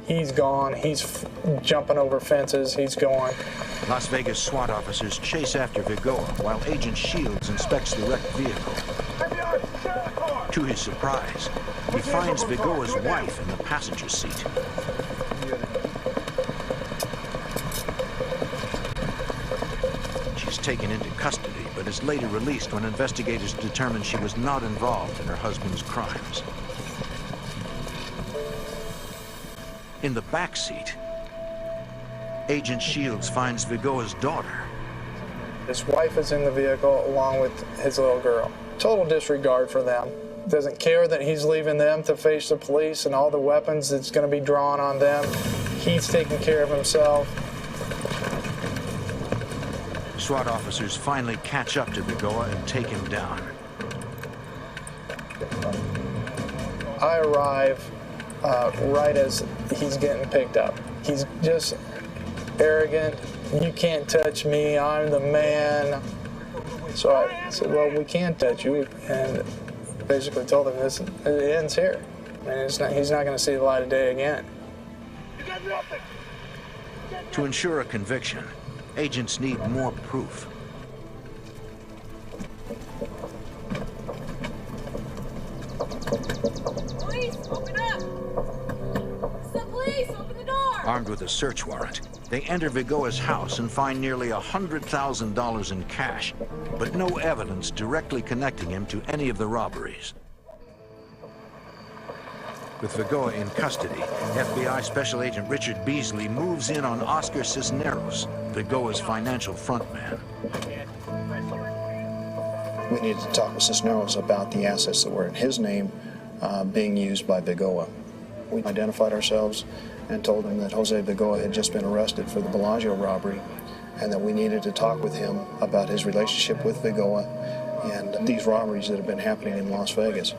Speaker 11: He's gone. He's jumping over fences. He's going.
Speaker 1: Las Vegas SWAT officers chase after Vigoa while Agent Shields inspects the wrecked vehicle. To his surprise, he finds Vigoa's wife in the passenger seat. She's taken into custody, but is later released when investigators determined she was not involved in her husband's crimes. In the back seat, Agent Shields finds Vigoa's daughter.
Speaker 11: His wife is in the vehicle along with his little girl. Total disregard for them. Doesn't care that he's leaving them to face the police and all the weapons that's going to be drawn on them. He's taking care of himself.
Speaker 1: SWAT officers finally catch up to Vigoa and take him down.
Speaker 11: I arrive right as he's getting picked up. He's just arrogant. You can't touch me. I'm the man. So I said, well, we can't touch you. And basically told him this, it ends here. And he's not going to see the light of day again.
Speaker 1: To ensure a conviction, agents need more proof.
Speaker 14: Police, open up! Some police, open the door!
Speaker 1: Armed with a search warrant, they enter Vigoa's house and find nearly $100,000 in cash, but no evidence directly connecting him to any of the robberies. With Vigoa in custody, FBI Special Agent Richard Beasley moves in on Oscar Cisneros, Vigoa's financial frontman.
Speaker 5: We needed to talk with Cisneros about the assets that were in his name being used by Vigoa. We identified ourselves and told him that Jose Vigoa had just been arrested for the Bellagio robbery and that we needed to talk with him about his relationship with Vigoa and these robberies that have been happening in Las Vegas.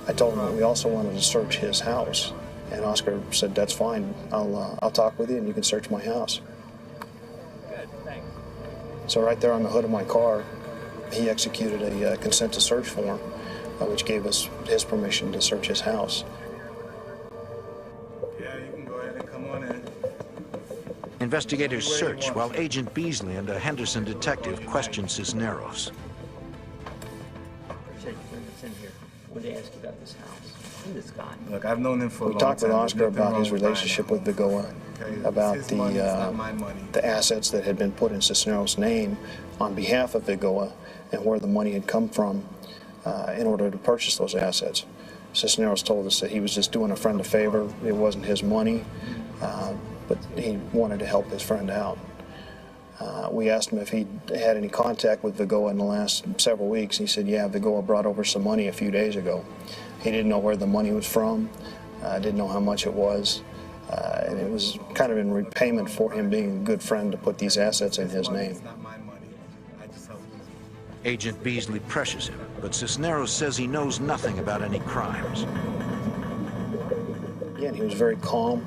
Speaker 5: I told him that we also wanted to search his house, and Oscar said, that's fine, I'll talk with you and you can search my house.
Speaker 14: Good, thanks.
Speaker 5: So right there on the hood of my car, he executed a consent to search form, which gave us his permission to search his house.
Speaker 18: Yeah, you can go ahead and come on in.
Speaker 1: Investigators search while Agent Beasley and a Henderson detective question Cisneros.
Speaker 7: Appreciate you bringing us in here.
Speaker 12: When they ask you about this house and this guy.
Speaker 13: Look, I've known him for a long
Speaker 4: We
Speaker 13: time.
Speaker 4: talked with Oscar about his relationship with Vigoa, about the assets that had been put in Cisneros' name on behalf of Vigoa, and where the money had come from in order to purchase those assets. Cisneros told us that he was just doing a friend a favor. It wasn't his money, but he wanted to help his friend out. We asked him if he'd had any contact with Vigoa in the last several weeks. He said, yeah, Vigoa brought over some money a few days ago. He didn't know where the money was from, didn't know how much it was, and it was kind of in repayment for him being a good friend to put these assets in his name.
Speaker 1: Agent Beasley pressures him, but Cisneros says he knows nothing about any crimes.
Speaker 4: Again, he was very calm,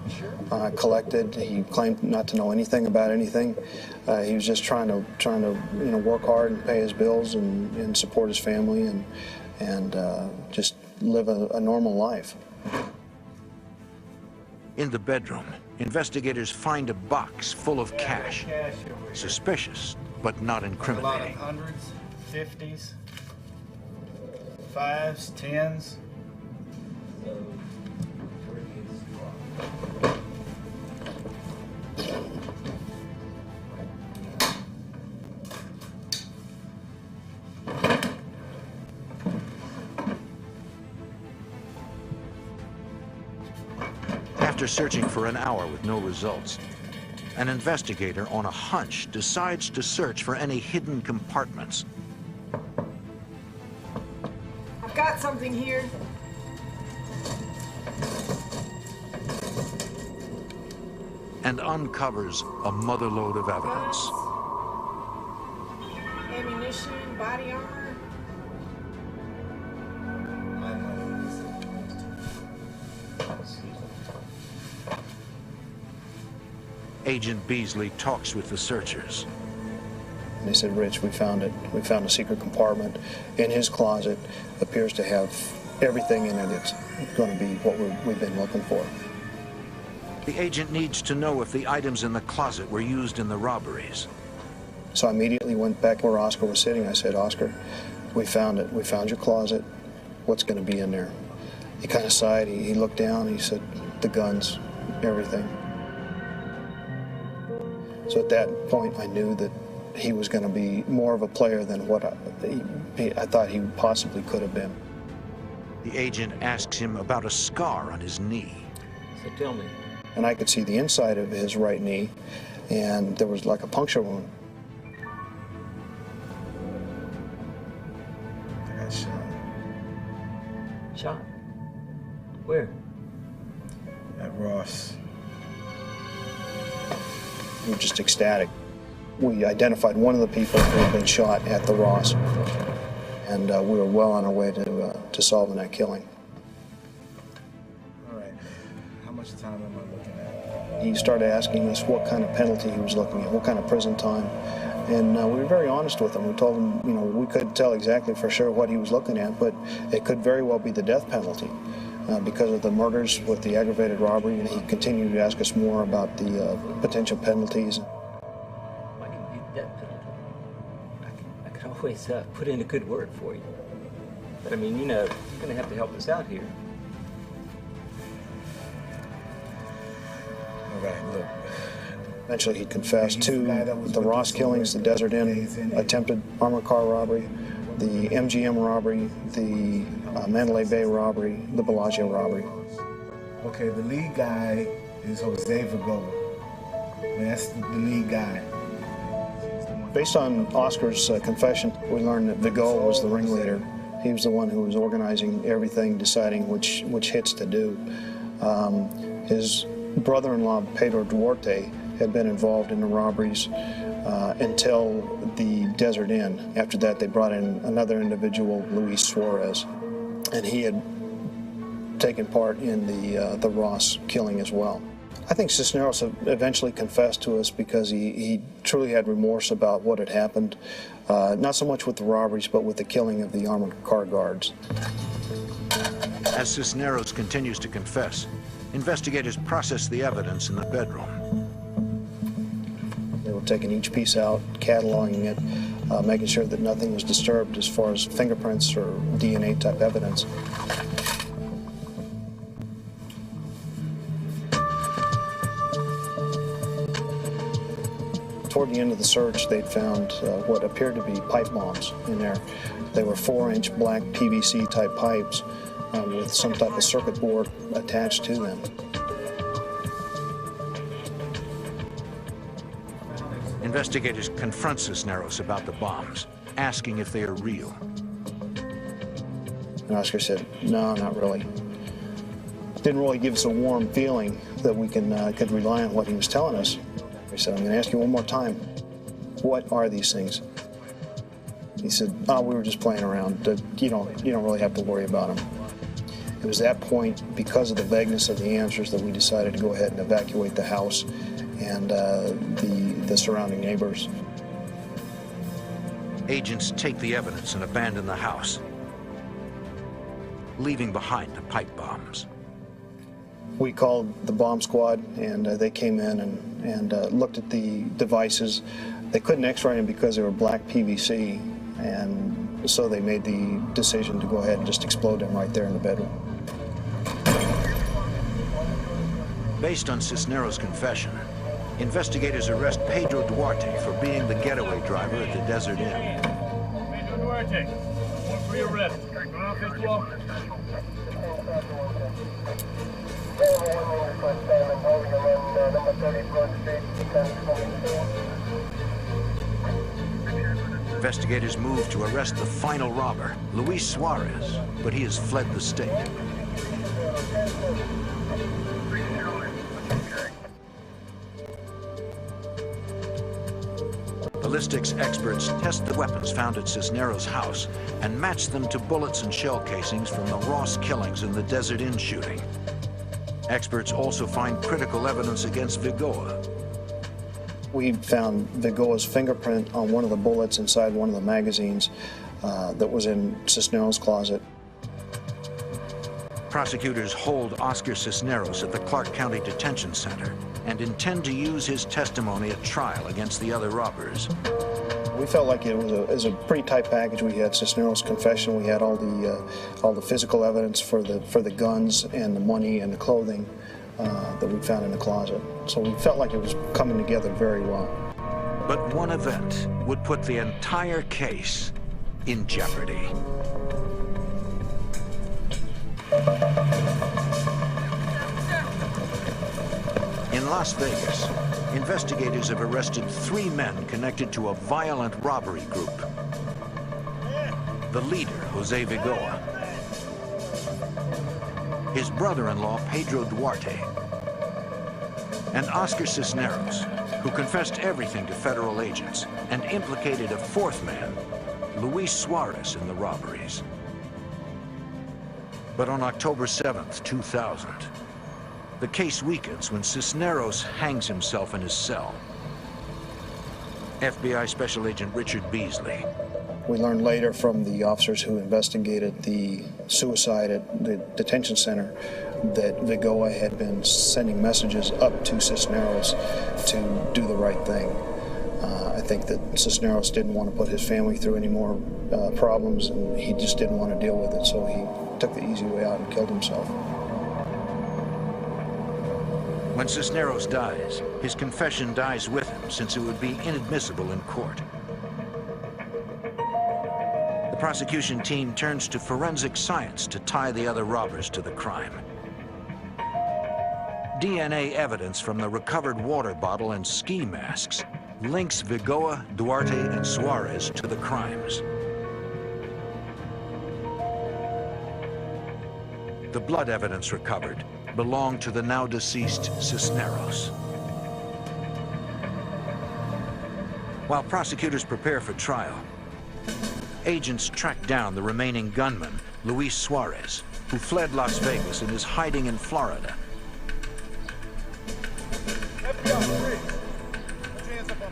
Speaker 4: collected. He claimed not to know anything about anything. He was just trying to work hard and pay his bills and support his family and just live a normal life.
Speaker 1: In the bedroom, investigators find a box full of cash. Suspicious, but not incriminating.
Speaker 18: A lot of hundreds, 50s, 5s, 10s.
Speaker 1: After searching for an hour with no results, an investigator on a hunch decides to search for any hidden compartments.
Speaker 14: I've got something here.
Speaker 1: And uncovers a motherlode of evidence.
Speaker 14: Ammunition, body armor.
Speaker 1: Agent Beasley talks with the searchers.
Speaker 4: They said, Rich, we found it. We found a secret compartment in his closet. Appears to have everything in it that's going to be what we've been looking for.
Speaker 1: The agent needs to know if the items in the closet were used in the robberies.
Speaker 4: So I immediately went back where Oscar was sitting. I said, Oscar, we found it. We found your closet. What's going to be in there? He kind of sighed. He looked down. He said, the guns, everything. So at that point, I knew that he was going to be more of a player than what I thought he possibly could have been.
Speaker 1: The agent asks him about a scar on his knee.
Speaker 12: So tell me.
Speaker 4: And I could see the inside of his right knee, and there was like a puncture wound.
Speaker 13: I got shot.
Speaker 12: Shot? Where?
Speaker 13: At Ross.
Speaker 4: We were just ecstatic. We identified one of the people who had been shot at the Ross, and we were well on our way to solving that killing.
Speaker 13: All right. How much time am I looking at?
Speaker 4: He started asking us what kind of penalty he was looking at, what kind of prison time, and we were very honest with him. We told him, we couldn't tell exactly for sure what he was looking at, but it could very well be the death penalty. Because of the murders with the aggravated robbery, and he continued to ask us more about the potential penalties.
Speaker 12: I can beat the death penalty. I could always put in a good word for you. But I mean, you're going to have to help us out here.
Speaker 13: All right, look.
Speaker 4: Eventually he confessed to the Ross killings, the Desert Inn attempted armored car robbery, the MGM robbery, the Mandalay Bay robbery, the Bellagio robbery.
Speaker 13: Okay, the lead guy is Jose Vigoa. That's the lead guy.
Speaker 4: Based on Oscar's confession, we learned that Vigoa was the ringleader. He was the one who was organizing everything, deciding which hits to do. His brother-in-law, Pedro Duarte, had been involved in the robberies until the Desert Inn. After that, they brought in another individual, Luis Suarez, and he had taken part in the Ross killing as well. I think Cisneros eventually confessed to us because he truly had remorse about what had happened, not so much with the robberies, but with the killing of the armored car guards.
Speaker 1: As Cisneros continues to confess, investigators process the evidence in the bedroom.
Speaker 4: They were taking each piece out, cataloging it,
Speaker 5: making sure that nothing was disturbed as far as fingerprints or DNA type evidence. Toward the end of the search, they'd found what appeared to be pipe bombs in there. They were 4-inch black PVC type pipes with some type of circuit board attached to them.
Speaker 1: Investigators confront Cisneros about the bombs, asking if they are real.
Speaker 5: And Oscar said, no, not really. Didn't really give us a warm feeling that we could rely on what he was telling us. He said, I'm going to ask you one more time, what are these things? He said, oh, we were just playing around. You don't really have to worry about them. It was at that point, because of the vagueness of the answers, that we decided to go ahead and evacuate the house and the surrounding neighbors.
Speaker 1: Agents take the evidence and abandon the house, leaving behind the pipe bombs.
Speaker 5: We called the bomb squad, and they came in and looked at the devices. They couldn't x-ray them because they were black PVC, and so they made the decision to go ahead and just explode them right there in the bedroom.
Speaker 1: Based on Cisneros' confession, investigators arrest Pedro Duarte for being the getaway driver at the Desert Inn.
Speaker 10: Pedro Duarte, warrant for your arrest. Run off this wall.
Speaker 1: Investigators move to arrest the final robber, Luis Suarez, but he has fled the state. Ballistics experts test the weapons found at Cisneros' house and match them to bullets and shell casings from the Ross killings and the Desert Inn shooting. Experts also find critical evidence against Vigoa.
Speaker 5: We found Vigoa's fingerprint on one of the bullets inside one of the magazines that was in Cisneros' closet.
Speaker 1: Prosecutors hold Oscar Cisneros at the Clark County Detention Center and intend to use his testimony at trial against the other robbers.
Speaker 5: We felt like it was a pretty tight package. We had Cisneros' confession, we had all the physical evidence for the guns and the money and the clothing that we found in the closet. So we felt like it was coming together very well.
Speaker 1: But one event would put the entire case in jeopardy. In Las Vegas, investigators have arrested 3 men connected to a violent robbery group. The leader, Jose Vigoa, his brother-in-law, Pedro Duarte, and Oscar Cisneros, who confessed everything to federal agents and implicated a 4th man, Luis Suarez, in the robberies. But on October 7th, 2000, the case weakens when Cisneros hangs himself in his cell. FBI Special Agent Richard Beasley.
Speaker 5: We learned later from the officers who investigated the suicide at the detention center that Vigoa had been sending messages up to Cisneros to do the right thing. I think that Cisneros didn't want to put his family through any more problems, and he just didn't want to deal with it, so he took the easy way out and killed himself.
Speaker 1: When Cisneros dies, his confession dies with him, since it would be inadmissible in court. The prosecution team turns to forensic science to tie the other robbers to the crime. DNA evidence from the recovered water bottle and ski masks links Vigoa, Duarte, and Suarez to the crimes. The blood evidence recovered belonged to the now deceased Cisneros. While prosecutors prepare for trial, agents track down the remaining gunman, Luis Suarez, who fled Las Vegas and is hiding in Florida.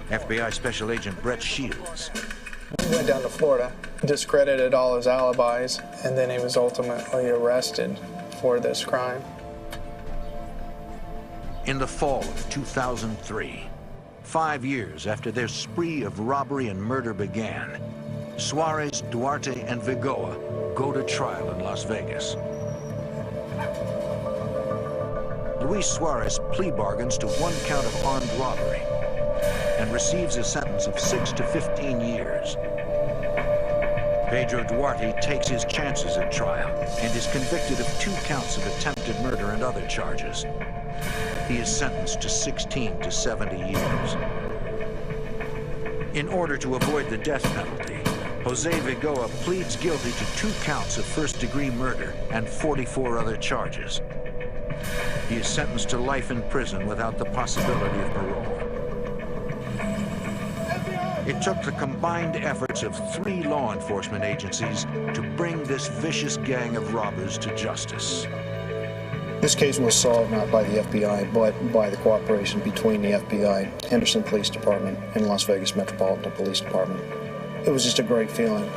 Speaker 1: FBI Special Agent Brett Shields.
Speaker 11: He went down to Florida, discredited all his alibis, and then he was ultimately arrested for this crime.
Speaker 1: In the fall of 2003, 5 years after their spree of robbery and murder began, Suarez, Duarte, and Vigoa go to trial in Las Vegas. Luis Suarez plea bargains to 1 count of armed robbery and receives a sentence of 6 to 15 years. Pedro Duarte takes his chances at trial and is convicted of 2 counts of attempted murder and other charges. He is sentenced to 16 to 70 years. In order to avoid the death penalty, Jose Vigoa pleads guilty to 2 counts of first-degree murder and 44 other charges. He is sentenced to life in prison without the possibility of parole. It took the combined efforts of 3 law enforcement agencies to bring this vicious gang of robbers to justice.
Speaker 5: This case was solved not by the FBI, but by the cooperation between the FBI, Henderson Police Department, and Las Vegas Metropolitan Police Department. It was just a great feeling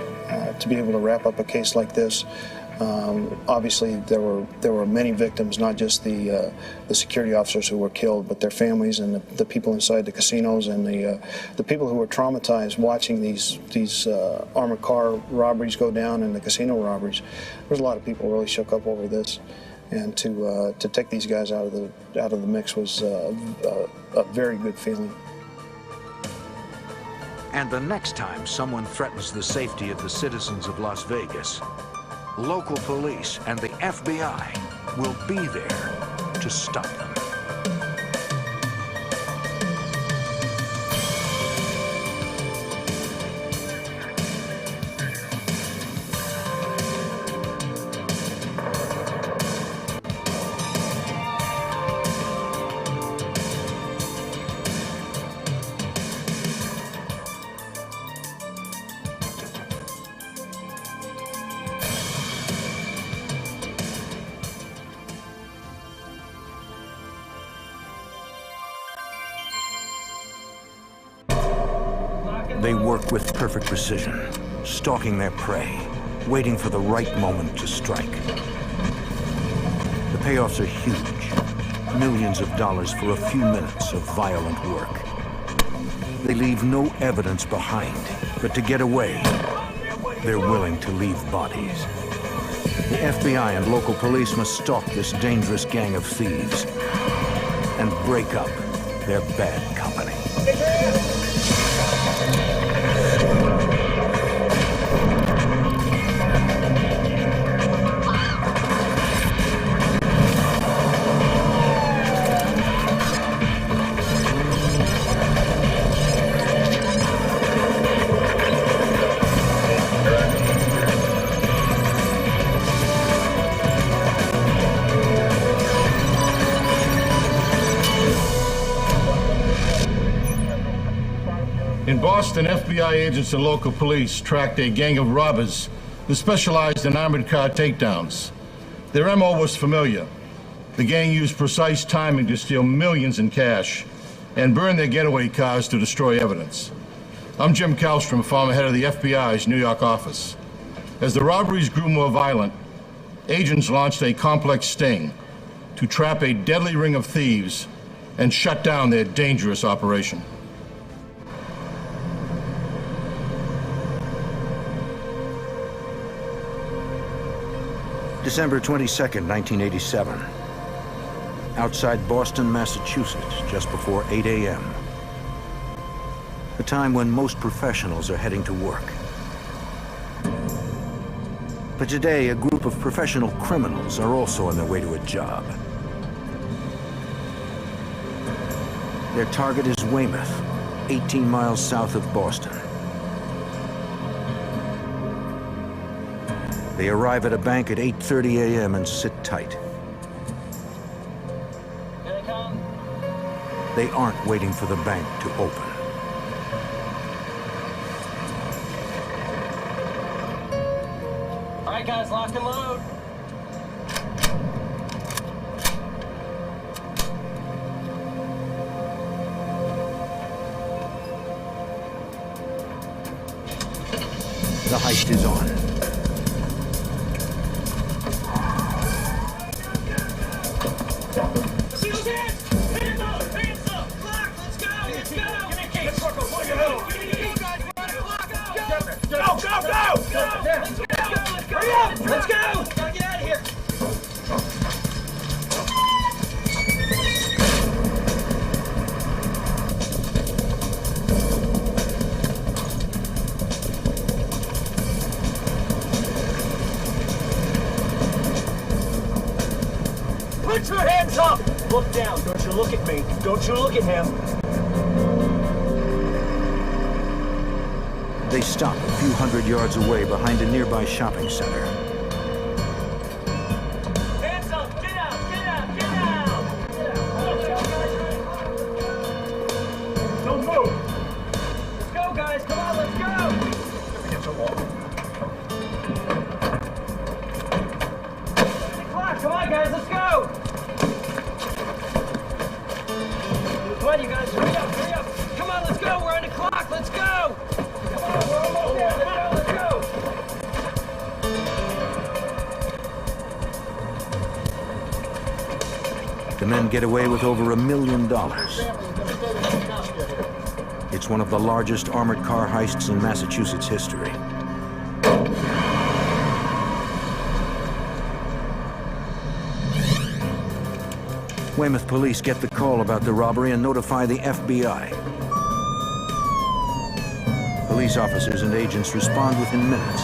Speaker 5: to be able to wrap up a case like this. Obviously, there were many victims, not just the security officers who were killed, but their families and the people inside the casinos and the people who were traumatized watching these armored car robberies go down and the casino robberies. There's a lot of people really shook up over this, and to take these guys out of the mix was a very good feeling.
Speaker 1: And the next time someone threatens the safety of the citizens of Las Vegas, local police and the FBI will be there to stop them. They work with perfect precision, stalking their prey, waiting for the right moment to strike. The payoffs are huge, millions of dollars for a few minutes of violent work. They leave no evidence behind, but to get away, they're willing to leave bodies. The FBI and local police must stalk this dangerous gang of thieves and break up their bad company.
Speaker 2: In Boston, FBI agents and local police tracked a gang of robbers who specialized in armored car takedowns. Their MO was familiar. The gang used precise timing to steal millions in cash and burn their getaway cars to destroy evidence. I'm Jim Kallstrom, former head of the FBI's New York office. As the robberies grew more violent, agents launched a complex sting to trap a deadly ring of thieves and shut down their dangerous operation.
Speaker 1: December 22nd, 1987. Outside Boston, Massachusetts, just before 8 a.m. A time when most professionals are heading to work. But today, a group of professional criminals are also on their way to a job. Their target is Weymouth, 18 miles south of Boston. They arrive at a bank at 8:30 a.m. and sit tight.
Speaker 12: Here they come.
Speaker 1: They aren't waiting for the bank to open.
Speaker 12: All right, guys, lock and load.
Speaker 1: The heist is on.
Speaker 15: See those hands? Hands up! Hands up! Lock! Let's go! Let's go! Put your hands up! Look down. Don't you look at me. Don't you look at him.
Speaker 1: They stop a few hundred yards away behind a nearby shopping center.
Speaker 15: Hands up! Get out! Get out! Get out! Don't move! Let's go, guys! Come on, let's go! Come on, guys, let's go! Come on, you guys, hurry up, hurry up! Come on, let's go, we're on the clock, let's go! Come on, we're almost there, let's go, let's go!
Speaker 1: The men get away with over $1 million. It's one of the largest armored car heists in Massachusetts history. Weymouth police get the call about the robbery and notify the FBI. Police officers and agents respond within minutes.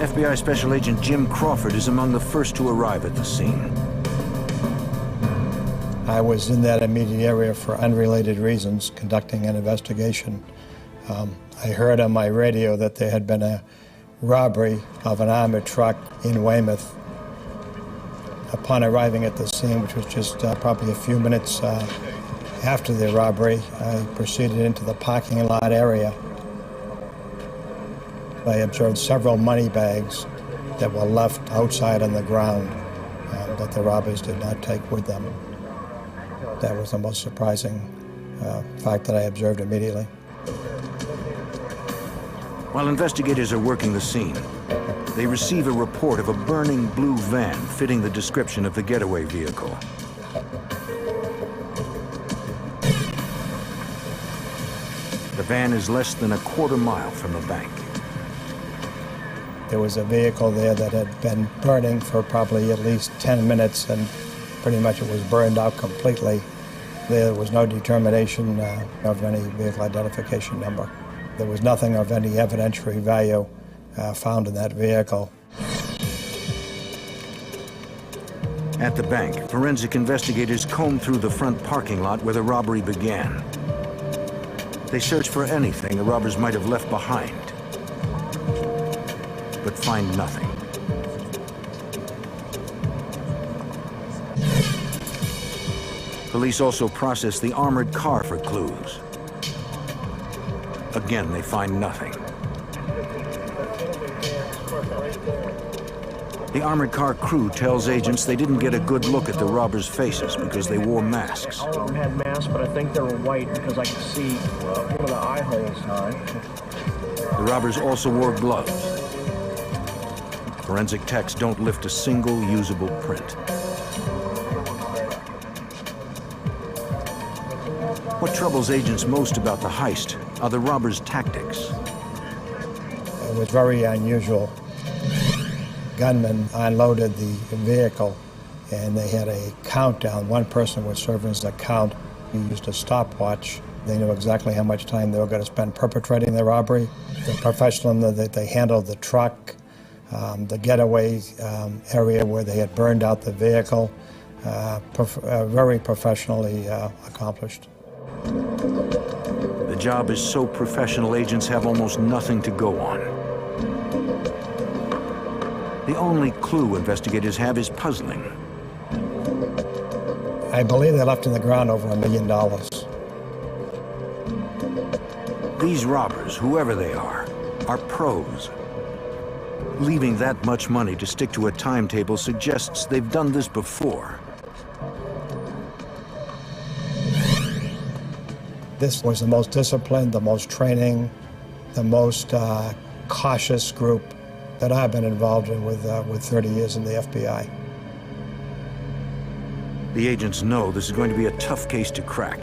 Speaker 1: FBI Special Agent Jim Crawford is among the first to arrive at the scene.
Speaker 4: I was in that immediate area for unrelated reasons, conducting an investigation. I heard on my radio that there had been a robbery of an armored truck in Weymouth. Upon arriving at the scene, which was just probably a few minutes after the robbery, I proceeded into the parking lot area. I observed several money bags that were left outside on the ground that the robbers did not take with them. That was the most surprising fact that I observed immediately.
Speaker 1: While investigators are working the scene, they receive a report of a burning blue van fitting the description of the getaway vehicle. The van is less than a quarter mile from the bank.
Speaker 4: There was a vehicle there that had been burning for probably at least 10 minutes, and pretty much it was burned out completely. There was no determination of any vehicle identification number. There was nothing of any evidentiary value found in that vehicle.
Speaker 1: At the bank, forensic investigators comb through the front parking lot where the robbery began. They search for anything the robbers might have left behind, but find nothing. Police also process the armored car for clues. Again, they find nothing. The armored car crew tells agents they didn't get a good look at the robbers' faces because they wore masks.
Speaker 3: All of them had masks, but I think they were white because I could see one of the eye holes.
Speaker 1: The robbers also wore gloves. Forensic techs don't lift a single usable print. What troubles agents most about the heist are the robbers' tactics.
Speaker 4: It was very unusual. Gunmen unloaded the vehicle, and they had a countdown. One person was serving as a count. He used a stopwatch. They knew exactly how much time they were going to spend perpetrating the robbery. The professionalism that they handled the truck, the getaway area where they had burned out the vehicle, very professionally accomplished.
Speaker 1: The job is so professional, agents have almost nothing to go on. The only clue investigators have is puzzling.
Speaker 4: I believe they left on the ground over $1 million.
Speaker 1: These robbers, whoever they are pros. Leaving that much money to stick to a timetable suggests they've done this before.
Speaker 4: This was the most disciplined, the most training, the most cautious group that I've been involved in with 30 years in the FBI.
Speaker 1: The agents know this is going to be a tough case to crack.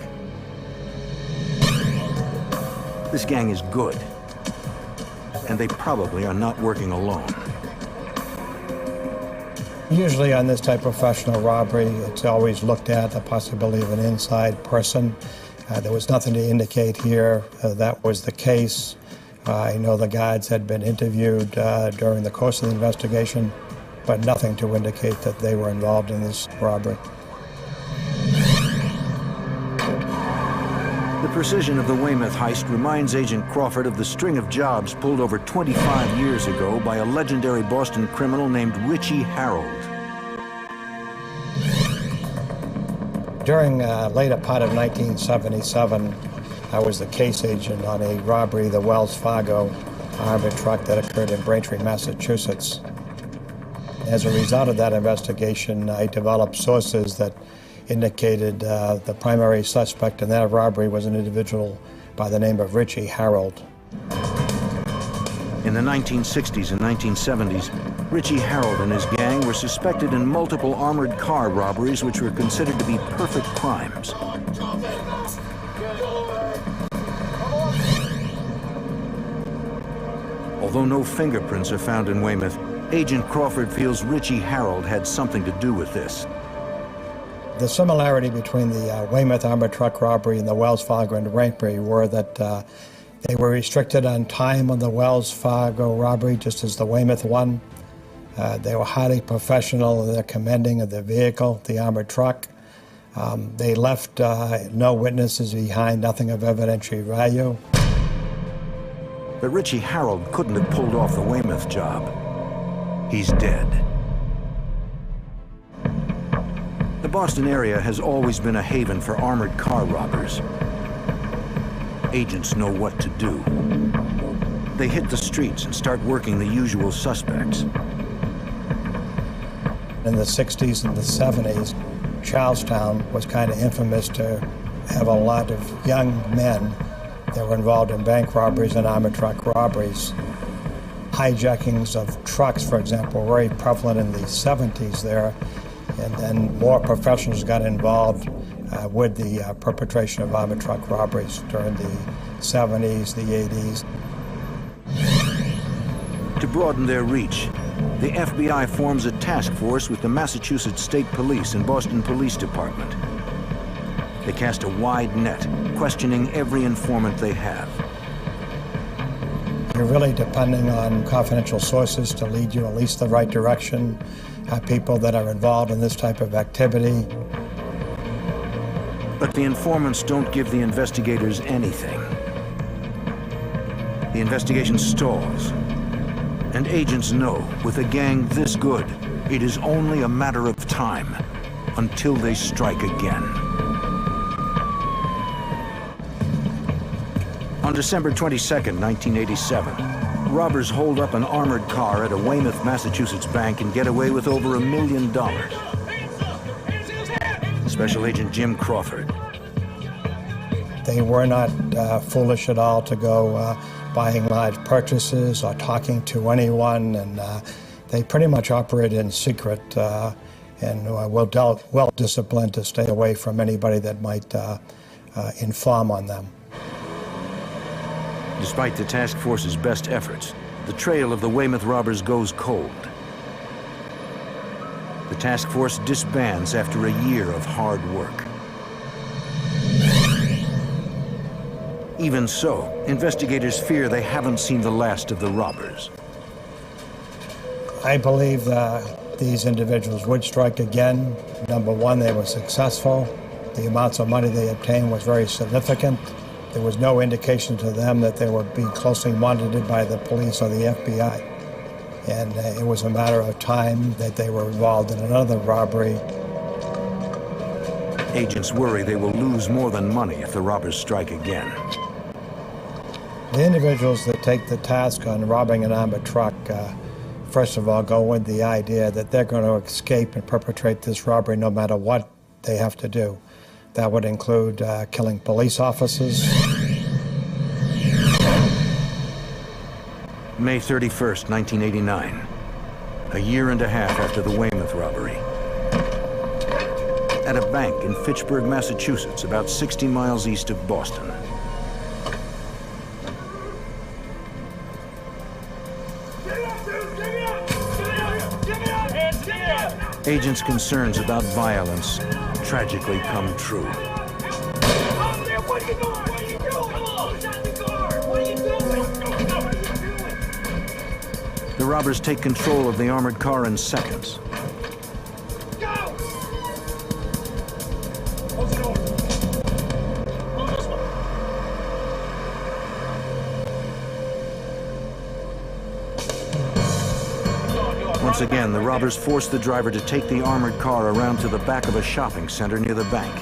Speaker 1: This gang is good, and they probably are not working alone.
Speaker 4: Usually on this type of professional robbery, it's always looked at the possibility of an inside person. There was nothing to indicate here that was the case. I know the guards had been interviewed during the course of the investigation. but nothing to indicate that they were involved in this robbery.
Speaker 1: The precision of the Weymouth heist reminds Agent Crawford of the string of jobs pulled over 25 years ago by a legendary Boston criminal named Richie Harold.
Speaker 4: During later part of 1977, I was the case agent on a robbery of the Wells Fargo armored truck that occurred in Braintree, Massachusetts. As a result of that investigation, I developed sources that indicated the primary suspect in that robbery was an individual by the name of Richie Harold.
Speaker 1: In the 1960s and 1970s, Richie Harold and his gang were suspected in multiple armored car robberies which were considered to be perfect crimes. Although no fingerprints are found in Weymouth, Agent Crawford feels Richie Harold had something to do with this.
Speaker 4: The similarity between the Weymouth armored truck robbery and the Wells Fargo and Braintree were that they were restricted on time on the Wells Fargo robbery, just as the Weymouth one. They were highly professional in their commanding of the vehicle, the armored truck. They left no witnesses behind, nothing of evidentiary value.
Speaker 1: But Richie Harold couldn't have pulled off the Weymouth job. He's dead. The Boston area has always been a haven for armored car robbers. Agents know what to do. They hit the streets and start working the usual suspects.
Speaker 4: In the 60s and the 70s, Charlestown was kind of infamous to have a lot of young men that were involved in bank robberies and armored truck robberies. Hijackings of trucks, for example, were very prevalent in the 70s there, and then more professionals got involved with the perpetration of armored truck robberies during the 70s, the 80s.
Speaker 1: To broaden their reach, the FBI forms a task force with the Massachusetts State Police and Boston Police Department. They cast a wide net, questioning every informant they have.
Speaker 4: You're really depending on confidential sources to lead you at least the right direction, people that are involved in this type of activity.
Speaker 1: But the informants don't give the investigators anything. The investigation stalls. And agents know, with a gang this good, it is only a matter of time until they strike again. On December 22nd, 1987, robbers hold up an armored car at a Weymouth, Massachusetts bank and get away with over $1 million. Special Agent Jim Crawford.
Speaker 4: They were not foolish at all to go buying large purchases or talking to anyone, and they pretty much operated in secret and well disciplined to stay away from anybody that might inform on them.
Speaker 1: Despite the task force's best efforts, the trail of the Weymouth robbers goes cold. The task force disbands after a year of hard work. Even so, investigators fear they haven't seen the last of the robbers.
Speaker 4: I believe these individuals would strike again. Number one, they were successful. The amounts of money they obtained was very significant. There was no indication to them that they were being closely monitored by the police or the FBI. And it was a matter of time that they were involved in another robbery.
Speaker 1: Agents worry they will lose more than money if the robbers strike again.
Speaker 4: The individuals that take the task on robbing an armored truck, first of all, go with the idea that they're going to escape and perpetrate this robbery no matter what they have to do. That would include killing police officers.
Speaker 1: May 31st, 1989, a year and a half after the Weymouth robbery. At a bank in Fitchburg, Massachusetts, about 60 miles east of Boston. Agents' concerns about violence tragically come true. The robbers take control of the armored car in seconds. Once again, the robbers force the driver to take the armored car around to the back of a shopping center near the bank.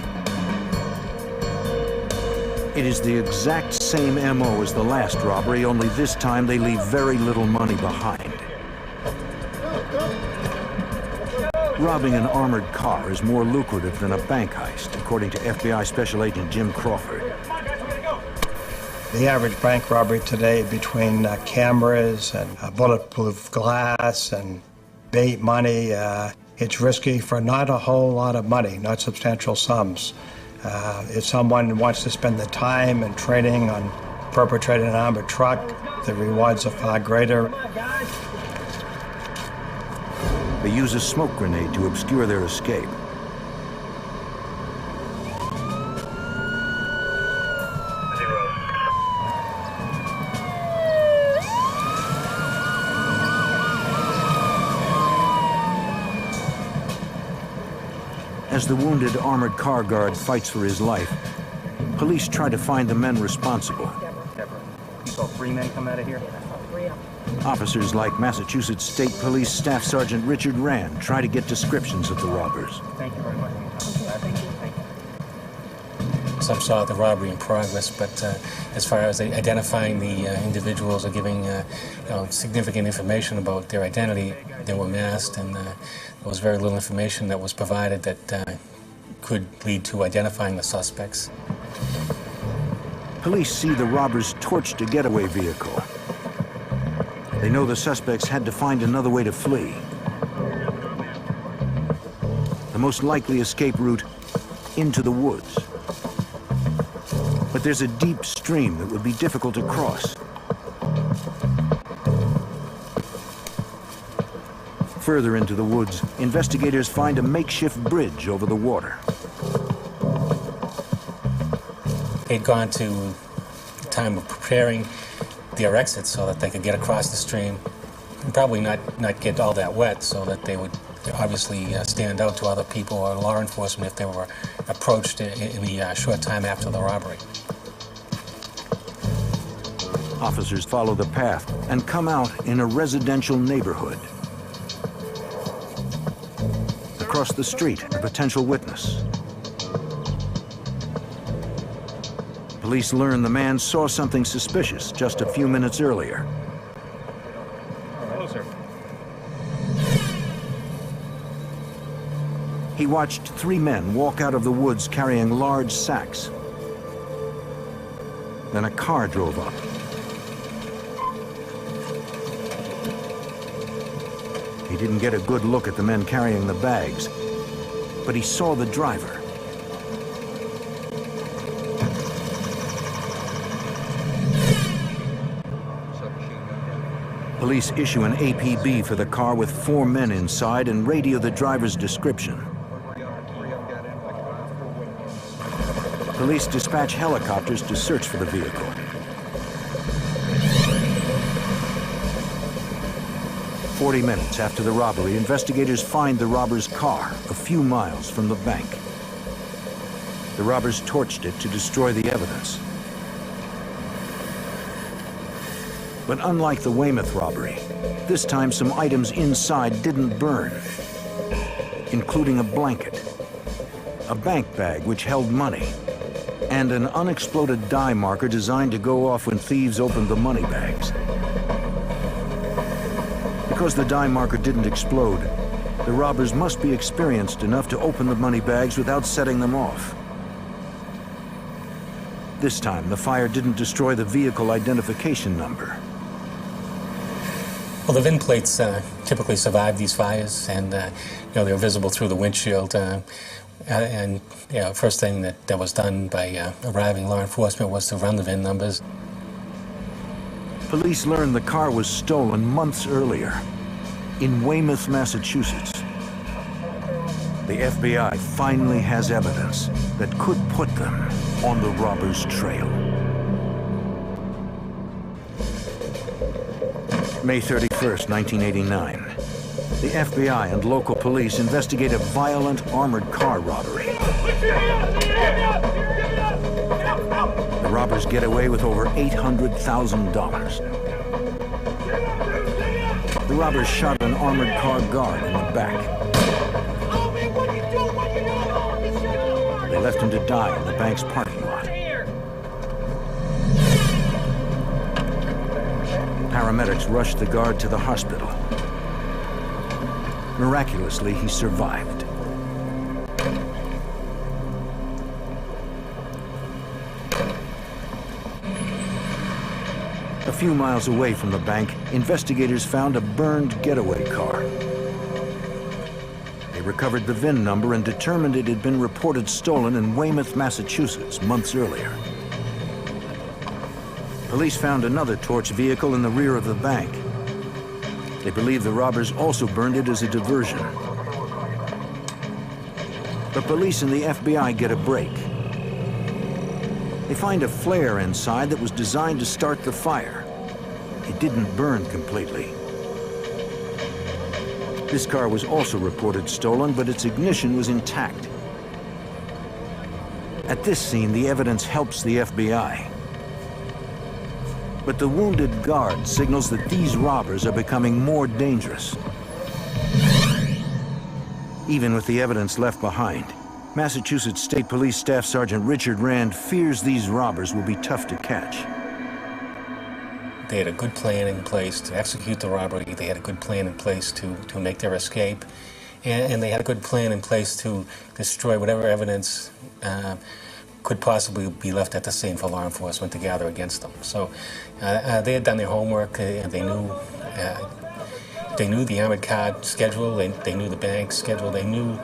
Speaker 1: It is the exact same MO as the last robbery, only this time they leave very little money behind. Robbing an armored car is more lucrative than a bank heist, according to FBI Special Agent Jim Crawford.
Speaker 17: The average bank robbery today, between cameras and bulletproof glass and bait money, it's risky for not a whole lot of money, not substantial sums. If someone wants to spend the time and training on perpetrating an armored truck, the rewards are far greater.
Speaker 1: They use a smoke grenade to obscure their escape. As the wounded armored car guard fights for his life, police try to find the men responsible.
Speaker 12: You saw 3 men come out of here?
Speaker 1: Officers like Massachusetts State Police Staff Sergeant Richard Rand try to get descriptions of the robbers.
Speaker 12: Thank you very much. Thank you.
Speaker 19: Some saw the robbery in progress, but as far as identifying the individuals or giving significant information about their identity, they were masked, and there was very little information that was provided that could lead to identifying the suspects.
Speaker 1: Police see the robbers torched a getaway vehicle. They know the suspects had to find another way to flee. The most likely escape route, into the woods. But there's a deep stream that would be difficult to cross. Further into the woods, investigators find a makeshift bridge over the water.
Speaker 19: They'd gone to the time of preparing their exit so that they could get across the stream and probably not get all that wet, so that they would obviously stand out to other people or law enforcement if they were approached in the short time after the robbery.
Speaker 1: Officers follow the path and come out in a residential neighborhood. Across the street, a potential witness. Police learn the man saw something suspicious just a few minutes earlier.
Speaker 3: Hello, sir.
Speaker 1: He watched 3 men walk out of the woods carrying large sacks. Then a car drove up. He didn't get a good look at the men carrying the bags, but he saw the driver. Police issue an APB for the car with 4 men inside and radio the driver's description. Police dispatch helicopters to search for the vehicle. "40 minutes after the robbery, investigators find the robber's car a few miles from the bank. The robbers torched it to destroy the evidence. But unlike the Weymouth robbery, this time some items inside didn't burn, including a blanket, a bank bag which held money, and an unexploded dye marker designed to go off when thieves opened the money bags. Because the dye marker didn't explode, the robbers must be experienced enough to open the money bags without setting them off. This time, the fire didn't destroy the vehicle identification number.
Speaker 19: Well, the VIN plates typically survive these fires, and they're visible through the windshield. And first thing that was done by arriving law enforcement was to run the VIN numbers.
Speaker 1: Police learned the car was stolen months earlier in Weymouth, Massachusetts. The FBI finally has evidence that could put them on the robbers' trail. May 31st, 1989. The FBI and local police investigate a violent armored car robbery. The robbers get away with over $800,000. The robbers shot an armored car guard in the back. They left him to die in the bank's parking lot. Paramedics rushed the guard to the hospital. Miraculously, he survived. A few miles away from the bank, investigators found a burned getaway car. They recovered the VIN number and determined it had been reported stolen in Weymouth, Massachusetts, months earlier. Police found another torch vehicle in the rear of the bank. They believe the robbers also burned it as a diversion. The police and the FBI get a break. They find a flare inside that was designed to start the fire. It didn't burn completely. This car was also reported stolen, but its ignition was intact. At this scene, the evidence helps the FBI. But the wounded guard signals that these robbers are becoming more dangerous. Even with the evidence left behind, Massachusetts State Police Staff Sergeant Richard Rand fears these robbers will be tough to catch.
Speaker 19: They had a good plan in place to execute the robbery. They had a good plan in place to make their escape. And they had a good plan in place to destroy whatever evidence could possibly be left at the scene for law enforcement to gather against them. So they had done their homework. They knew the armored car schedule. They knew the bank schedule. They knew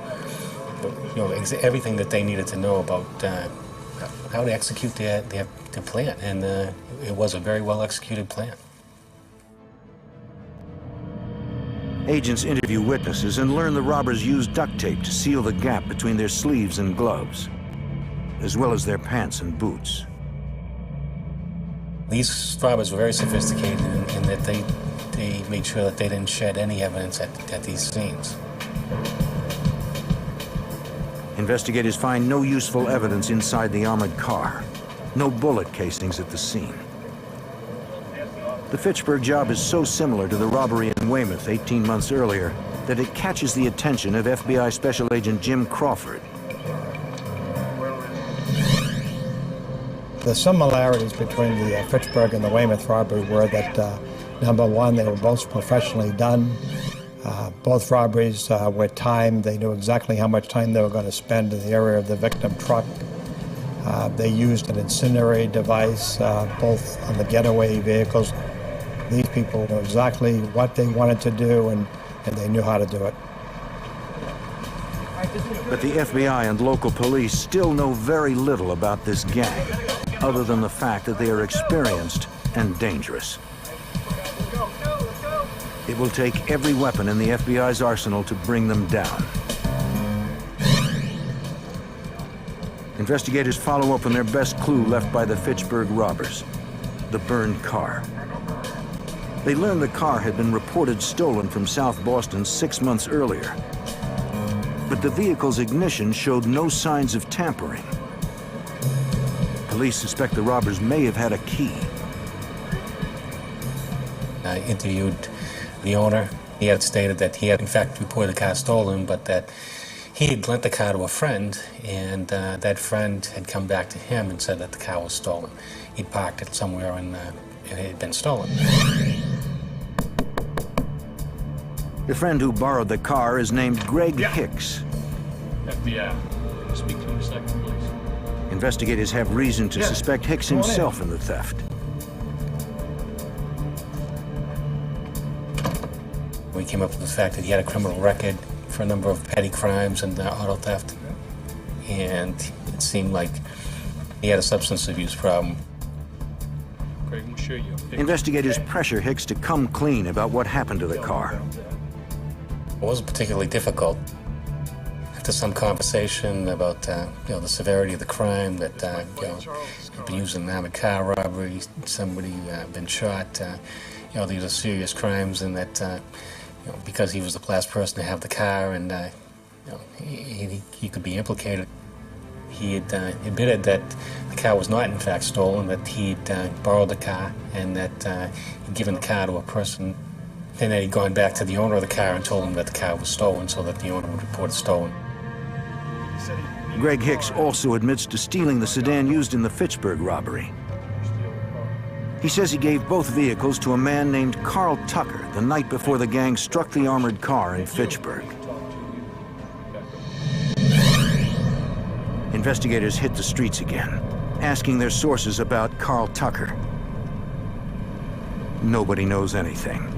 Speaker 19: everything that they needed to know about how to execute their plan. And it was a very well executed plan.
Speaker 1: Agents interview witnesses and learn the robbers used duct tape to seal the gap between their sleeves and gloves, as well as their pants and boots.
Speaker 19: These robbers were very sophisticated in that they made sure that they didn't shed any evidence at these scenes.
Speaker 1: Investigators find no useful evidence inside the armored car. No bullet casings at the scene. The Fitchburg job is so similar to the robbery in Weymouth 18 months earlier that it catches the attention of FBI Special Agent Jim Crawford.
Speaker 17: The similarities between the Fitchburg and the Weymouth robbery were that, number one, they were both professionally done. Both robberies were timed. They knew exactly how much time they were going to spend in the area of the victim truck. They used an incendiary device, both on the getaway vehicles. These people knew exactly what they wanted to do, and they knew how to do it.
Speaker 1: But the FBI and local police still know very little about this gang, other than the fact that they are experienced and dangerous. It will take every weapon in the FBI's arsenal to bring them down. Investigators follow up on their best clue left by the Fitchburg robbers, the burned car. They learned the car had been reported stolen from South Boston 6 months earlier. But the vehicle's ignition showed no signs of tampering. Police suspect the robbers may have had a key.
Speaker 19: I interviewed the owner. He had stated that he had in fact reported the car stolen, but that he had lent the car to a friend, and that friend had come back to him and said that the car was stolen. He'd parked it somewhere and it had been stolen.
Speaker 1: The friend who borrowed the car is named Greg Hicks.
Speaker 10: FBI. Speak to him a second, please.
Speaker 1: Investigators have reason to suspect Hicks himself in the theft.
Speaker 19: We came up with the fact that he had a criminal record for a number of petty crimes and auto theft. And it seemed like he had a substance abuse problem.
Speaker 10: Craig, we'll show you.
Speaker 1: Investigators pressure Hicks to come clean about what happened to the car.
Speaker 19: It wasn't particularly difficult. After some conversation about the severity of the crime, that he'd been using an armored car robbery, somebody been shot, these are serious crimes, and that because he was the last person to have the car, and he could be implicated. He had admitted that the car was not in fact stolen, that he'd borrowed the car, and that he'd given the car to a person, and that he'd gone back to the owner of the car and told him that the car was stolen so that the owner would report it stolen.
Speaker 1: Greg Hicks also admits to stealing the sedan used in the Fitchburg robbery. He says he gave both vehicles to a man named Carl Tucker the night before the gang struck the armored car in Fitchburg. Investigators hit the streets again, asking their sources about Carl Tucker. Nobody knows anything.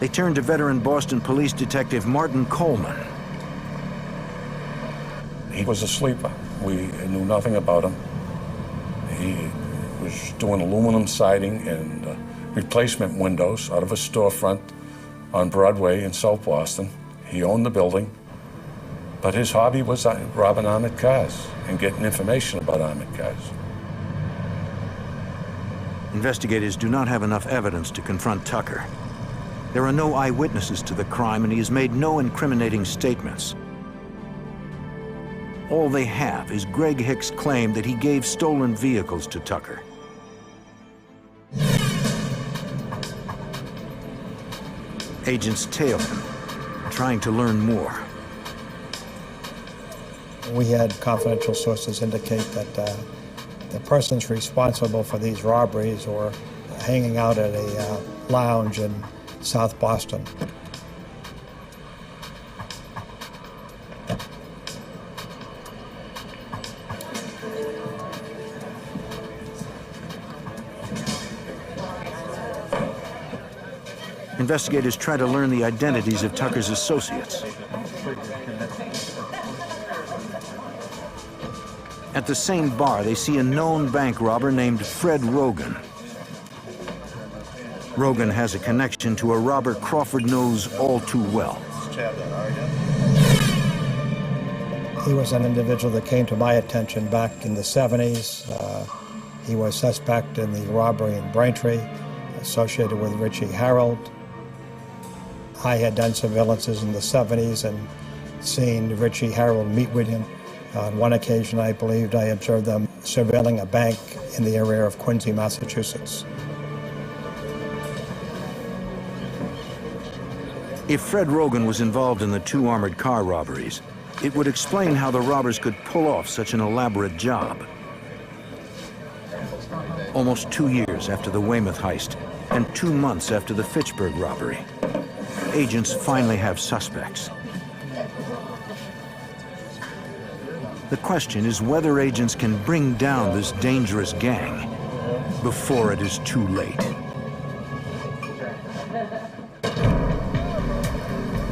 Speaker 1: They turned to veteran Boston police detective Martin Coleman.
Speaker 20: He was a sleeper. We knew nothing about him. He was doing aluminum siding and replacement windows out of a storefront on Broadway in South Boston. He owned the building, but his hobby was robbing armored cars and getting information about armored cars.
Speaker 1: Investigators do not have enough evidence to confront Tucker. There are no eyewitnesses to the crime, and he has made no incriminating statements. All they have is Greg Hicks' claim that he gave stolen vehicles to Tucker. Agents tail him, trying to learn more.
Speaker 17: We had confidential sources indicate that the persons responsible for these robberies were hanging out at a lounge in South Boston.
Speaker 1: Investigators try to learn the identities of Tucker's associates. At the same bar, they see a known bank robber named Fred Rogan. Rogan has a connection to a robber Crawford knows all too well.
Speaker 17: He was an individual that came to my attention back in the 70s. He was suspect in the robbery in Braintree, associated with Richie Harold. I had done surveillances in the 70s and seen Richie Harold meet with him. On one occasion, I believed I observed them surveilling a bank in the area of Quincy, Massachusetts.
Speaker 1: If Fred Rogan was involved in the two armored car robberies, it would explain how the robbers could pull off such an elaborate job. Almost 2 years after the Weymouth heist and 2 months after the Fitchburg robbery, agents finally have suspects. The question is whether agents can bring down this dangerous gang before it is too late.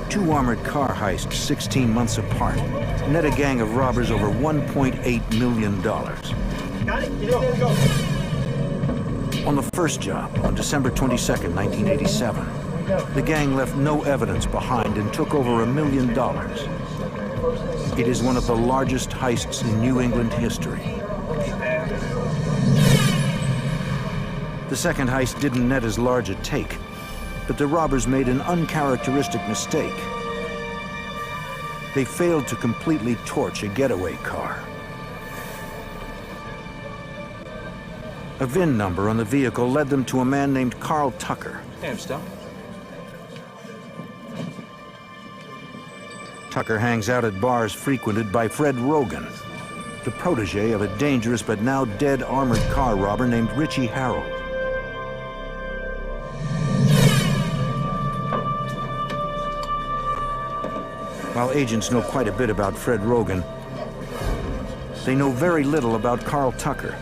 Speaker 1: Two armored car heists 16 months apart net a gang of robbers over $1.8 million.
Speaker 15: Got it? Go.
Speaker 1: On the first job, on December 22nd, 1987, the gang left no evidence behind and took over $1 million. It is one of the largest heists in New England history. The second heist didn't net as large a take, but the robbers made an uncharacteristic mistake. They failed to completely torch a getaway car. A VIN number on the vehicle led them to a man named Carl Tucker.
Speaker 16: Hey, I'm Stone.
Speaker 1: Tucker hangs out at bars frequented by Fred Rogan, the protege of a dangerous but now dead armored car robber named Richie Harold. While agents know quite a bit about Fred Rogan, they know very little about Carl Tucker.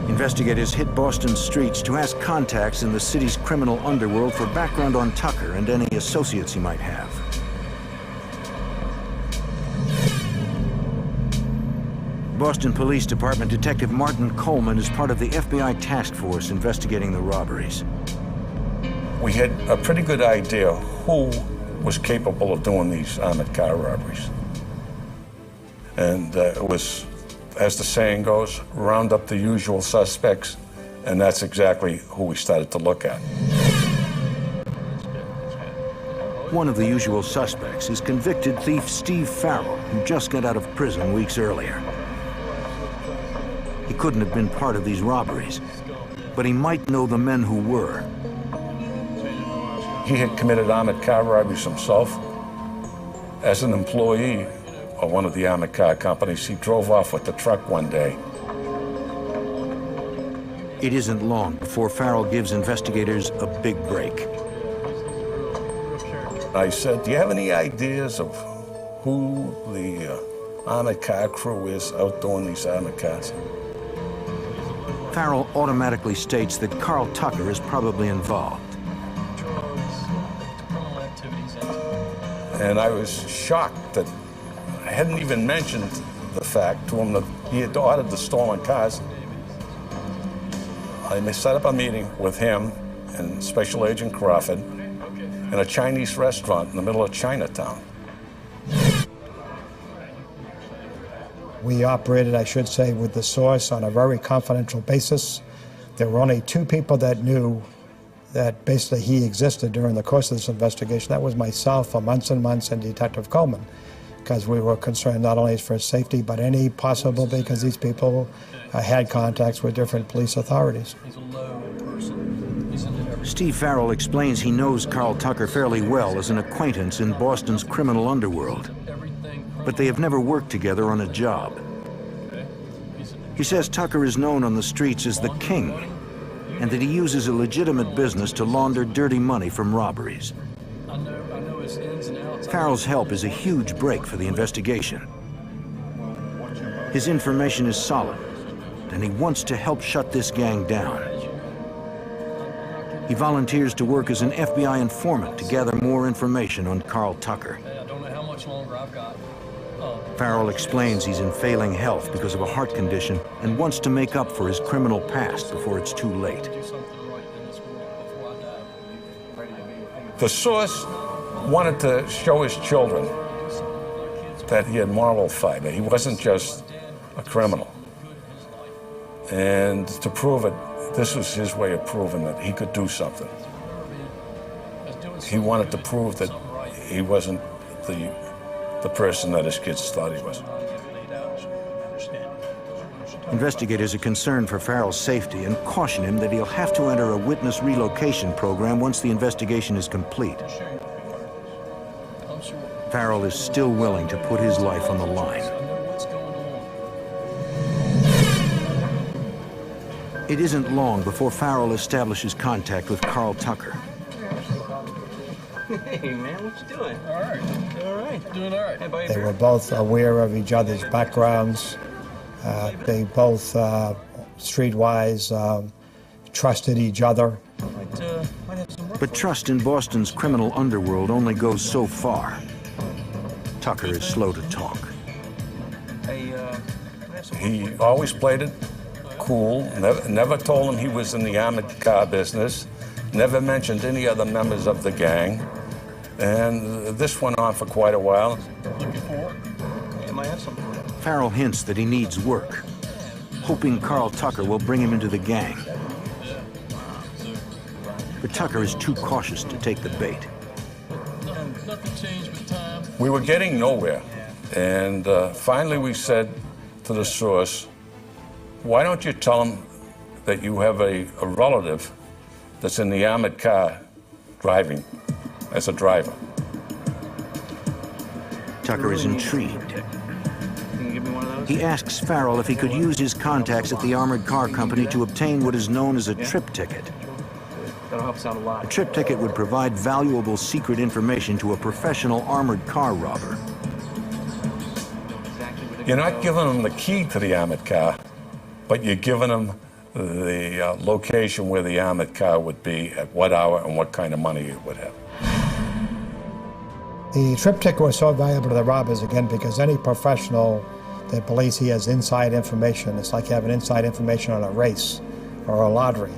Speaker 1: Investigators hit Boston streets to ask contacts in the city's criminal underworld for background on Tucker and any associates he might have. Boston Police Department Detective Martin Coleman is part of the FBI task force investigating the robberies.
Speaker 20: We had a pretty good idea who was capable of doing these armored car robberies. And it was, as the saying goes, round up the usual suspects, and that's exactly who we started to look at.
Speaker 1: One of the usual suspects is convicted thief Steve Farrell, who just got out of prison weeks earlier. He couldn't have been part of these robberies, but he might know the men who were.
Speaker 20: He had committed armored car robberies himself. As an employee of one of the armored car companies, he drove off with the truck one day.
Speaker 1: It isn't long before Farrell gives investigators a big break.
Speaker 20: I said, do you have any ideas of who the armored car crew is out doing these armored cars?
Speaker 1: Farrell automatically states that Carl Tucker is probably involved.
Speaker 20: And I was shocked that I hadn't even mentioned the fact to him that he had ordered the stolen cars. I set up a meeting with him and Special Agent Crawford in a Chinese restaurant in the middle of Chinatown.
Speaker 17: We operated, I should say, with the source on a very confidential basis. There were only two people that knew that basically he existed during the course of this investigation. That was myself for months and months and Detective Coleman, because we were concerned not only for his safety, but any possible, because these people had contacts with different police authorities.
Speaker 1: Steve Farrell explains he knows Carl Tucker fairly well as an acquaintance in Boston's criminal underworld, but they have never worked together on a job. He says Tucker is known on the streets as the King, and that he uses a legitimate business to launder dirty money from robberies. Farrell's help is a huge break for the investigation. His information is solid, and he wants to help shut this gang down. He volunteers to work as an FBI informant to gather more information on Carl Tucker.
Speaker 21: I don't know how much longer I've got.
Speaker 1: Farrell explains he's in failing health because of a heart condition and wants to make up for his criminal past before it's too late.
Speaker 20: The source wanted to show his children that he had moral fiber. He wasn't just a criminal. And to prove it, this was his way of proving that he could do something. He wanted to prove that he wasn't the person that his kids thought he was.
Speaker 1: Investigators are concerned for Farrell's safety and caution him that he'll have to enter a witness relocation program once the investigation is complete. Farrell is still willing to put his life on the line. It isn't long before Farrell establishes contact with Carl Tucker.
Speaker 12: Hey, man, what you doing?
Speaker 21: All right, doing all right. Hey, buddy.
Speaker 17: They were both aware of each other's backgrounds. They both, streetwise, trusted each other.
Speaker 1: But trust in Boston's criminal underworld only goes so far. Tucker is slow to talk.
Speaker 20: He always played it cool, never told him he was in the armored car business, never mentioned any other members of the gang. And this went on for quite a while.
Speaker 1: Farrell hints that he needs work, hoping Carl Tucker will bring him into the gang. But Tucker is too cautious to take the bait.
Speaker 20: We were getting nowhere. And finally we said to the source, why don't you tell him that you have a relative that's in the armored car driving as a driver?
Speaker 1: Tucker is intrigued. He asks Farrell if he could use his contacts at the armored car company to obtain what is known as a trip ticket.
Speaker 12: That'll help us out a lot.
Speaker 1: A trip ticket would provide valuable secret information to a professional armored car robber.
Speaker 20: You're not giving him the key to the armored car, but you're giving him the location where the armored car would be, at what hour, and what kind of money it would have.
Speaker 17: The trip ticket was so valuable to the robbers, again, because any professional that believes he has inside information, it's like having inside information on a race or a lottery.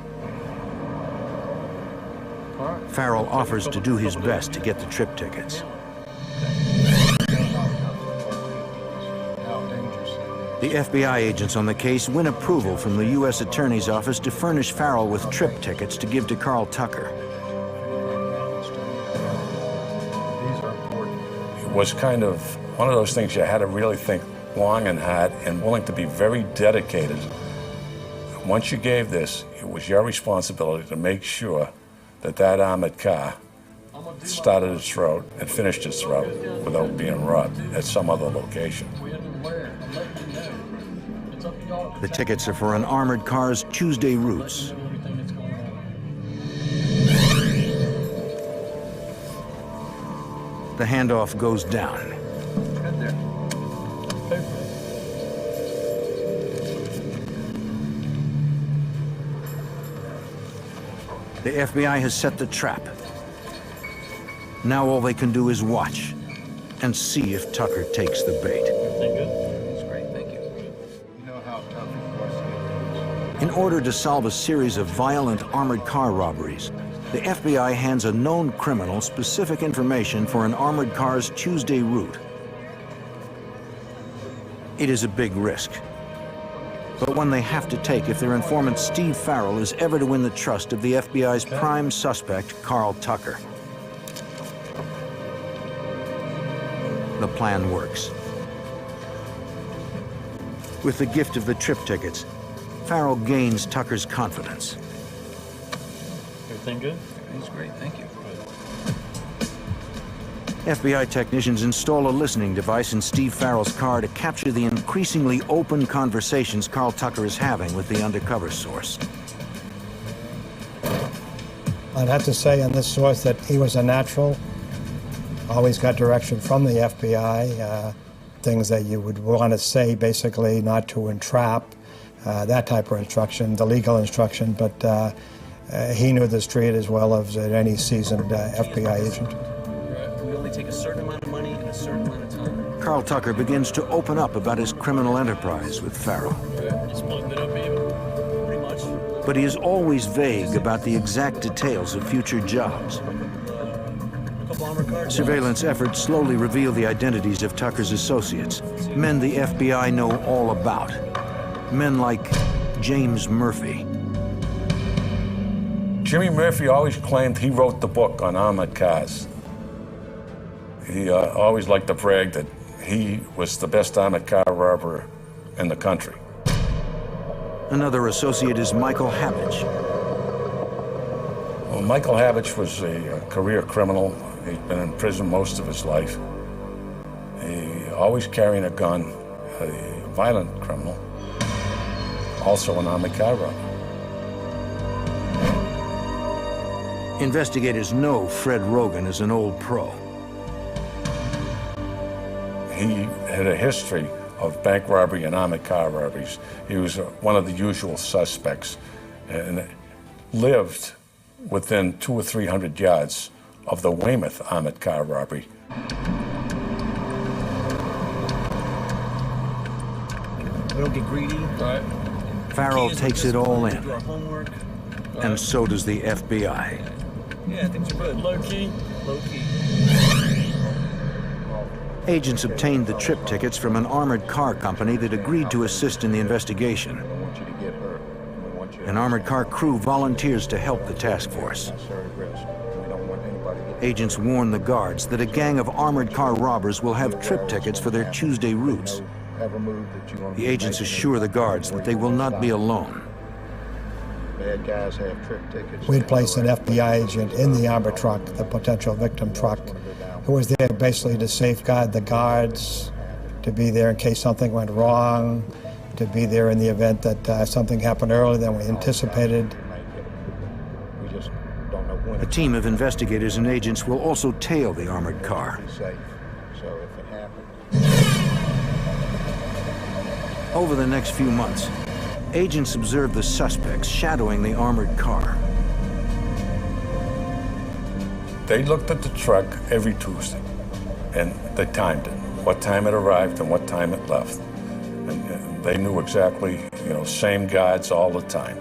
Speaker 1: Farrell offers to do his best to get the trip tickets. The FBI agents on the case win approval from the U.S. Attorney's Office to furnish Farrell with trip tickets to give to Carl Tucker.
Speaker 20: It was kind of one of those things you had to really think long and hard and willing to be very dedicated. Once you gave this, it was your responsibility to make sure that that armored car started its route and finished its route without being robbed at some other location.
Speaker 1: The tickets are for an armored car's Tuesday routes. The handoff goes down. The FBI has set the trap. Now all they can do is watch and see if Tucker takes the bait.
Speaker 16: That's great, thank you. You know how tough it was to get.
Speaker 1: In order to solve a series of violent armored car robberies, the FBI hands a known criminal specific information for an armored car's Tuesday route. It is a big risk, but one they have to take if their informant Steve Farrell is ever to win the trust of the FBI's prime suspect, Carl Tucker. The plan works. With the gift of the trip tickets, Farrell gains Tucker's confidence.
Speaker 21: Everything good?
Speaker 16: Everything's great, thank you.
Speaker 1: FBI technicians install a listening device in Steve Farrell's car to capture the increasingly open conversations Carl Tucker is having with the undercover source.
Speaker 17: I'd have to say on this source that he was a natural. Always got direction from the FBI, things that you would want to say, basically not to entrap, that type of instruction, the legal instruction, but he knew the street as well as any seasoned FBI agent.
Speaker 21: We only take a certain amount of money in a certain amount of time.
Speaker 1: Carl Tucker begins to open up about his criminal enterprise with Farrell.
Speaker 21: You splitting it up even? Pretty much.
Speaker 1: But he is always vague about the exact details of future jobs. Surveillance efforts slowly reveal the identities of Tucker's associates, men the FBI know all about. Men like James Murphy.
Speaker 20: Jimmy Murphy always claimed he wrote the book on armored cars. He always liked to brag that he was the best armored car robber in the country.
Speaker 1: Another associate is Michael Habich.
Speaker 20: Well, Michael Habich was a career criminal. He's been in prison most of his life. He always carrying a gun, a violent criminal, also an armored car robber.
Speaker 1: Investigators know Fred Rogan is an old pro.
Speaker 20: He had a history of bank robbery and armored car robberies. He was one of the usual suspects and lived within 200 or 300 yards of the Weymouth armored car robbery.
Speaker 21: We don't get greedy. Right.
Speaker 1: Farrell takes it all in, and so does the FBI.
Speaker 21: Yeah, things are good. Low key. Low key.
Speaker 1: Agents obtained the trip tickets from an armored car company that agreed to assist in the investigation. An armored car crew volunteers to help the task force. Agents warn the guards that a gang of armored car robbers will have trip tickets for their Tuesday routes. The agents assure the guards that they will not be alone.
Speaker 5: Bad guys have trip tickets.
Speaker 17: We'd place an FBI agent in the armored truck, the potential victim truck, who was there basically to safeguard the guards, to be there in case something went wrong, to be there in the event that something happened earlier than we anticipated.
Speaker 1: A team of investigators and agents will also tail the armored car. Over the next few months, agents observe the suspects shadowing the armored car.
Speaker 20: They looked at the truck every Tuesday, and they timed it, what time it arrived and what time it left. And they knew exactly, same guards all the time.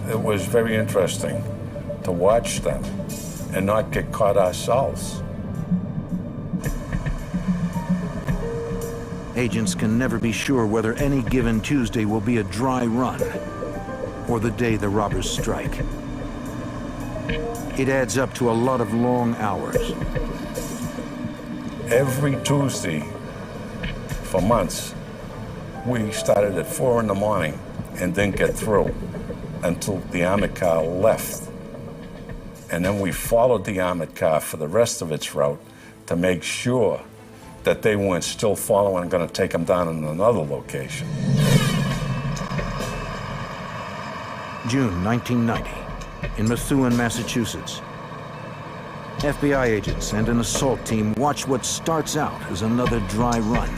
Speaker 20: It was very interesting to watch them and not get caught ourselves.
Speaker 1: Agents can never be sure whether any given Tuesday will be a dry run or the day the robbers strike. It adds up to a lot of long hours.
Speaker 20: Every Tuesday for months, we started at 4 in the morning and didn't get through until the armored car left. And then we followed the armored car for the rest of its route to make sure that they weren't still following and going to take them down in another location.
Speaker 1: June 1990, in Methuen, Massachusetts. FBI agents and an assault team watch what starts out as another dry run.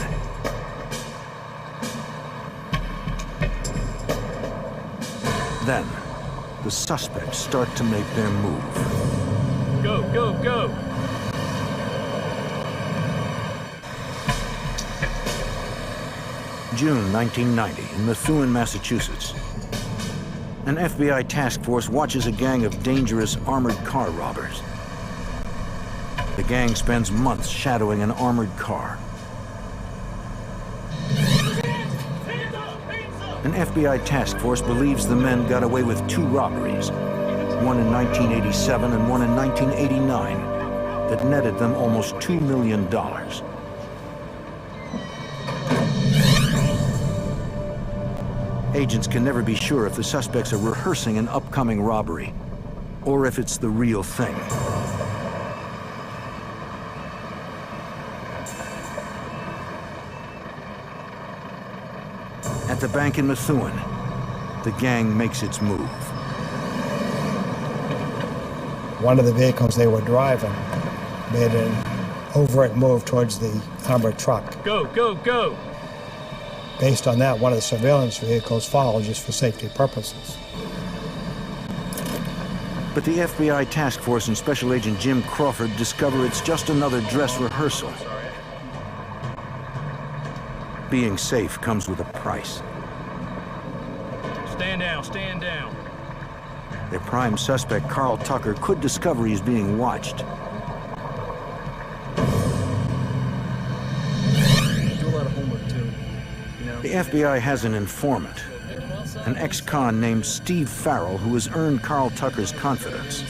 Speaker 1: Then, the suspects start to make their move.
Speaker 10: Go, go, go!
Speaker 1: June 1990, in Methuen, Massachusetts. An FBI task force watches a gang of dangerous armored car robbers. The gang spends months shadowing an armored car. An FBI task force believes the men got away with 2 robberies, one in 1987 and one in 1989, that netted them almost $2 million. Agents can never be sure if the suspects are rehearsing an upcoming robbery, or if it's the real thing. At the bank in Methuen, the gang makes its move.
Speaker 17: One of the vehicles they were driving made an overt move towards the armored truck.
Speaker 10: Go, go, go!
Speaker 17: Based on that, one of the surveillance vehicles followed just for safety purposes.
Speaker 1: But the FBI task force and Special Agent Jim Crawford discover it's just another dress rehearsal. Being safe comes with a price.
Speaker 10: Stand down, stand down.
Speaker 1: Their prime suspect, Carl Tucker, could discover he's being watched.
Speaker 21: Do a lot of homework too. You know?
Speaker 1: The FBI has an informant, an ex-con named Steve Farrell, who has earned Carl Tucker's confidence.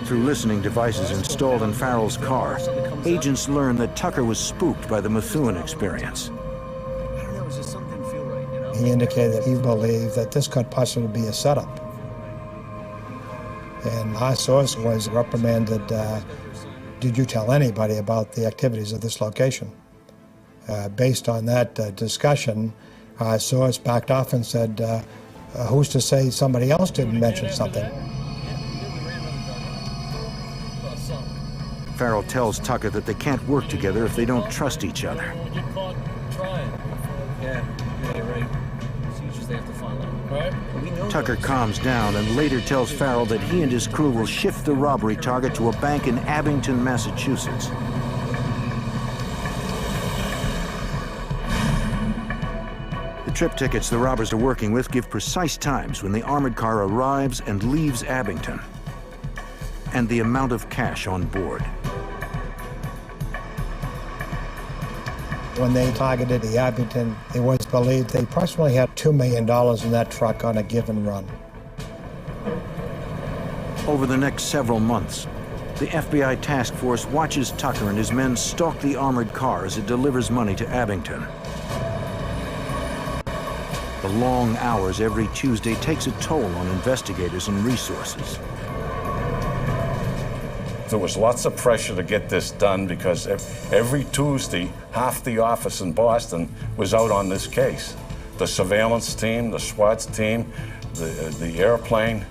Speaker 1: Through listening devices installed in Farrell's car, agents learn that Tucker was spooked by the Methuen experience.
Speaker 17: He indicated that he believed that this could possibly be a setup. And our source was reprimanded, did you tell anybody about the activities of this location? Based on that discussion, our source backed off and said, who's to say somebody else didn't mention something?
Speaker 1: Farrell tells Tucker that they can't work together if they don't trust each other.
Speaker 21: Get caught trying. Yeah, you're right. Procedures they have to follow. Right?
Speaker 1: Tucker calms down and later tells Farrell that he and his crew will shift the robbery target to a bank in Abington, Massachusetts. The trip tickets the robbers are working with give precise times when the armored car arrives and leaves Abington, and the amount of cash on board.
Speaker 17: When they targeted the Abington, it was believed they approximately had $2 million in that truck on a given run.
Speaker 1: Over the next several months, the FBI task force watches Tucker and his men stalk the armored car as it delivers money to Abington. The long hours every Tuesday takes a toll on investigators and resources.
Speaker 20: There was lots of pressure to get this done because every Tuesday, half the office in Boston was out on this case. The surveillance team, the SWAT team, the airplane,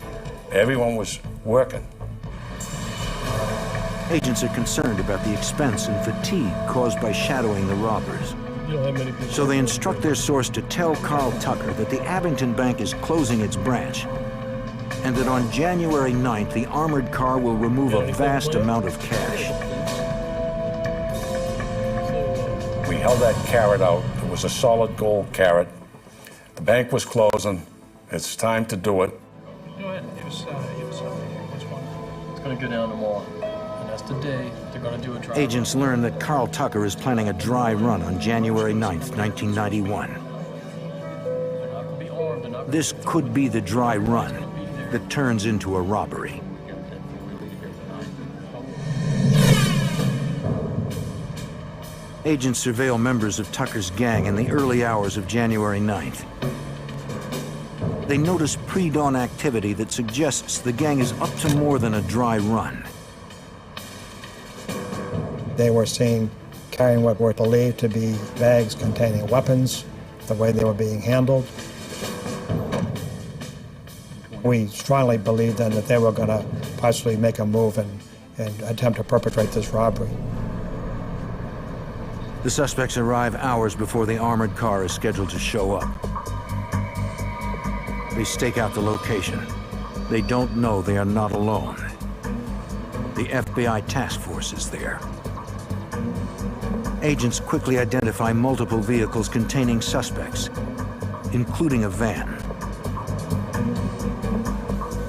Speaker 20: everyone was working.
Speaker 1: Agents are concerned about the expense and fatigue caused by shadowing the robbers. So they instruct their source to tell Carl Tucker that the Abington Bank is closing its branch, and that on January 9th, the armored car will remove a vast amount of cash.
Speaker 20: We held that carrot out. It was a solid gold carrot. The bank was closing. It's time to do it.
Speaker 10: Go ahead. It was which one? It's going to go down tomorrow. And
Speaker 21: That's the day they're going to do a dry
Speaker 1: Agents learn that Carl Tucker is planning a dry run on January 9th, 1991. This could be the dry run that turns into a robbery. Agents surveil members of Tucker's gang in the early hours of January 9th. They notice pre-dawn activity that suggests the gang is up to more than a dry run.
Speaker 17: They were seen carrying what were believed to be bags containing weapons, the way they were being handled. We strongly believed then that they were going to possibly make a move and attempt to perpetrate this robbery.
Speaker 1: The suspects arrive hours before the armored car is scheduled to show up. They stake out the location. They don't know they are not alone. The FBI task force is there. Agents quickly identify multiple vehicles containing suspects, including a van.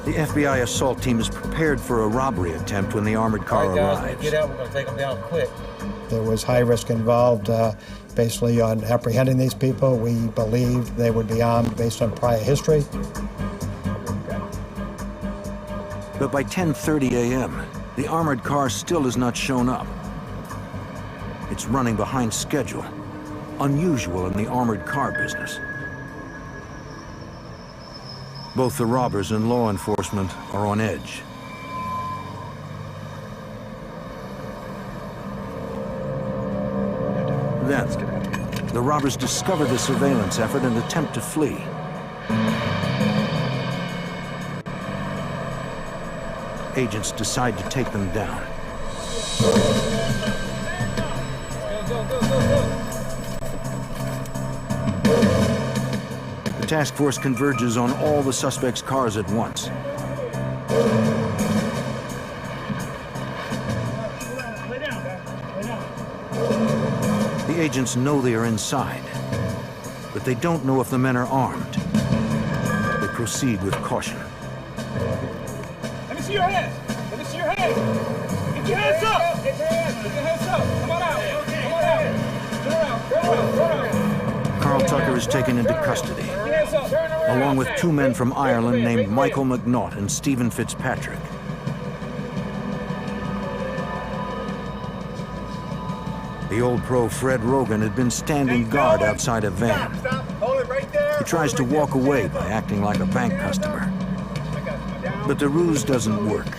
Speaker 1: The FBI assault team is prepared for a robbery attempt when the armored car arrives.
Speaker 7: Get out, we're going to take them down quick.
Speaker 17: There was high risk involved basically on apprehending these people. We believed they would be armed based on prior history.
Speaker 1: But by 10:30 a.m., the armored car still has not shown up. It's running behind schedule, unusual in the armored car business. Both the robbers and law enforcement are on edge. Then, the robbers discover the surveillance effort and attempt to flee. Agents decide to take them down. The task force converges on all the suspects' cars at once. The agents know they are inside, but they don't know if the men are armed. They proceed with caution.
Speaker 15: Let me see your hands. Let me see your hands. Get your hands up. Get your hands up. Come on out. Come on out. Turn around. Turn around.
Speaker 1: Carl Tucker is taken into custody, along with two men from Ireland named Michael McNaught and Stephen Fitzpatrick. The old pro Fred Rogan had been standing guard outside a van. He tries to walk away by acting like a bank customer. But the ruse doesn't work.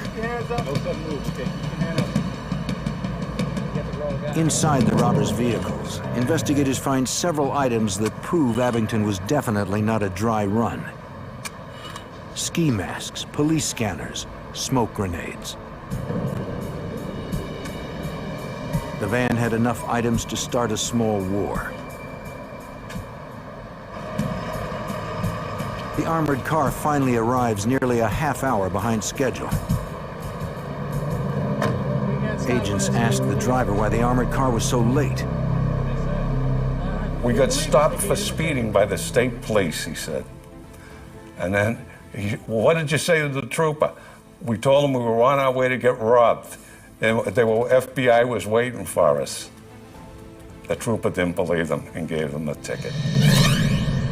Speaker 1: Inside the robbers' vehicles, investigators find several items that prove Abington was definitely not a dry run. Ski masks, police scanners, smoke grenades. The van had enough items to start a small war. The armored car finally arrives nearly a half hour behind schedule. Agents asked the driver why the armored car was so late.
Speaker 20: We got stopped for speeding by the state police, he said. And then, what did you say to the trooper? We told him we were on our way to get robbed. And FBI was waiting for us. The trooper didn't believe them and gave them the ticket.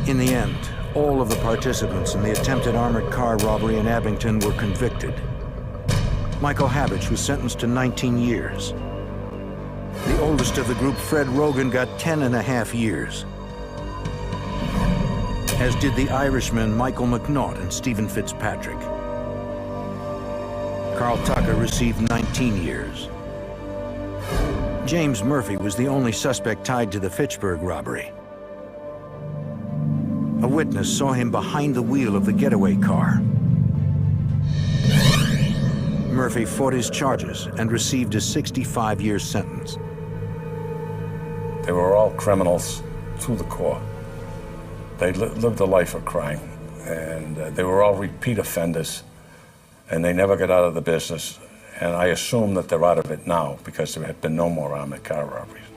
Speaker 1: In the end, all of the participants in the attempted armored car robbery in Abington were convicted. Michael Habich was sentenced to 19 years. The oldest of the group, Fred Rogan, got 10.5 years. As did the Irishmen Michael McNaught and Stephen Fitzpatrick. Carl Tucker received 19 years. James Murphy was the only suspect tied to the Fitchburg robbery. A witness saw him behind the wheel of the getaway car. Murphy fought his charges and received a 65-year sentence.
Speaker 20: They were all criminals to the core. They lived a life of crime, and they were all repeat offenders, and they never got out of the business. And I assume that they're out of it now because there have been no more armored car robberies.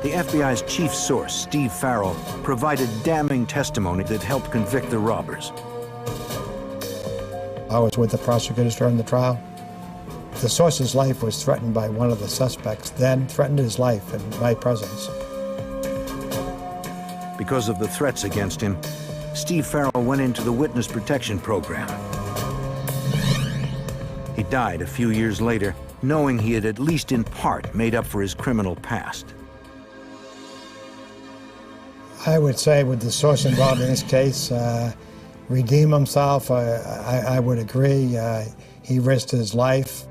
Speaker 1: The FBI's chief source, Steve Farrell, provided damning testimony that helped convict the robbers.
Speaker 17: I was with the prosecutors during the trial. The source's life was threatened by one of the suspects, then threatened his life in my presence.
Speaker 1: Because of the threats against him, Steve Farrell went into the witness protection program. He died a few years later, knowing he had at least in part made up for his criminal past.
Speaker 17: I would say with the source involved in this case, redeem himself, I would agree. He risked his life.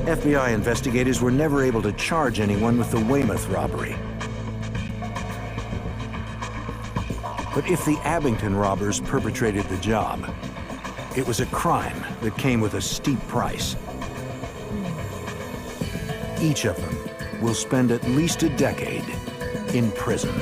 Speaker 1: FBI investigators were never able to charge anyone with the Weymouth robbery. But if the Abington robbers perpetrated the job, it was a crime that came with a steep price. Each of them will spend at least a decade in prison.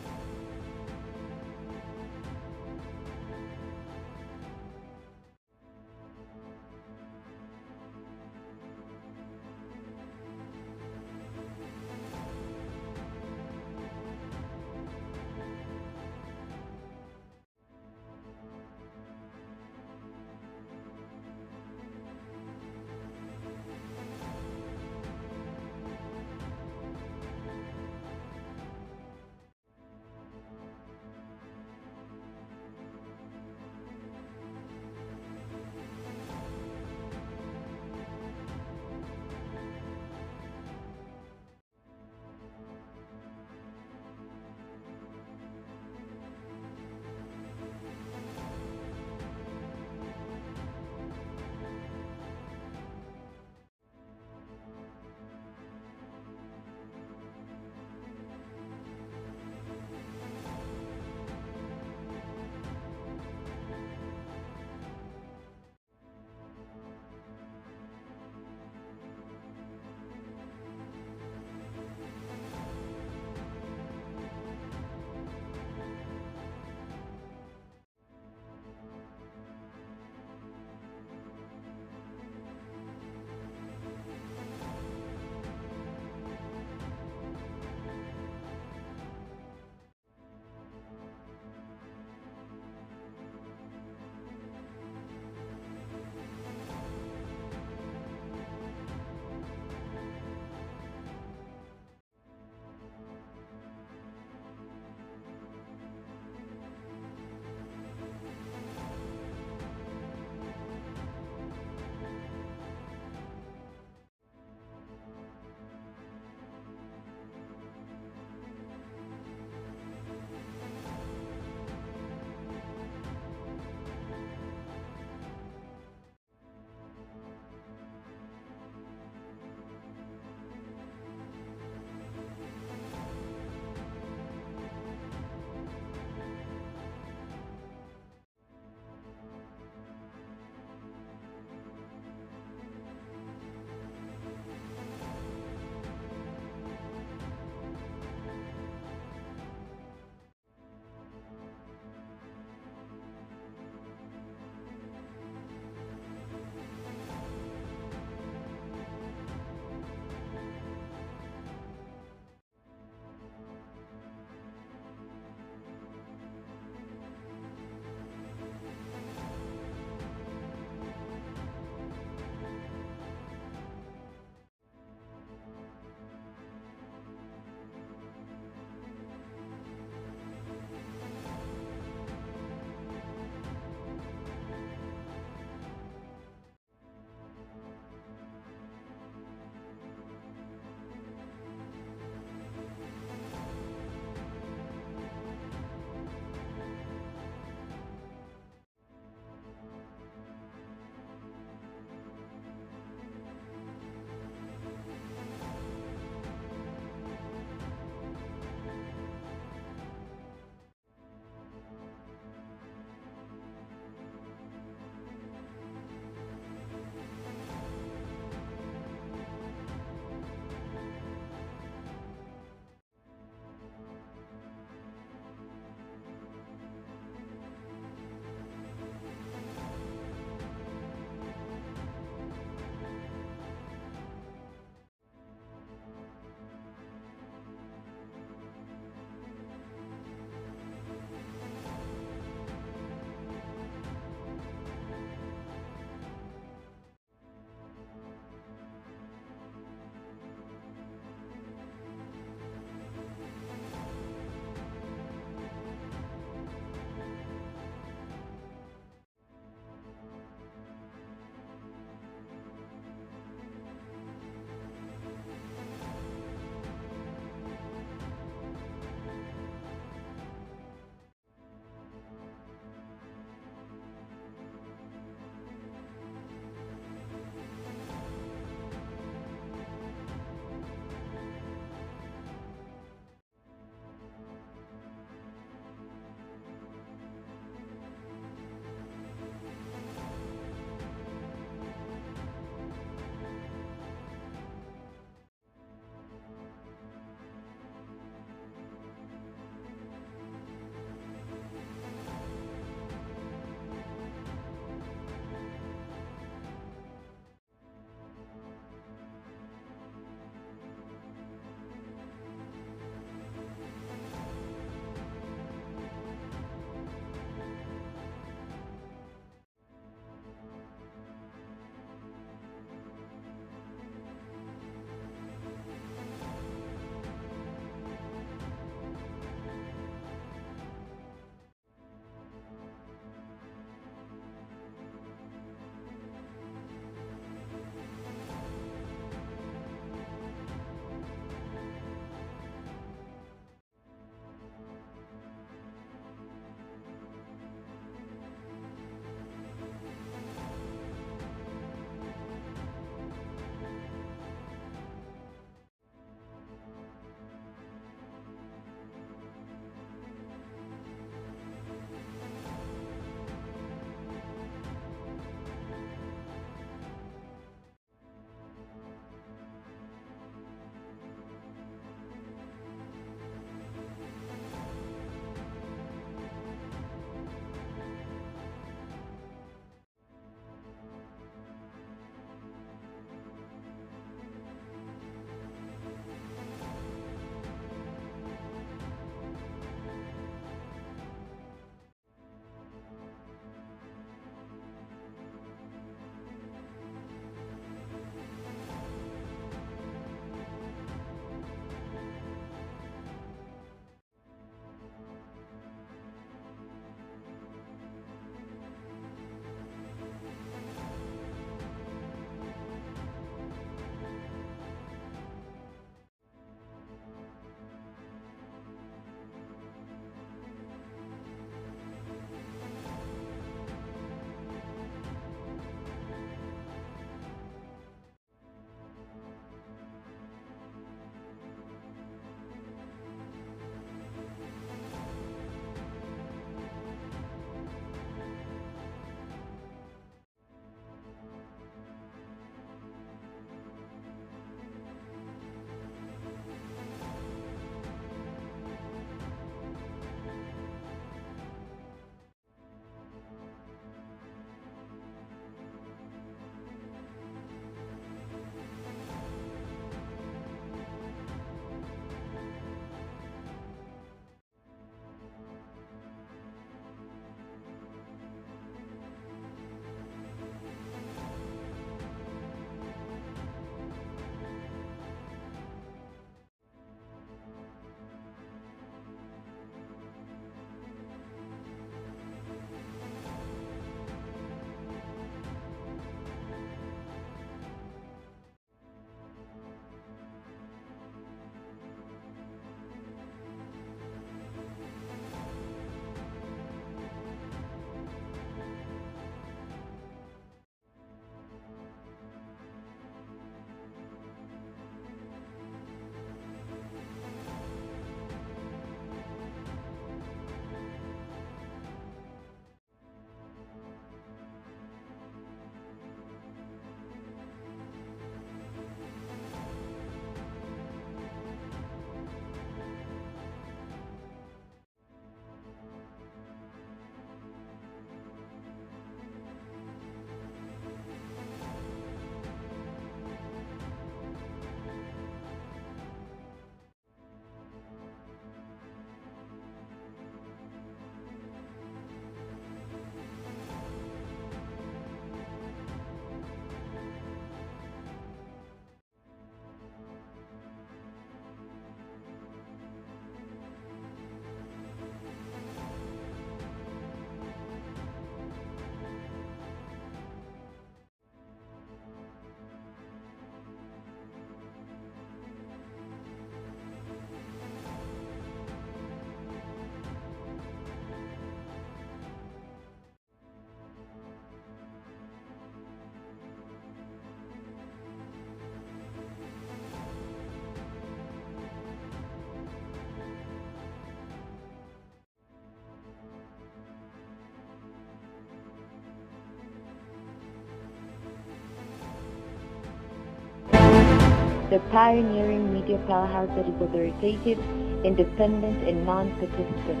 Speaker 6: the pioneering media powerhouse that is authoritative, independent, and non-participant.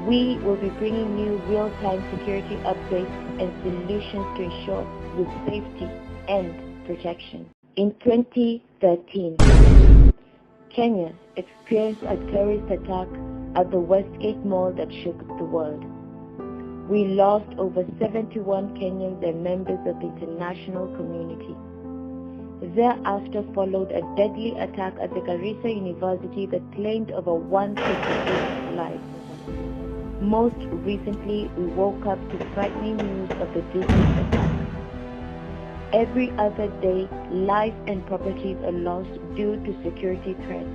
Speaker 6: We will be bringing you real-time security updates and solutions to ensure your safety and protection. In 2013, Kenya experienced a terrorist attack at the Westgate Mall that shook the world. We lost over 71 Kenyans and members of the international community. Thereafter followed a deadly attack at the Garissa University that claimed over 158 lives. Most recently, we woke up to frightening news of the Disney attack. Every other day, lives and properties are lost due to security threats.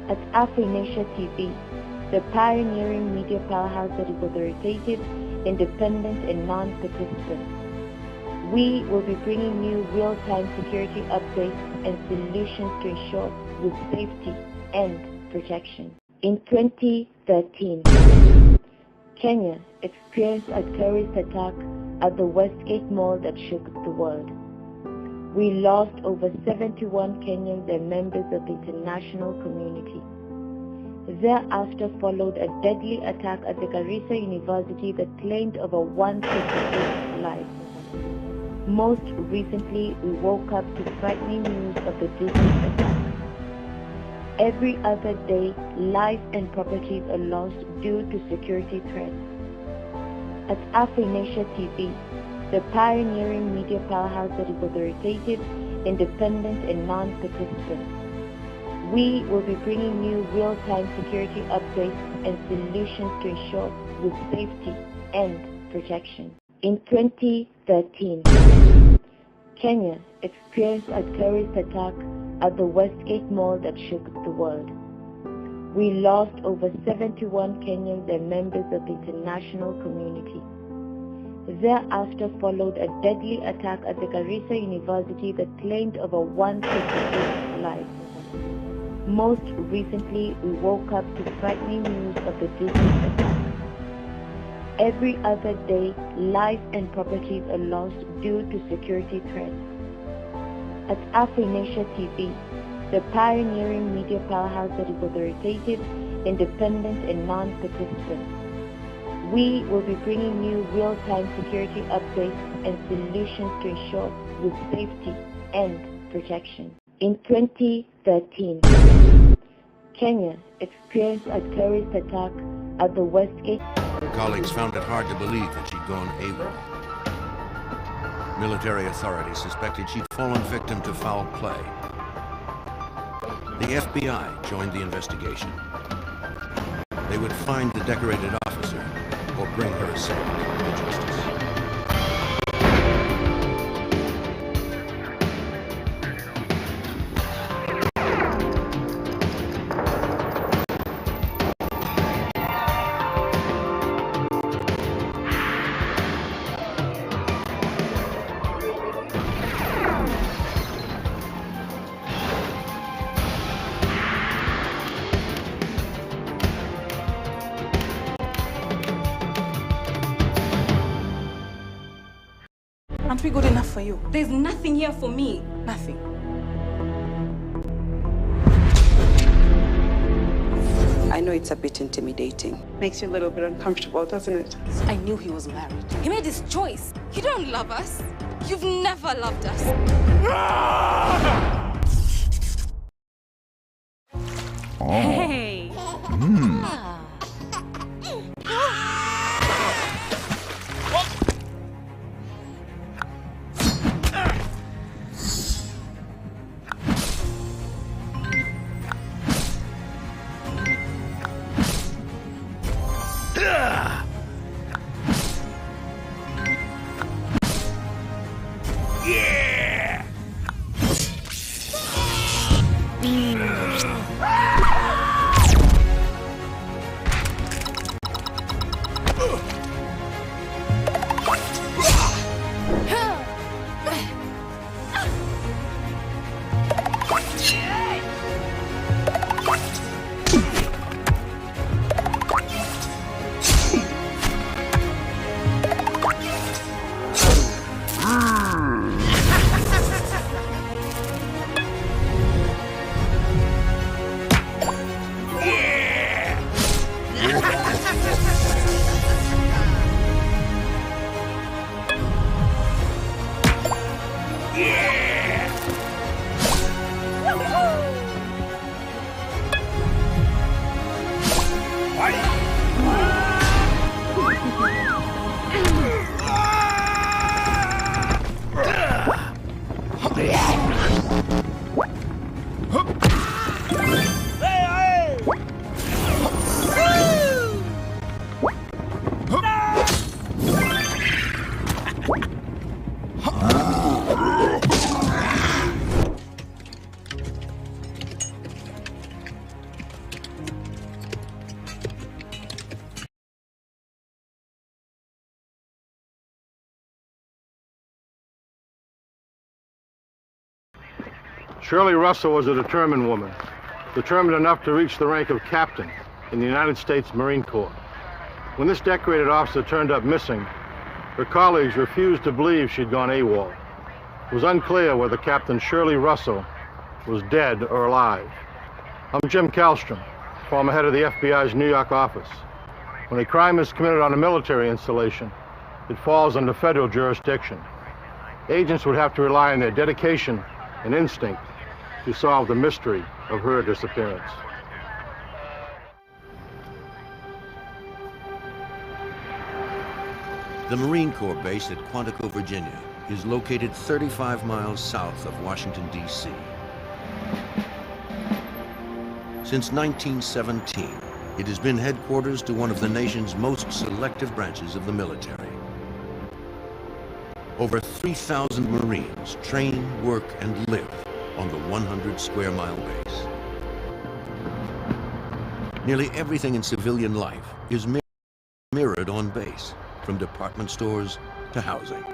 Speaker 6: At Afrinasia TV, the pioneering media powerhouse that is authoritative, independent, and non-participant, we will be bringing you real-time security updates and solutions to ensure your safety and protection. In 2013, Kenya experienced a terrorist attack at the Westgate Mall that shook the world. We lost over 71 Kenyans and members of the international community. Thereafter followed a deadly attack at the Garissa University that claimed over 158 lives. Most recently, we woke up to frightening news of the Disney attack. Every other day, lives and properties are lost due to security threats. At Afrinasia TV, the pioneering media powerhouse that is authoritative, independent, and non-participant, we will be bringing you real-time security updates and solutions to ensure your safety and protection. In 2013, Kenya experienced a terrorist attack at the Westgate Mall that shook the world. We lost over 71 Kenyans and members of the international community. Thereafter followed a deadly attack at the Garissa University that claimed over 158 lives. Most recently, we woke up to frightening news of the Disney attack. Every other day, lives and properties are lost due to security threats. At Afrinasia TV, the pioneering media powerhouse that is authoritative, independent, and non-participant, we will be bringing you real-time security updates and solutions to ensure your safety and protection. In 2013, Kenya experienced a terrorist attack at the Westgate.
Speaker 1: Her colleagues found it hard to believe that she'd gone AWOL. Military authorities suspected she'd fallen victim to foul play. The FBI joined the investigation. They would find the decorated officer or bring her assailant to justice.
Speaker 22: Aren't we good enough for you?
Speaker 14: There's nothing here for me.
Speaker 22: Nothing.
Speaker 23: I know it's a bit intimidating.
Speaker 22: Makes you a little bit uncomfortable, doesn't it?
Speaker 14: I knew he was married. He made his choice. You don't love us. You've never loved us.
Speaker 24: Oh.
Speaker 14: Hey.
Speaker 24: Yeah!
Speaker 2: Shirley Russell was a determined woman, determined enough to reach the rank of captain in the United States Marine Corps. When this decorated officer turned up missing, her colleagues refused to believe she'd gone AWOL. It was unclear whether Captain Shirley Russell was dead or alive. I'm Jim Kallstrom, former head of the FBI's New York office. When a crime is committed on a military installation, it falls under federal jurisdiction. Agents would have to rely on their dedication and instinct to solve the mystery of her disappearance.
Speaker 1: The Marine Corps base at Quantico, Virginia, is located 35 miles south of Washington, D.C. Since 1917, it has been headquarters to one of the nation's most selective branches of the military. Over 3,000 Marines train, work, and live on the 100-square-mile base. Nearly everything in civilian life is mirrored on base, from department stores to housing.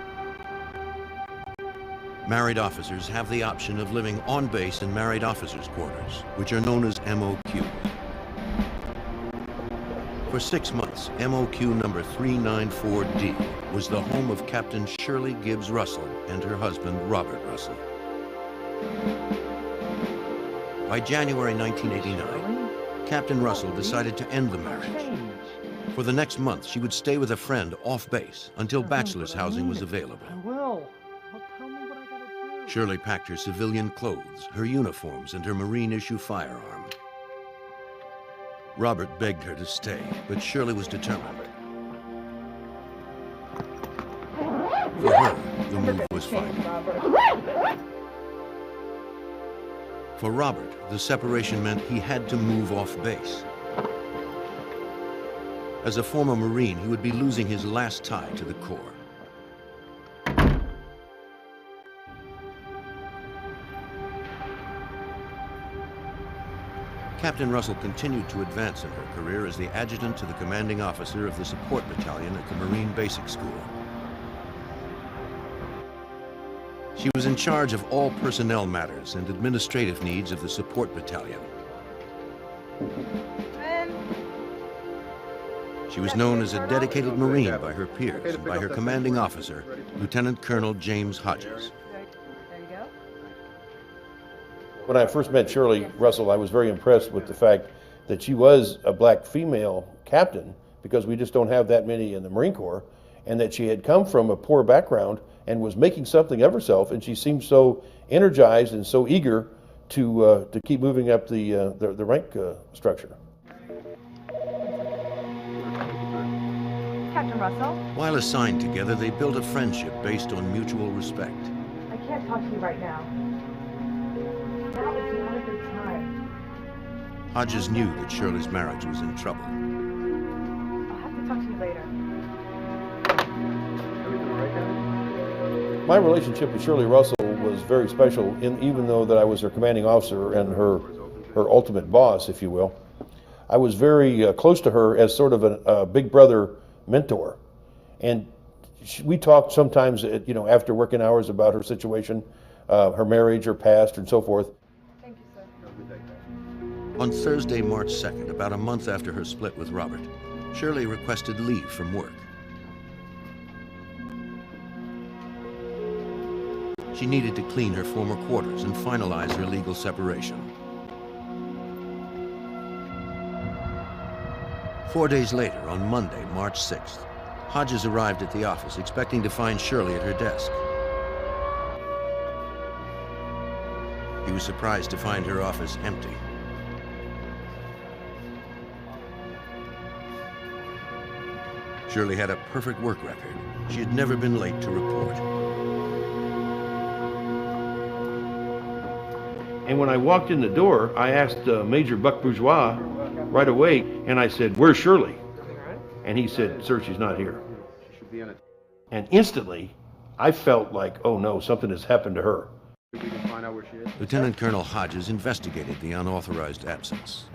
Speaker 1: Married officers have the option of living on base in married officers' quarters, which are known as MOQs. For 6 months, MOQ number 394D was the home of Captain Shirley Gibbs Russell and her husband, Robert Russell. By January 1989, Captain Russell decided to end the marriage. For the next month, she would stay with a friend off base until bachelor's housing was available.
Speaker 10: I will. Well, tell me what I gotta do.
Speaker 1: Shirley packed her civilian clothes, her uniforms, and her Marine-issue firearm. Robert begged her to stay, but Shirley was determined. For her, the move was final. For Robert, the separation meant he had to move off base. As a former Marine, he would be losing his last tie to the Corps. Captain Russell continued to advance in her career as the adjutant to the commanding officer of the support battalion at the Marine Basic School. She was in charge of all personnel matters and administrative needs of the support battalion. She was known as a dedicated Marine by her peers and by her commanding officer, Lieutenant Colonel James Hodges.
Speaker 8: When I first met Shirley Russell, I was very impressed with the fact that she was a black female captain, because we just don't have that many in the Marine Corps, and that she had come from a poor background and was making something of herself, and she seemed so energized and so eager to keep moving up the rank structure.
Speaker 9: Captain Russell?
Speaker 1: While assigned together, they built a friendship based on mutual respect.
Speaker 9: I can't talk to you right now. Now is not a good time.
Speaker 1: Hodges knew that Shirley's marriage was in trouble.
Speaker 9: I'll have to talk to you later.
Speaker 8: My relationship with Shirley Russell was very special, even though that I was her commanding officer and her ultimate boss, if you will. I was very close to her as sort of a big brother mentor, and we talked sometimes, after working hours about her situation, her marriage, her past, and so forth.
Speaker 9: Thank you, sir.
Speaker 1: On Thursday, March 2nd, about a month after her split with Robert, Shirley requested leave from work. She needed to clean her former quarters and finalize her legal separation. 4 days later, on Monday, March 6th, Hodges arrived at the office expecting to find Shirley at her desk. He was surprised to find her office empty. Shirley had a perfect work record. She had never been late to report.
Speaker 8: And when I walked in the door, I asked Major Buck Bourgeois right away, and I said, "Where's Shirley?" And he said, "Sir, she's not here." And instantly, I felt like, oh no, something has happened to her.
Speaker 3: We can find out where she is.
Speaker 1: Lieutenant Colonel Hodges investigated the unauthorized absence.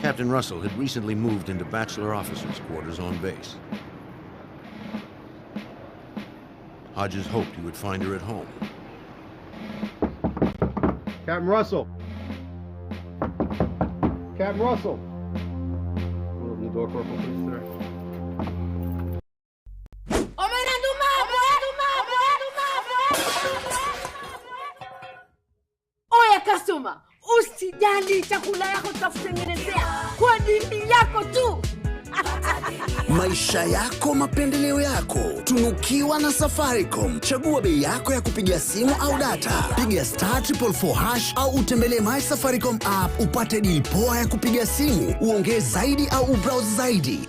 Speaker 1: Captain Russell had recently moved into bachelor officers' quarters on base. Hodges hoped he would find her at home.
Speaker 3: Captain Russell. Captain Russell. We'll open the door, Corporal, please, sir.
Speaker 11: Oya Kasuma, usijali, chakula yako tutakutengenezea kwa ajili yako tu.
Speaker 13: Maisha yako, mapendeleo yako, tunukiwa na Safaricom. Chagua bei yako ya kupigia simu au data. Piga *444# au utembelee My Safaricom app upate deal poa ya kupiga simu, uongee zaidi au ubrowse zaidi.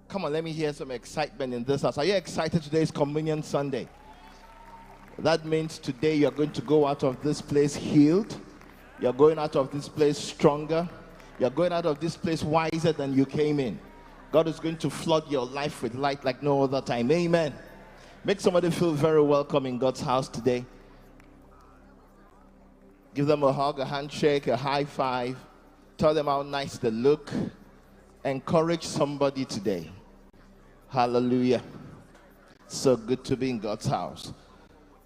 Speaker 18: Come on, let me hear some excitement in this house. Are you excited? Today is Communion Sunday. That means today you're going to go out of this place healed. You're going out of this place stronger. You're going out of this place wiser than you came in. God is going to flood your life with light like no other time. Amen. Make somebody feel very welcome in God's house today. Give them a hug, a handshake, a high five. Tell them how nice they look. Encourage somebody today. Hallelujah. So good to be in God's house.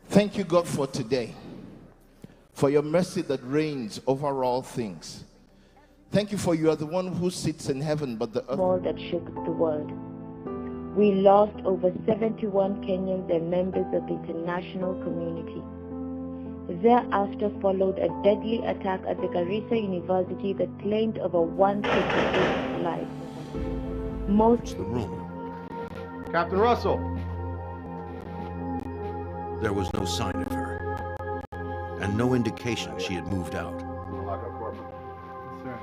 Speaker 18: Thank you, God, for today, for your mercy that reigns over all things. Thank you for you are the one who sits in heaven, but the earth.
Speaker 6: War that shook the world. We lost over 71 Kenyans and members of the international community. Thereafter followed a deadly attack at the Garissa University that claimed over 168 lives. Most
Speaker 1: the room.
Speaker 3: Captain Russell.
Speaker 1: There was no sign of her, and no indication she had moved out.
Speaker 3: Lock up, Corporal. Yes, sir.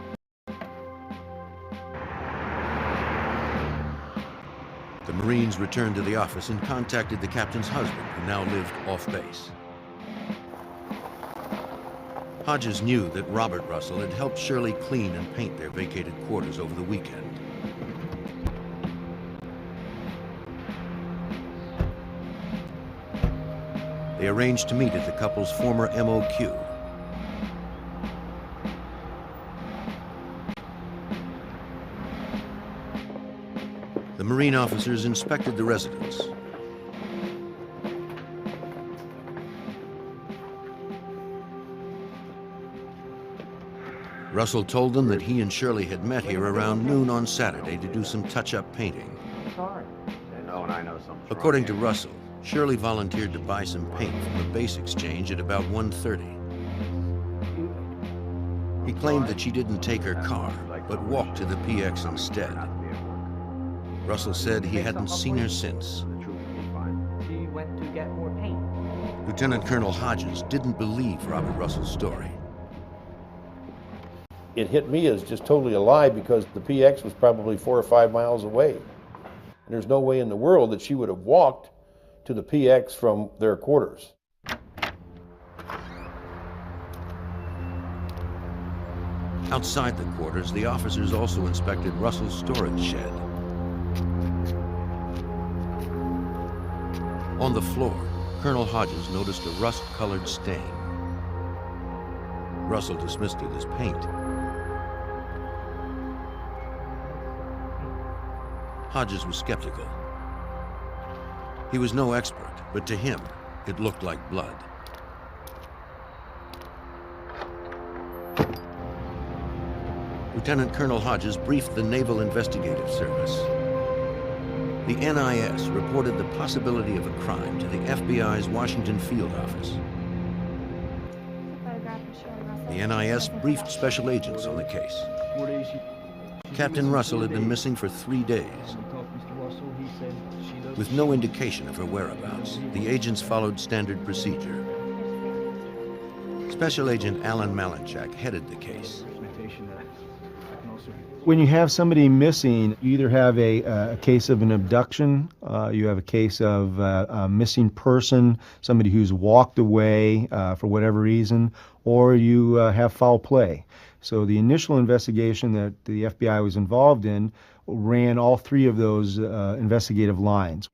Speaker 1: The Marines returned to the office and contacted the captain's husband, who now lived off base. Hodges knew that Robert Russell had helped Shirley clean and paint their vacated quarters over the weekend. They arranged to meet at the couple's former MOQ. The Marine officers inspected the residence. Russell told them that he and Shirley had met here around noon on Saturday to do some touch-up painting.
Speaker 3: Sorry. They know, and I know something.
Speaker 1: According to Russell, Shirley volunteered to buy some paint from the base exchange at about 1:30. He claimed that she didn't take her car, but walked to the PX instead. Russell said he hadn't seen her since.
Speaker 24: She went to get more paint.
Speaker 1: Lieutenant Colonel Hodges didn't believe Robert Russell's story.
Speaker 8: It hit me as just totally a lie because the PX was probably 4 or 5 miles away. And there's no way in the world that she would have walked to the PX from their quarters.
Speaker 1: Outside the quarters, the officers also inspected Russell's storage shed. On the floor, Colonel Hodges noticed a rust-colored stain. Russell dismissed it as paint. Hodges was skeptical. He was no expert, but to him, it looked like blood. Lieutenant Colonel Hodges briefed the Naval Investigative Service. The NIS reported the possibility of a crime to the FBI's Washington field office. The NIS briefed special agents on the case. Captain Russell had been missing for 3 days. With no indication of her whereabouts, the agents followed standard procedure. Special Agent Alan Malinchak headed the case.
Speaker 4: When you have somebody missing, you either have a case of an abduction, you have a case of a missing person, somebody who's walked away for whatever reason, or you have foul play. So the initial investigation that the FBI was involved in ran all three of those investigative lines.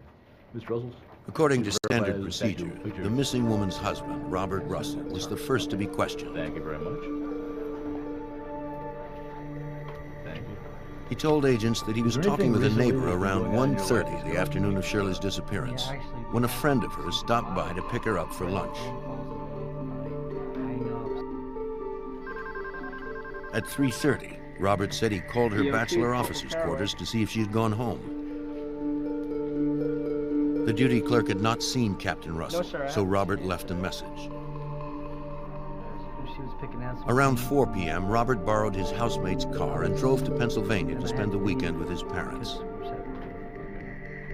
Speaker 12: Mr. Russell?
Speaker 1: According to standard procedure, the missing woman's husband, Robert Russell, was the first to be questioned.
Speaker 12: Thank you very much. Thank you.
Speaker 1: He told agents that he was talking with a neighbor around 1:30 the afternoon of Shirley's disappearance, when a friend of hers stopped by to pick her up for lunch. At 3:30, Robert said he called her bachelor officer's quarters to see if she had gone home. The duty clerk had not seen Captain Russell, so Robert left a message. Around 4 p.m., Robert borrowed his housemate's car and drove to Pennsylvania to spend the weekend with his parents.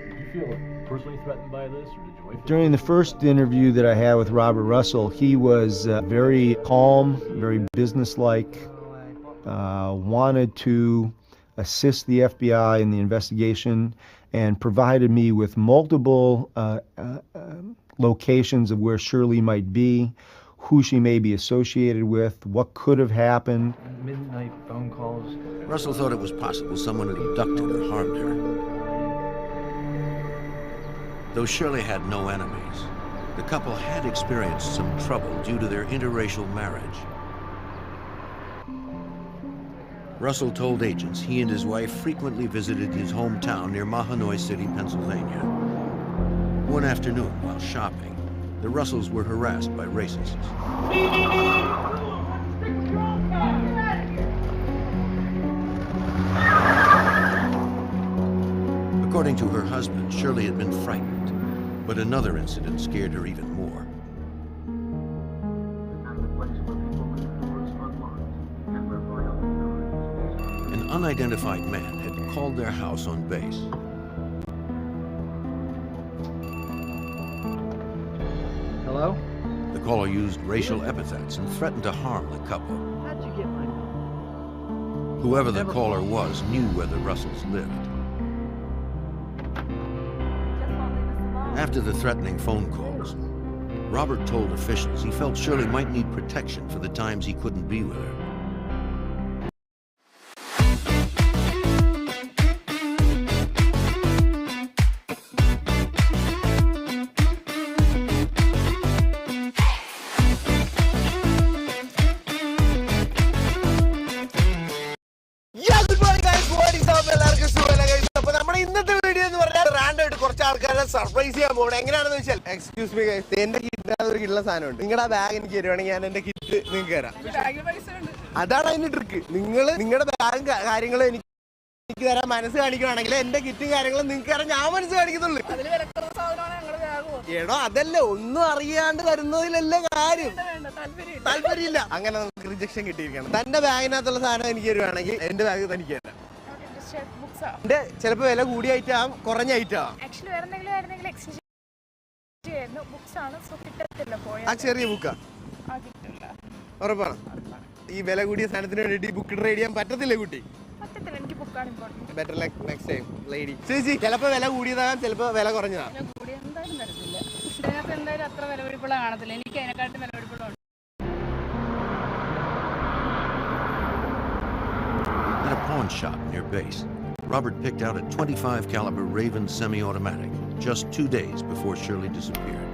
Speaker 12: Did you feel personally threatened by this, or did you wait for
Speaker 4: During the first interview that I had with Robert Russell, he was very calm, very businesslike, wanted to assist the FBI in the investigation, and provided me with multiple locations of where Shirley might be, who she may be associated with, what could have happened.
Speaker 21: Midnight phone calls.
Speaker 1: Russell thought it was possible someone had abducted or harmed her. Though Shirley had no enemies, the couple had experienced some trouble due to their interracial marriage. Russell told agents he and his wife frequently visited his hometown near Mahanoy City, Pennsylvania. One afternoon, while shopping, the Russells were harassed by racists. According to her husband, Shirley had been frightened, but another incident scared her even more. An unidentified man had called their house on base.
Speaker 21: Hello?
Speaker 1: The caller used racial epithets and threatened to harm the couple.
Speaker 21: How'd you get my number?
Speaker 1: Whoever the caller was knew where the Russells lived. After the threatening phone calls, Robert told officials he felt Shirley might need protection for the times he couldn't be with her.
Speaker 16: Surprise ചെയ്യാൻ പോകണം. എങ്ങനെയാണെന്ന് വെച്ചാൽ, excuse me, എന്റെ കിറ്റിനകത്ത് ഒരു കിട്ടുന്ന സാധനമുണ്ട്. നിങ്ങളുടെ bag എനിക്ക് തരുവാണെങ്കിൽ ഞാൻ എന്റെ കിറ്റ് നിങ്ങൾക്ക് തരാം. അതാണ് അതിന്റെ ട്രിക്ക്. നിങ്ങളുടെ ബാഗും കാര്യങ്ങളും എനിക്ക് തരാൻ മനസ്സ് കാണിക്കുവാണെങ്കിൽ എന്റെ കിറ്റും കാര്യങ്ങളും നിങ്ങൾക്ക് തരാൻ ഞാൻ മനസ്സ് കാണിക്കുന്നുള്ളൂ. എടോ അതല്ല, ഒന്നും അറിയാണ്ട് തരുന്നതിലല്ല കാര്യം. താല്പര്യമില്ല. അങ്ങനെ നമുക്ക് റിജക്ഷൻ കിട്ടിയിരിക്കണം. തന്റെ ബാഗിനകത്തുള്ള സാധനം എനിക്ക് തരുവാണെങ്കിൽ എന്റെ ബാഗ് തനിക്ക് തരാം. എന്റെ ചിലപ്പോ വില കൂടിയ ഐറ്റാവും കുറഞ്ഞ ഐറ്റാവും. ആ ചെറിയ ബുക്കാ ഉറപ്പാണ്. ഈ വില കൂടിയ സാധനത്തിന് വേണ്ടിട്ട് ഈ ബുക്ക് ട്രേഡ് ചെയ്യാൻ പറ്റത്തില്ല കുട്ടി. Better luck next time lady. ചേച്ചി ചിലപ്പോ വില കൂടിയതാകാം, ചിലപ്പോ വില കുറഞ്ഞതാ.
Speaker 1: At a pawn shop near base, Robert picked out a .25 caliber Raven semi-automatic just 2 days before Shirley disappeared.